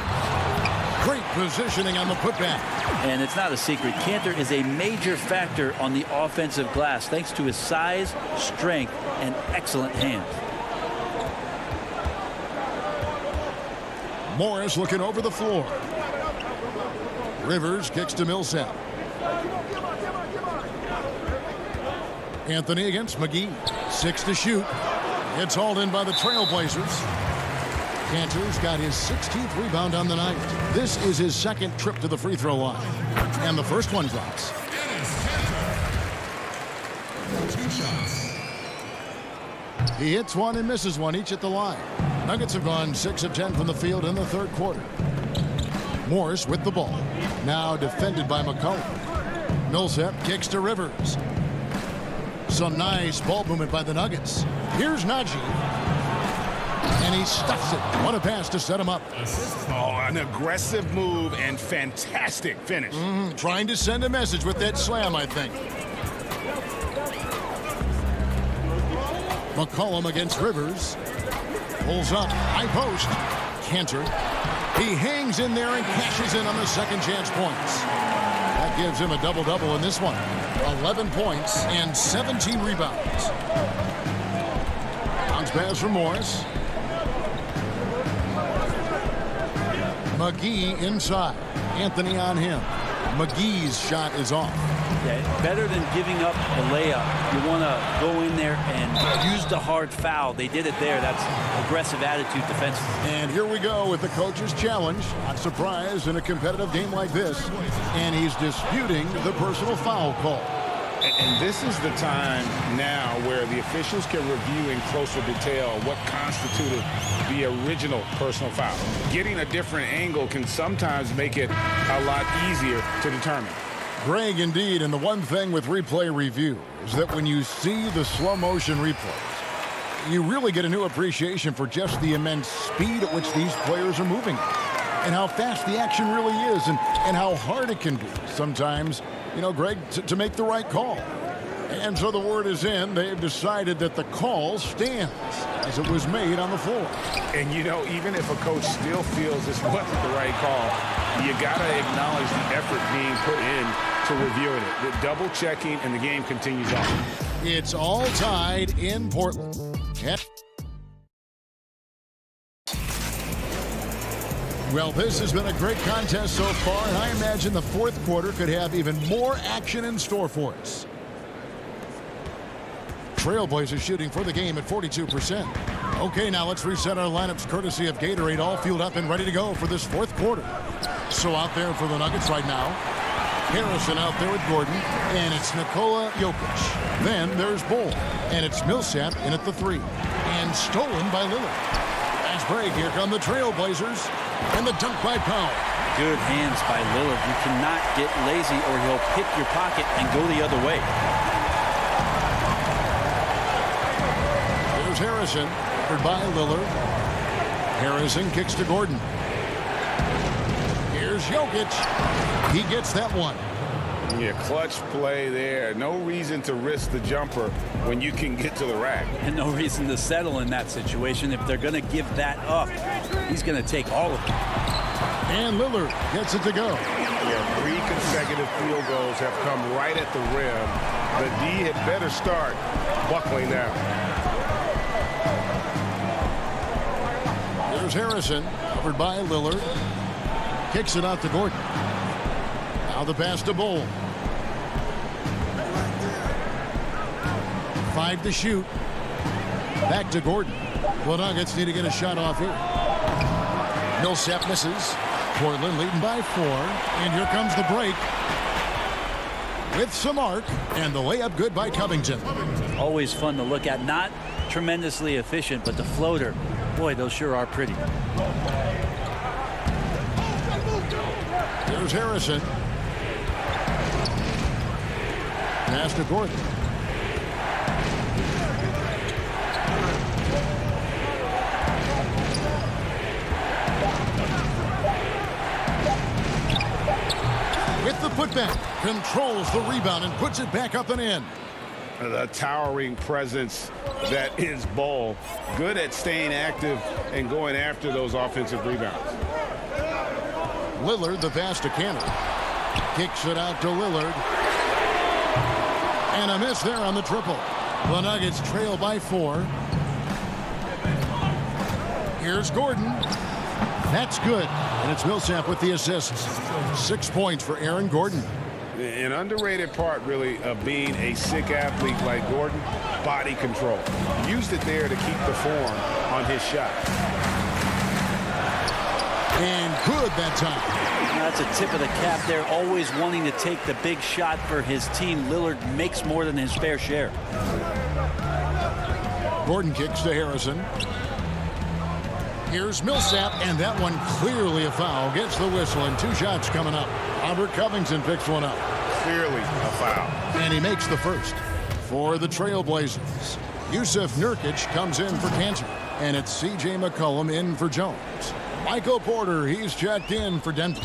Great positioning on the putback. And it's not a secret. Kanter is a major factor on the offensive glass thanks to his size, strength, and excellent hands. Morris looking over the floor. Rivers kicks to Millsap. Anthony against McGee. 6 to shoot. It's hauled in by the Trailblazers. Cantor's got his 16th rebound on the night. This is his second trip to the free throw line. And the first one drops. He hits one and misses one, each at the line. Nuggets have gone 6 of 10 from the field in the third quarter. Morris with the ball. Now defended by McCollum. Millsap kicks to Rivers. Some nice ball movement by the Nuggets. Here's Najee. And he stuffs it. What a pass to set him up. Oh, an aggressive move and fantastic finish. Trying to send a message with that slam, I think. McCollum against Rivers. Pulls up. High post. Cantor. He hangs in there and cashes in on the second chance points. That gives him a double-double in this one. 11 points and 17 rebounds. Bounce pass from Morris. McGee inside. Anthony on him. McGee's shot is off. Yeah, better than giving up the layup. You want to go in there and use the hard foul. They did it there. That's aggressive attitude defensively. And here we go with the coach's challenge. Not surprised in a competitive game like this. And he's disputing the personal foul call. And this is the time now where the officials can review in closer detail what constituted the original personal foul. Getting a different angle can sometimes make it a lot easier to determine. Greg, indeed, and the one thing with replay review is that when you see the slow motion replays, you really get a new appreciation for just the immense speed at which these players are moving and how fast the action really is and how hard it can be sometimes, you know, Greg, to make the right call. And so the word is in. They've decided that the call stands as it was made on the floor. And, you know, even if a coach still feels this wasn't the right call, you got to acknowledge the effort being put in to reviewing it. The double checking, and the game continues on. It's all tied in Portland. Well, this has been a great contest so far, and I imagine the fourth quarter could have even more action in store for us. Trailblazers shooting for the game at 42%. Okay, now let's reset our lineups courtesy of Gatorade, all fueled up and ready to go for this fourth quarter. So out there for the Nuggets right now, Harrison out there with Gordon, and it's Nikola Jokic. Then there's Bull, and it's Millsap in at the 3, and stolen by Lillard. Nice break. Here come the Trailblazers, and the dunk by Powell. Good hands by Lillard. You cannot get lazy or he'll pick your pocket and go the other way. Here's Harrison, covered by Lillard. Harrison kicks to Gordon. Here's Jokic. He gets that one. Yeah, clutch play there. No reason to risk the jumper when you can get to the rack. And no reason to settle in that situation. If they're going to give that up, he's going to take all of it. And Lillard gets it to go. Yeah, 3 consecutive field goals have come right at the rim. The D had better start buckling now. There's Harrison, covered by Lillard. Kicks it out to Gordon. Now the pass to Bull. 5 to shoot. Back to Gordon. The Nuggets need to get a shot off here. Millsap misses. Portland leading by 4. And here comes the break. With some arc. And the layup good by Covington. Always fun to look at. Not tremendously efficient, but the floater, boy, those sure are pretty. Here's Harrison. Pass to Gordon. With the putback, controls the rebound and puts it back up and in. The towering presence that is Bull. Good at staying active and going after those offensive rebounds. Lillard, the pass to Cantor. Kicks it out to Lillard. And a miss there on the triple. The Nuggets trail by 4. Here's Gordon. That's good. And it's Millsap with the assists. 6 points for Aaron Gordon. An underrated part, really, of being a sick athlete like Gordon, body control. Used it there to keep the form on his shot. And good that time. That's a tip of the cap there, always wanting to take the big shot for his team. Lillard makes more than his fair share. Gordon kicks to Harrison. Here's Millsap, and that one clearly a foul. Gets the whistle, and 2 shots coming up. Robert Covington picks one up. Clearly a foul. And he makes the first. For the Trailblazers, Yusuf Nurkic comes in for Cantor, and it's C.J. McCollum in for Jones. Michael Porter, he's checked in for Denver.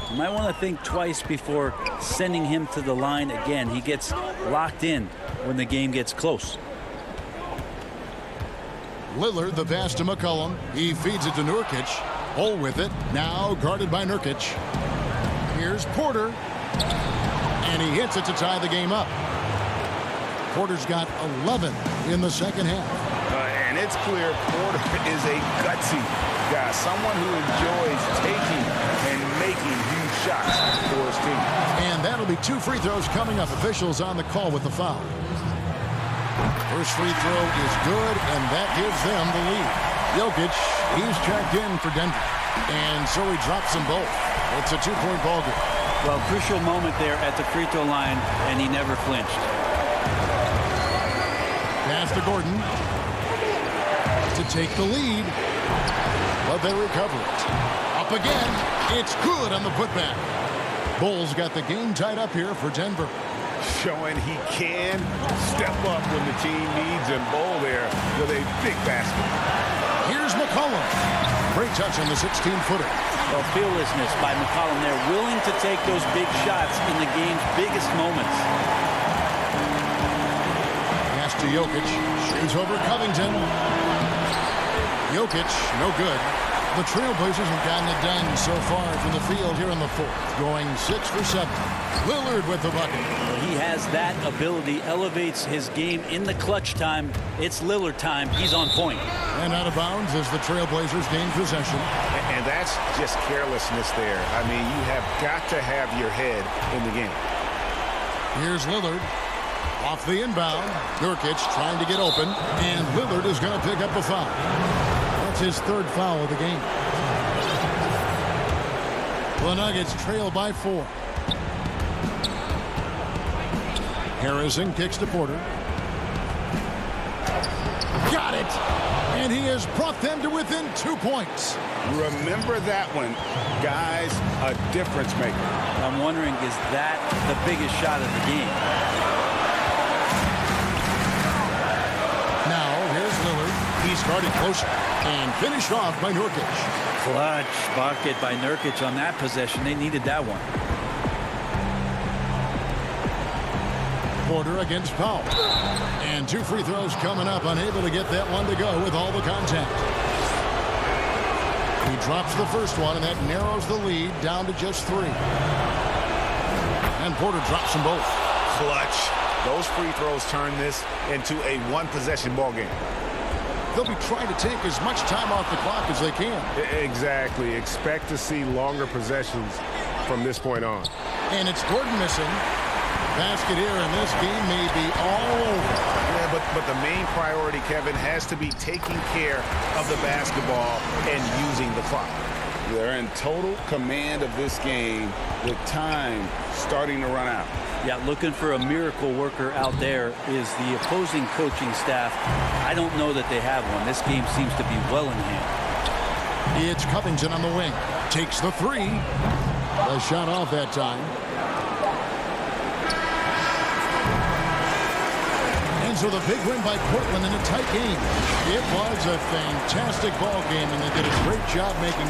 You might want to think twice before sending him to the line again. He gets locked in when the game gets close. Lillard, the pass to McCollum. He feeds it to Nurkic. Hole with it. Now guarded by Nurkic. Here's Porter. And he hits it to tie the game up. Porter's got 11 in the second half. And it's clear Porter is a gutsy guy. Someone who enjoys taking and making huge shots for his team. And that'll be 2 free throws coming up. Officials on the call with the foul. First free throw is good, and that gives them the lead. Jokic, he's checked in for Denver. And so he drops them both. It's a 2-point ball game. Well, crucial moment there at the free throw line, and he never flinched. Pass to Gordon to take the lead, but they recover it. Up again. It's good on the putback. Bulls got the game tied up here for Denver. Showing he can step up when the team needs him. Bowl there with a big basket. Here's McCollum. Great touch on the 16-footer. Well, fearlessness by McCollum there, willing to take those big shots in the game's biggest moments. Pass to Jokic. Shoots over Covington. Jokic, no good. The Trailblazers have gotten it done so far from the field here in the fourth, going 6 for 7. Lillard with the bucket. He has that ability, elevates his game in the clutch time. It's Lillard time. He's on point. And out of bounds as the Trailblazers gain possession. And that's just carelessness there. I mean, you have got to have your head in the game. Here's Lillard. Off the inbound. Nurkic trying to get open. And Lillard is going to pick up a foul. That's his 3rd foul of the game. The Nuggets trail by 4. Harrison kicks to Porter. Got it! And he has brought them to within 2 points. Remember that one. Guys, a difference maker. I'm wondering, is that the biggest shot of the game? Now, here's Lillard. He's guarded closer. And finished off by Nurkic. Clutch bucket by Nurkic on that possession. They needed that one. Porter against Powell. And 2 free throws coming up. Unable to get that one to go with all the contact. He drops the first one, and that narrows the lead down to just 3. And Porter drops them both. Clutch. Those free throws turn this into a 1-possession ball game. They'll be trying to take as much time off the clock as they can. Exactly. Expect to see longer possessions from this point on. And it's Gordon missing. Basket here, and this game may be all over. Yeah, but the main priority, Kevin, has to be taking care of the basketball and using the clock. They're in total command of this game with time starting to run out. Yeah, looking for a miracle worker out there is the opposing coaching staff. I don't know that they have one. This game seems to be well in hand. It's Covington on the wing. Takes the 3. The shot off that time. And so the big win by Portland in a tight game. It was a fantastic ball game, and they did a great job making.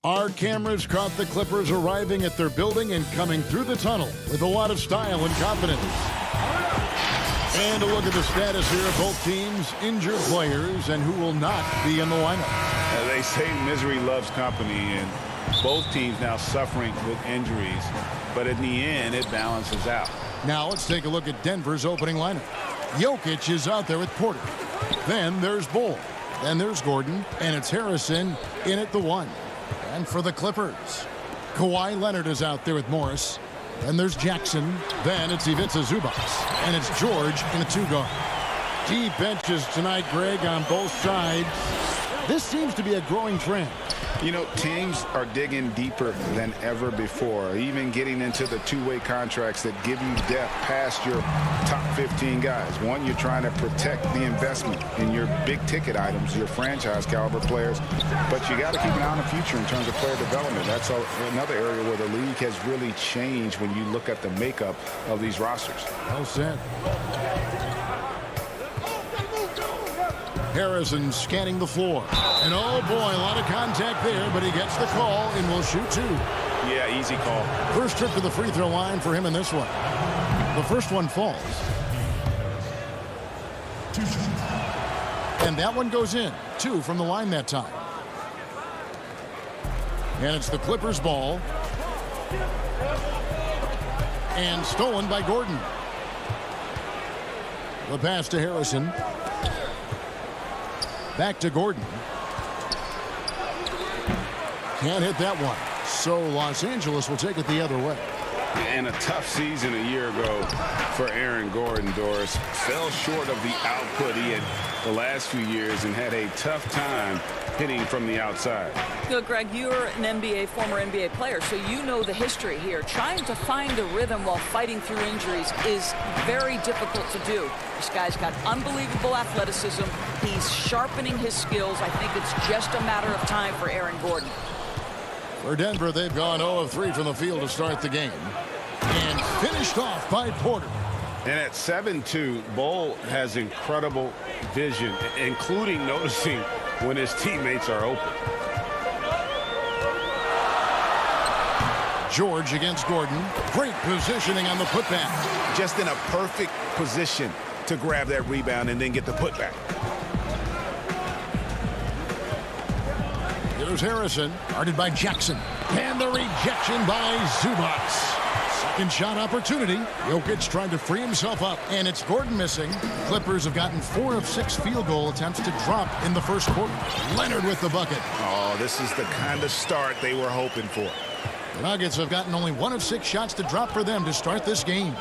Our cameras caught the Clippers arriving at their building and coming through the tunnel with a lot of style and confidence. And a look at the status here of both teams, injured players, and who will not be in the lineup. They say misery loves company, and both teams now suffering with injuries. But in the end, it balances out. Now let's take a look at Denver's opening lineup. Jokic is out there with Porter. Then there's Bull. Then there's Gordon. And it's Harrison in at the 1. And for the Clippers, Kawhi Leonard is out there with Morris. Then there's Jackson. Then it's Ivica Zubac. And it's George in a 2-guard. Deep benches tonight, Greg, on both sides. This seems to be a growing trend. You know, teams are digging deeper than ever before, even getting into the two-way contracts that give you depth past your top 15 guys. One, you're trying to protect the investment in your big-ticket items, your franchise-caliber players, but you got to keep an eye on the future in terms of player development. That's another area where the league has really changed when you look at the makeup of these rosters. Well said. Harrison scanning the floor. And oh boy, a lot of contact there, but he gets the call and will shoot 2. Yeah, easy call. First trip to the free throw line for him in this one. The first one falls. And that one goes in. 2 from the line that time. And it's the Clippers' ball. And stolen by Gordon. The pass to Harrison. Back to Gordon. Can't hit that one. So Los Angeles will take it the other way. And a tough season a year ago for Aaron Gordon, Doris. Fell short of the output he had the last few years and had a tough time hitting from the outside. Good, Greg, you're an former NBA player, so you know the history here. Trying to find a rhythm while fighting through injuries is very difficult to do. This guy's got unbelievable athleticism. He's sharpening his skills. I think it's just a matter of time for Aaron Gordon. For Denver, they've gone 0 of 3 from the field to start the game. And finished off by Porter. And at 7'2", Bull has incredible vision, including noticing when his teammates are open. George against Gordon. Great positioning on the putback. Just in a perfect position to grab that rebound and then get the putback. Here's Harrison, guarded by Jackson. And the rejection by Zubac. Second shot opportunity. Jokic trying to free himself up. And it's Gordon missing. Clippers have gotten 4 of 6 field goal attempts to drop in the first quarter. Leonard with the bucket. Oh, this is the kind of start they were hoping for. The Nuggets have gotten only 1 of 6 shots to drop for them to start this game.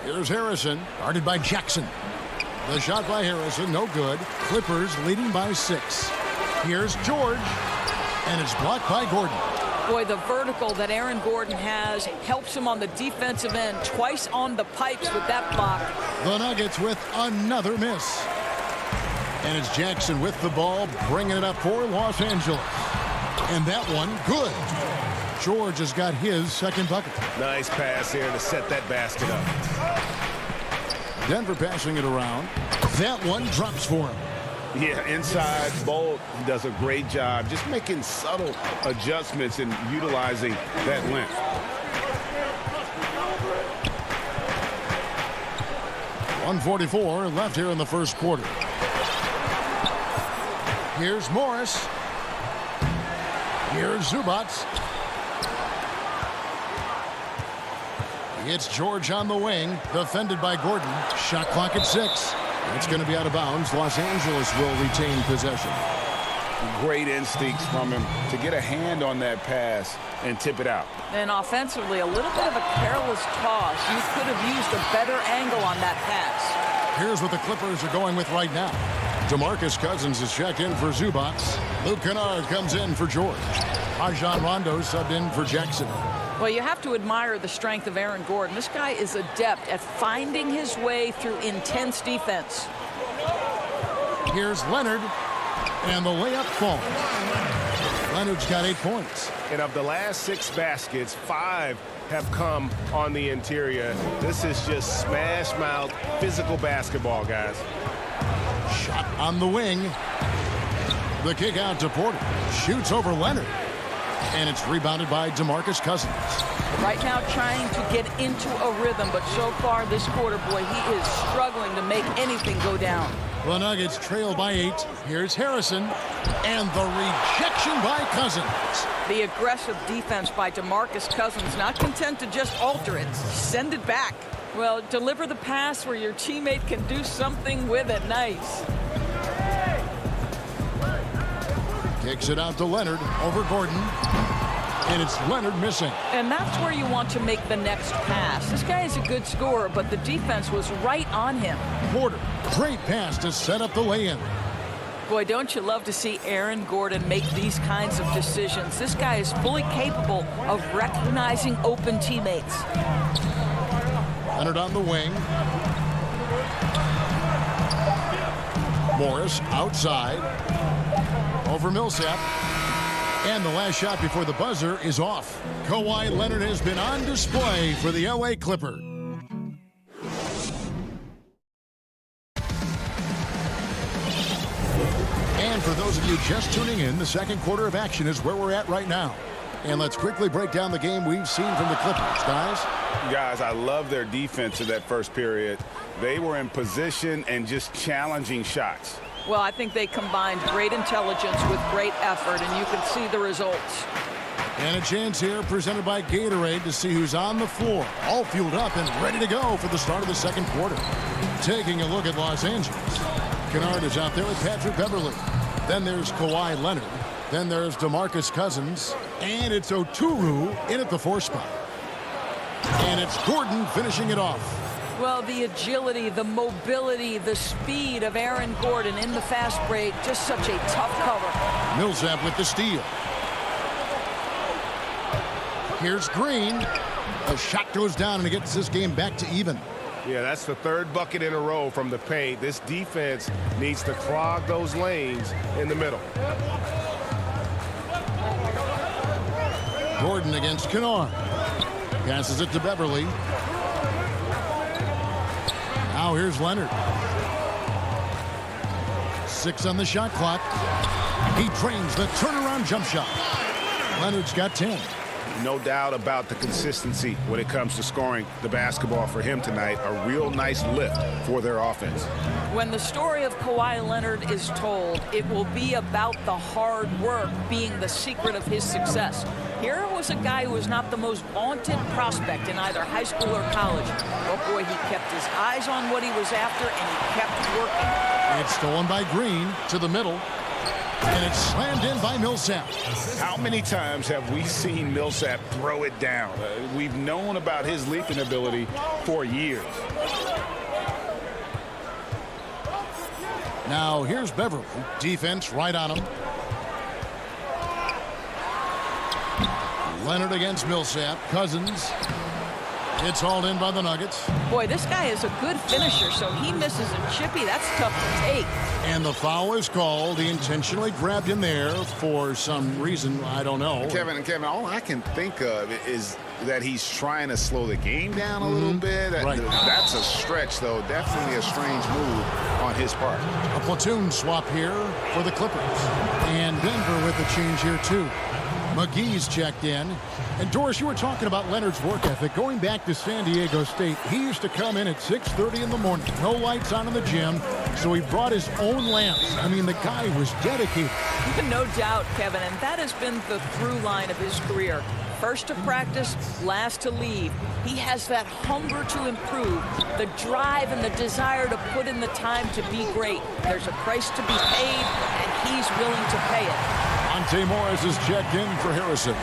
Here's Harrison, guarded by Jackson. The shot by Harrison, no good. Clippers leading by 6. Here's George, and it's blocked by Gordon. Boy, the vertical that Aaron Gordon has helps him on the defensive end. Twice on the pipes with that block. The Nuggets with another miss. And it's Jackson with the ball, bringing it up for Los Angeles. And that one, good. George has got his second bucket. Nice pass here to set that basket up. Denver passing it around. That one drops for him. Yeah, inside, Bull does a great job just making subtle adjustments and utilizing that length. .144 left here in the first quarter. Here's Morris. Here's Zubac. It's George on the wing, defended by Gordon. Shot clock at 6. It's going to be out of bounds. Los Angeles will retain possession. Great instincts from him to get a hand on that pass and tip it out. And offensively, a little bit of a careless toss. You could have used a better angle on that pass. Here's what the Clippers are going with right now. DeMarcus Cousins is checked in for Zubac. Luke Kennard comes in for George. Rajon Rondo subbed in for Jackson. Well, you have to admire the strength of Aaron Gordon. This guy is adept at finding his way through intense defense. Here's Leonard, and the layup falls. Leonard's got 8 points. And of the last 6 baskets, 5 have come on the interior. This is just smash mouth physical basketball, guys. Shot on the wing. The kick out to Porter. Shoots over Leonard. And it's rebounded by DeMarcus Cousins. Right now trying to get into a rhythm, but so far this quarter, boy, he is struggling to make anything go down. The Nuggets trail by 8. Here's Harrison. And the rejection by Cousins. The aggressive defense by DeMarcus Cousins, not content to just alter it, send it back. Well, deliver the pass where your teammate can do something with it. Nice. Kicks it out to Leonard over Gordon. And it's Leonard missing. And that's where you want to make the next pass. This guy is a good scorer, but the defense was right on him. Porter, great pass to set up the lay-in. Boy, don't you love to see Aaron Gordon make these kinds of decisions. This guy is fully capable of recognizing open teammates. Leonard on the wing. Morris outside. Over Millsap. And the last shot before the buzzer is off. Kawhi Leonard has been on display for the LA Clippers. And for those of you just tuning in, the second quarter of action is where we're at right now. And let's quickly break down the game we've seen from the Clippers. Guys, I love their defense in that first period. They were in position and just challenging shots. Well, I think they combined great intelligence with great effort, and you can see the results. And a chance here presented by Gatorade to see who's on the floor, all fueled up and ready to go for the start of the second quarter. Taking a look at Los Angeles. Kennard is out there with Patrick Beverly. Then there's Kawhi Leonard. Then there's DeMarcus Cousins. And it's Oturu in at the 4 spot. And it's Gordon finishing it off. Well, the agility, the mobility, the speed of Aaron Gordon in the fast break, just such a tough cover. Millsap with the steal. Here's Green. A shot goes down and it gets this game back to even. Yeah, that's the third bucket in a row from the paint. This defense needs to clog those lanes in the middle. Gordon against Kennard. Passes it to Beverly. Now here's Leonard. 6 on the shot clock. He trains the turnaround jump shot. Leonard's got 10. No doubt about the consistency when it comes to scoring the basketball for him tonight. A real nice lift for their offense. When the story of Kawhi Leonard is told, it will be about the hard work being the secret of his success. Here was a guy who was not the most vaunted prospect in either high school or college. But boy, he kept his eyes on what he was after, and he kept working. It's stolen by Green to the middle. And it's slammed in by Millsap. How many times have we seen Millsap throw it down? We've known about his leaping ability for years. Now here's Beverly. Defense right on him. Leonard against Millsap. Cousins. It's hauled in by the Nuggets. Boy, this guy is a good finisher, so he misses a chippy. That's tough to take. And the foul is called. He intentionally grabbed him there for some reason. I don't know. Kevin, all I can think of is that he's trying to slow the game down a little bit. Right. That's a stretch, though. Definitely a strange move on his part. A platoon swap here for the Clippers. And Denver with a change here, too. McGee's checked in. And Doris, you were talking about Leonard's work ethic. Going back to San Diego State, he used to come in at 6:30 in the morning. No lights on in the gym, so he brought his own lamps. I mean, the guy was dedicated. No doubt, Kevin, and that has been the through line of his career. First to practice, last to leave. He has that hunger to improve, the drive and the desire to put in the time to be great. There's a price to be paid, and he's willing to pay it. Monte Morris is checked in for Harrison.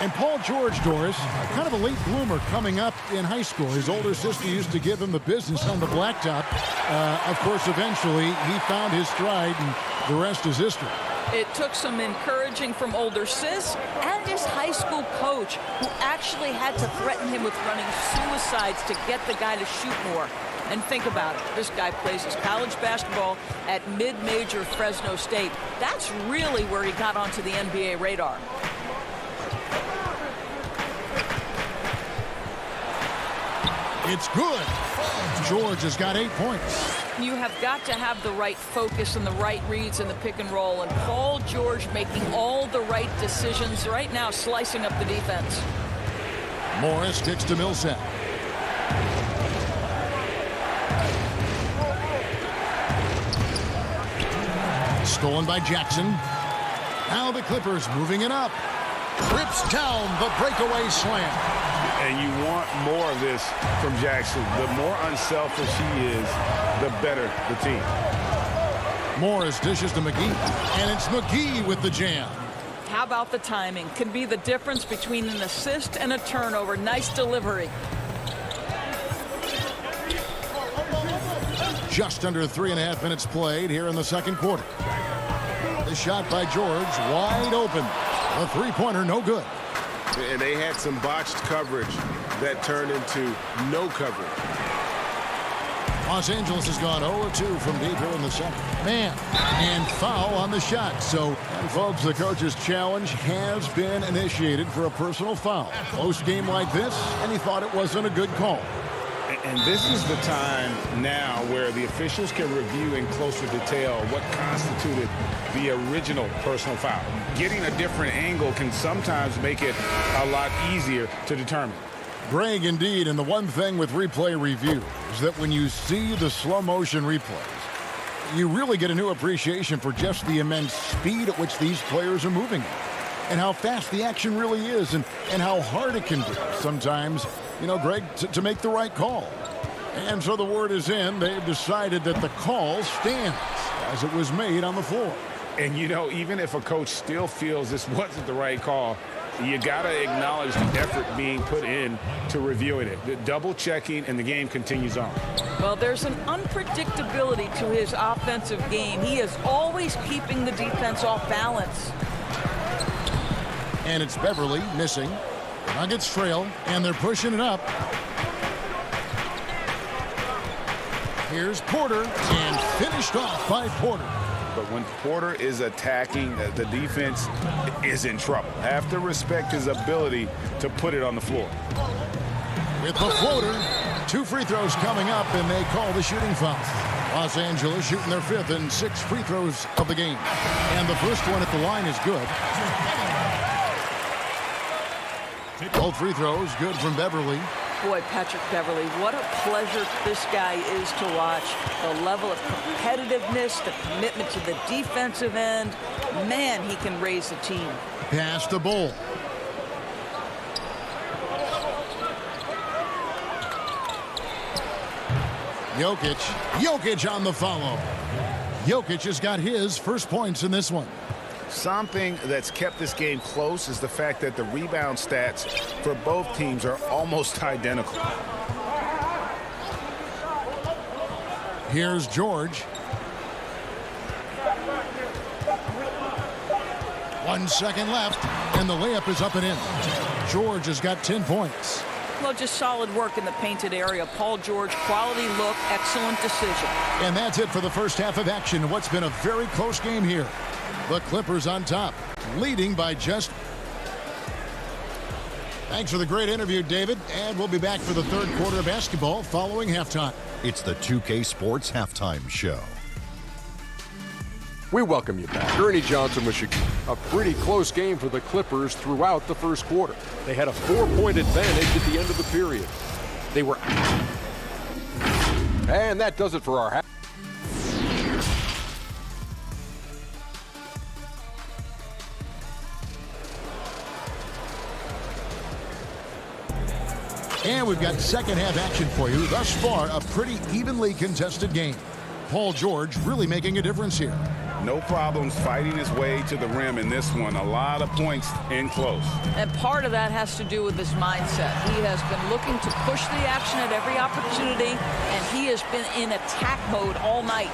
And Paul George, Doris, kind of a late bloomer coming up in high school. His older sister used to give him the business on the blacktop. Of course, eventually, he found his stride, and the rest is history. It took some encouraging from older sis and his high school coach, who actually had to threaten him with running suicides to get the guy to shoot more. And think about it. This guy plays his college basketball at mid-major Fresno State. That's really where he got onto the NBA radar. It's good. George has got 8 points. You have got to have the right focus and the right reads in the pick and roll. And Paul George making all the right decisions right now, slicing up the defense. Morris kicks to Millsap. Stolen by Jackson. Now the Clippers moving it up. Rips down the breakaway slam. And you want more of this from Jackson. The more unselfish he is, the better the team. Morris dishes to McGee, and it's McGee with the jam. How about the timing? Can be the difference between an assist and a turnover. Nice delivery. Just under 3.5 minutes played here in the second quarter. The shot by George, wide open. A three-pointer, no good. And they had some botched coverage that turned into no coverage. Los Angeles has gone 0-2 from deep here in the second. Man, and foul on the shot. So, and folks, the coach's challenge has been initiated for a personal foul. Close game like this, and he thought it wasn't a good call. And this is the time now where the officials can review in closer detail what constituted the original personal foul. Getting a different angle can sometimes make it a lot easier to determine. Greg, indeed, and the one thing with replay review is that when you see the slow motion replays, you really get a new appreciation for just the immense speed at which these players are moving and how fast the action really is and how hard it can be sometimes, you know, Greg, to make the right call. And so the word is in. They've decided that the call stands as it was made on the floor. And, you know, even if a coach still feels this wasn't the right call, you got to acknowledge the effort being put in to reviewing it. The double checking, and the game continues on. Well, there's an unpredictability to his offensive game. He is always keeping the defense off balance. And it's Beverly missing. Nuggets trail, and they're pushing it up. Here's Porter, and finished off by Porter. But when Porter is attacking, the defense is in trouble. Have to respect his ability to put it on the floor. With the floater, 2 free throws coming up, and they call the shooting foul. Los Angeles shooting their 5th and 6th free throws of the game. And the first one at the line is good. Both free throws good from Beverly. Boy, Patrick Beverly, what a pleasure this guy is to watch. The level of competitiveness, the commitment to the defensive end. Man, he can raise the team. Pass to Bull. Jokic on the follow. Jokic has got his first points in this one. Something that's kept this game close is the fact that the rebound stats for both teams are almost identical. Here's George. 1 second left, and the layup is up and in. George has got 10 points. Well, just solid work in the painted area. Paul George, quality look, excellent decision. And that's it for the first half of action in what's been a very close game here. The Clippers on top, leading by just. Thanks for the great interview, David. And we'll be back for the third quarter of basketball following halftime. It's the 2K Sports Halftime Show. We welcome you back. Ernie Johnson with Chicago. A pretty close game for the Clippers throughout the first quarter. They had a 4-point advantage at the end of the period. They were. And that does it for our half. And we've got second half action for you. Thus far, a pretty evenly contested game. Paul George really making a difference here. No problems fighting his way to the rim in this one. A lot of points in close. And part of that has to do with his mindset. He has been looking to push the action at every opportunity, and he has been in attack mode all night.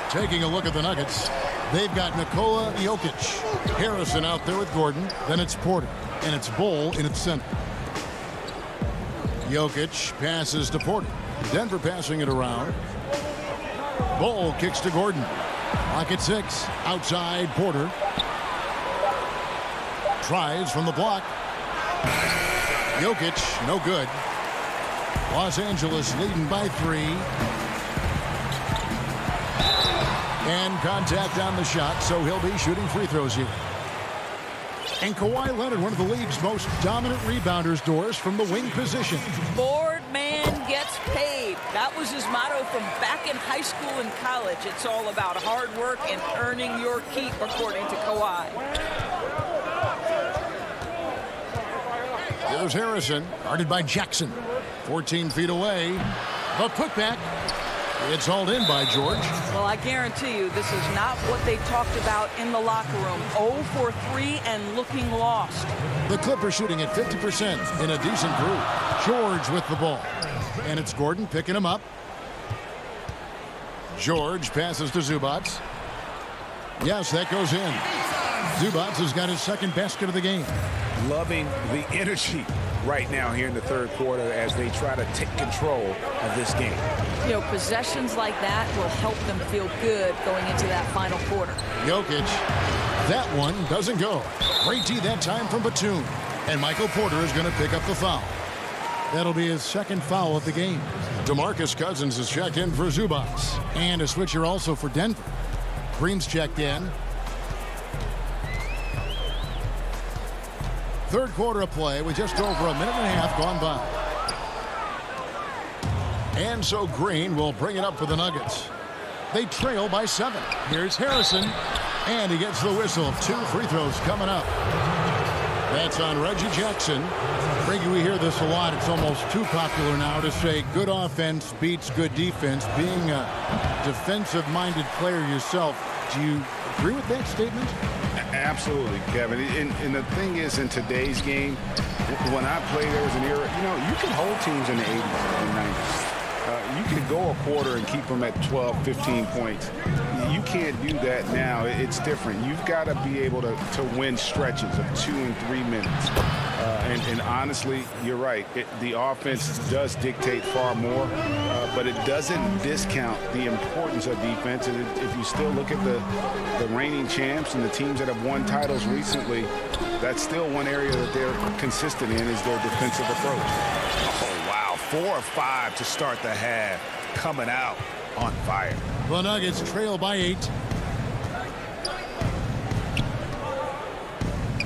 Taking a look at the Nuggets, they've got Nikola Jokic. Harrison out there with Gordon. Then it's Porter, and it's Bull in its center. Jokic passes to Porter. Denver passing it around. Bull kicks to Gordon. Clock at 6. Outside Porter. Tries from the block. Jokic, no good. Los Angeles leading by 3. And contact on the shot, so he'll be shooting free throws here. And Kawhi Leonard, one of the league's most dominant rebounders, Doris, from the wing position. Board man gets paid. That was his motto from back in high school and college. It's all about hard work and earning your keep, according to Kawhi. Here's Harrison, guarded by Jackson. 14 feet away. The putback. It's hauled in by George. Well, I guarantee you this is not what they talked about in the locker room. 0 for 3 and looking lost. The Clippers shooting at 50% in a decent group. George with the ball. And it's Gordon picking him up. George passes to Zubats. Yes, that goes in. Zubats has got his second basket of the game. Loving the energy right now here in the third quarter as they try to take control of this game. You know, possessions like that will help them feel good going into that final quarter. Jokic, that one doesn't go. Great D that time from Batum. And Michael Porter is going to pick up the foul. That'll be his second foul of the game. DeMarcus Cousins is checked in for Zubats. And a switcher also for Denver. Green's checked in. Third quarter of play with just over a minute and a half gone by. And so Green will bring it up for the Nuggets. They trail by 7. Here's Harrison. And he gets the whistle. 2 free throws coming up. That's on Reggie Jackson. Frankie, we hear this a lot. It's almost too popular now to say good offense beats good defense. Being a defensive-minded player yourself, do you agree with that statement? Absolutely, Kevin. And the thing is, in today's game, when I played, there was an era, you know, you could hold teams in the 80s and 90s. You could go a quarter and keep them at 12, 15 points. You can't do that now. It's different. You've got to be able to win stretches of 2 and 3 minutes. And honestly, you're right. The offense does dictate far more, but it doesn't discount the importance of defense. And if you still look at the reigning champs and the teams that have won titles recently, that's still one area that they're consistent in is their defensive approach. Oh, wow. 4 or 5 to start the half. Coming out on fire. The Nuggets trail by 8.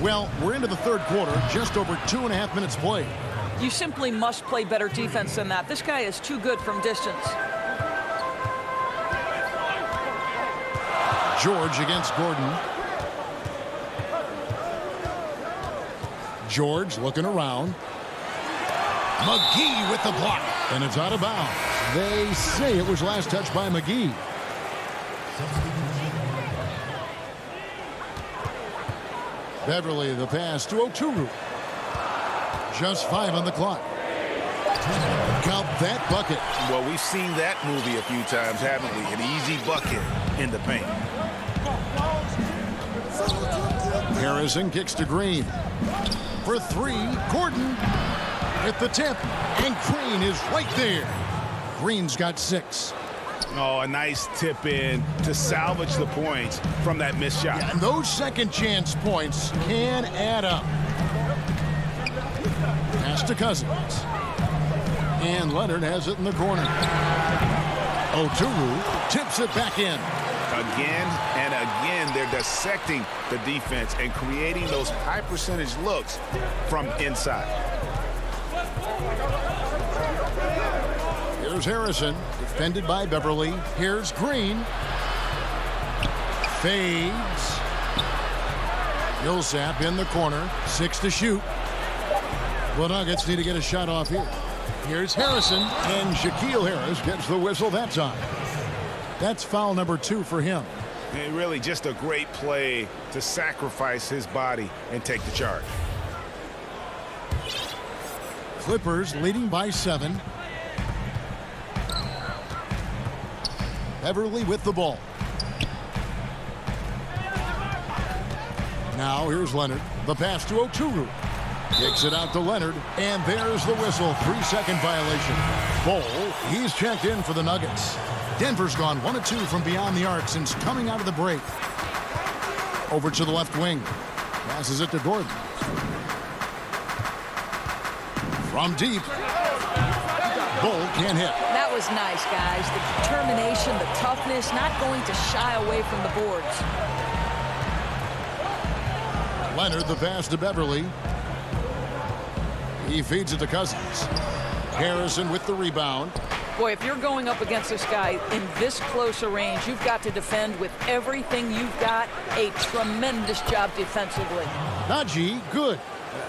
Well, we're into the third quarter, just over 2.5 minutes played. You simply must play better defense than that. This guy is too good from distance. George against Gordon. George looking around. McGee with the block. And it's out of bounds. They say it was last touched by McGee. Beverly the pass to Oturu. Just 5 on the clock. Count that bucket. Well, we've seen that movie a few times, haven't we? An easy bucket in the paint. Harrison kicks to Green. For 3, Gordon at the tip. And Green is right there. Green's got 6. Oh, a nice tip in to salvage the points from that missed shot. Yeah, and those second chance points can add up. Pass to Cousins. And Leonard has it in the corner. Oturu tips it back in. Again and again, they're dissecting the defense and creating those high percentage looks from inside. Here's Harrison, defended by Beverly. Here's Green. Fades. Millsap in the corner. 6 to shoot. The Nuggets need to get a shot off here. Here's Harrison, and Shaquille Harris gets the whistle that time. That's foul number 2 for him. And really just a great play to sacrifice his body and take the charge. Clippers leading by 7. Beverly with the ball. Now here's Leonard. The pass to Oturu. Kicks it out to Leonard, and there's the whistle. 3-second violation. Bol, he's checked in for the Nuggets. Denver's gone 1 of 2 from beyond the arc since coming out of the break. Over to the left wing. Passes it to Gordon. From deep. Bull can't hit. That was nice, guys. The determination, the toughness, not going to shy away from the boards. Leonard, the pass to Beverly. He feeds it to Cousins. Harrison with the rebound. Boy, if you're going up against this guy in this close a range, you've got to defend with everything you've got. A tremendous job defensively. Najee, good.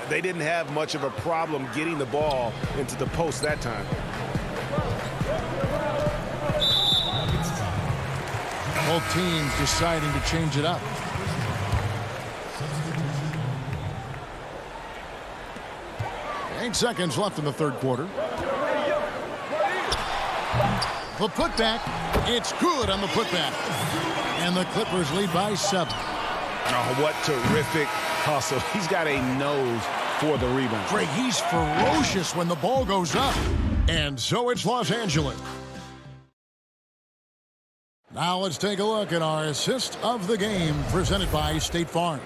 They didn't have much of a problem getting the ball into the post that time. Both teams deciding to change it up. Eight seconds left in the third quarter. The putback, it's good on the putback. And the Clippers lead by 7. Oh, what terrific hustle. He's got a nose for the rebound. Greg, he's ferocious when the ball goes up. And so it's Los Angeles. Now let's take a look at our assist of the game presented by State Farm.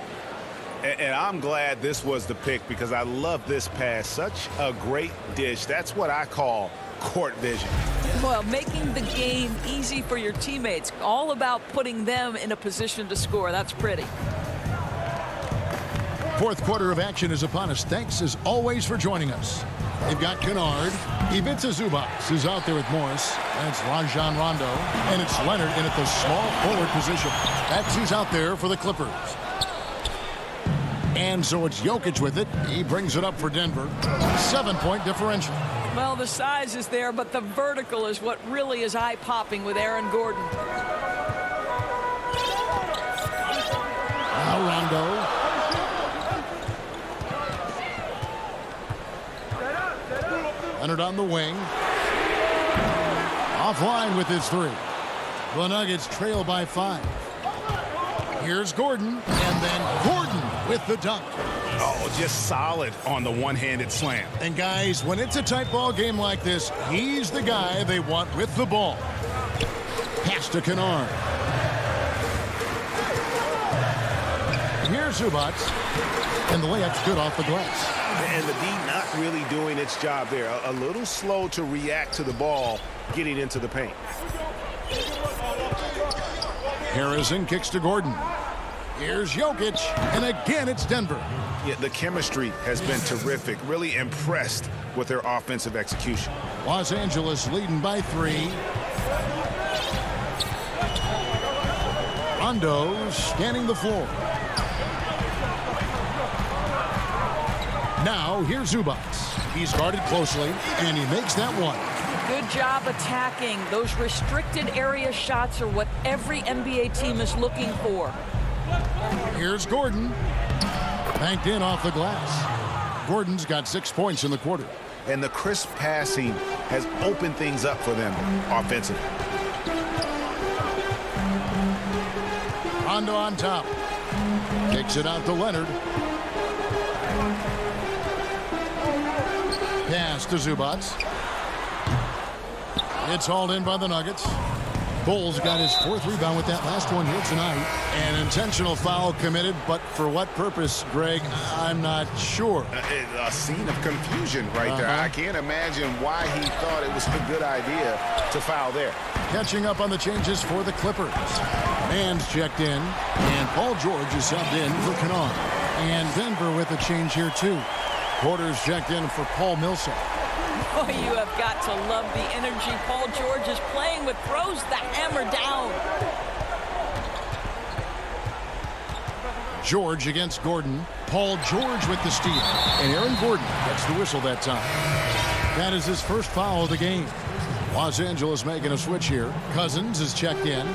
And I'm glad this was the pick because I love this pass. Such a great dish. That's what I call court vision. Well, making the game easy for your teammates. All about putting them in a position to score. That's pretty. Fourth quarter of action is upon us. Thanks as always for joining us. They've got Kennard. Ivica Zubac is out there with Morris. That's Rajon Rondo. And it's Leonard in at the small forward position. That's who's out there for the Clippers. And so it's Jokic with it. He brings it up for Denver. 7-point differential. Well, the size is there, but the vertical is what really is eye-popping with Aaron Gordon. Now Rondo. Leonard on the wing. Offline with his 3. The Nuggets trail by 5. Here's Gordon, and then Gordon with the dunk. Oh, just solid on the one-handed slam. And guys, when it's a tight ball game like this, he's the guy they want with the ball. Pass to Kennard. Here's Zubac, and the layup's good off the glass. And the D not really doing its job there. A little slow to react to the ball getting into the paint. Harrison kicks to Gordon. Here's Jokic, and again it's Denver. Yeah, the chemistry has been terrific. Really impressed with their offensive execution. Los Angeles leading by 3. Rondo scanning the floor. Now here's Zubac. He's guarded closely, and he makes that one. Good job attacking. Those restricted area shots are what every NBA team is looking for. Here's Gordon. Banked in off the glass. Gordon's got 6 points in the quarter. And the crisp passing has opened things up for them offensively. Rondo on top. Kicks it out to Leonard. Pass to Zubac. It's hauled in by the Nuggets. Bulls got his 4th rebound with that last one here tonight. An intentional foul committed, but for what purpose, Greg, I'm not sure. A scene of confusion right there. I can't imagine why he thought it was a good idea to foul there. Catching up on the changes for the Clippers. Mann's checked in, and Paul George is subbed in for Kennard. And Denver with a change here, too. Porter's checked in for Paul Millsap. Boy, you have got to love the energy Paul George is playing with. Throws the hammer down. George against Gordon. Paul George with the steal. And Aaron Gordon gets the whistle that time. That is his first foul of the game. Los Angeles making a switch here. Cousins is checked in.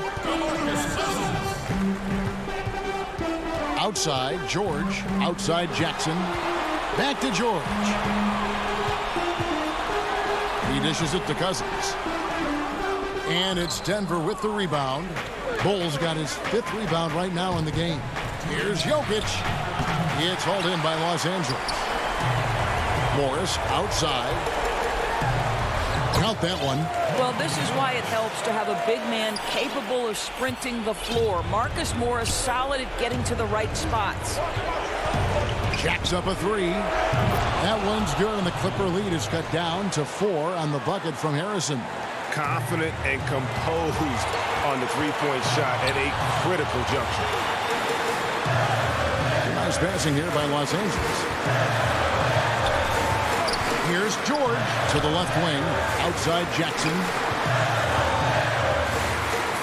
Outside, George. Outside, Jackson. Back to George. He dishes it to Cousins. And it's Denver with the rebound. Bulls got his 5th rebound right now in the game. Here's Jokic. It's hauled in by Los Angeles. Morris outside. Count that one. Well, this is why it helps to have a big man capable of sprinting the floor. Marcus Morris solid at getting to the right spots. Jacks up a three. That one's good, and the Clipper lead is cut down to 4 on the bucket from Harrison. Confident and composed on the three-point shot at a critical juncture. Nice passing here by Los Angeles. Here's George to the left wing. Outside Jackson.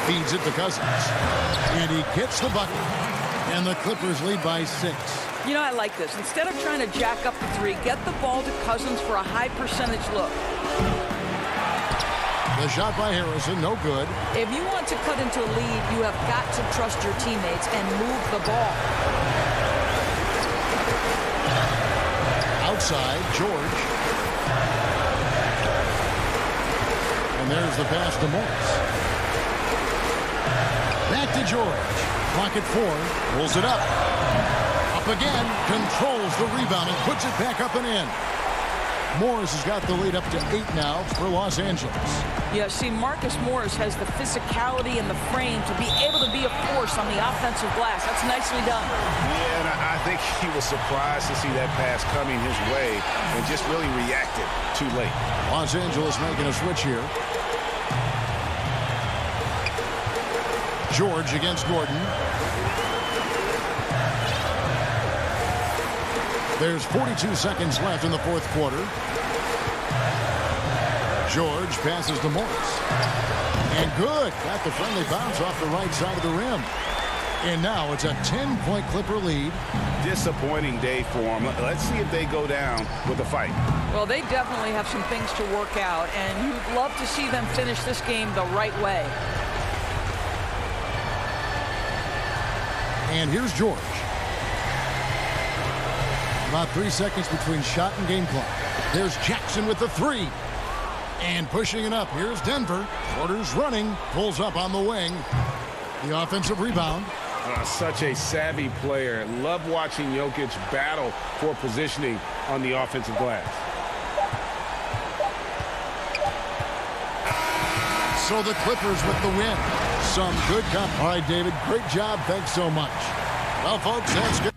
Feeds it to Cousins. And he gets the bucket. And the Clippers lead by 6. You know, I like this. Instead of trying to jack up the three, get the ball to Cousins for a high percentage look. The shot by Harrison, no good. If you want to cut into a lead, you have got to trust your teammates and move the ball. Outside, George. And there's the pass to Morris. Back to George. Clock at 4. Pulls it up. Up again. Controls the rebound and puts it back up and in. Morris has got the lead up to 8 now for Los Angeles. Yeah, see, Marcus Morris has the physicality and the frame to be able to be a force on the offensive glass. That's nicely done. Yeah, and I think he was surprised to see that pass coming his way and just really reacted too late. Los Angeles making a switch here. George against Gordon. There's 42 seconds left in the fourth quarter. George passes to Morris. And good. Got the friendly bounce off the right side of the rim. And now it's a 10-point Clipper lead. Disappointing day for them. Let's see if they go down with a fight. Well, they definitely have some things to work out, and you'd love to see them finish this game the right way. And here's George. About 3 seconds between shot and game clock. There's Jackson with the 3. And pushing it up. Here's Denver. Porter's running. Pulls up on the wing. The offensive rebound. Such a savvy player. Love watching Jokic battle for positioning on the offensive glass. So the Clippers with the win. Some good All right, David. Great job. Thanks so much. Well, folks, that's good.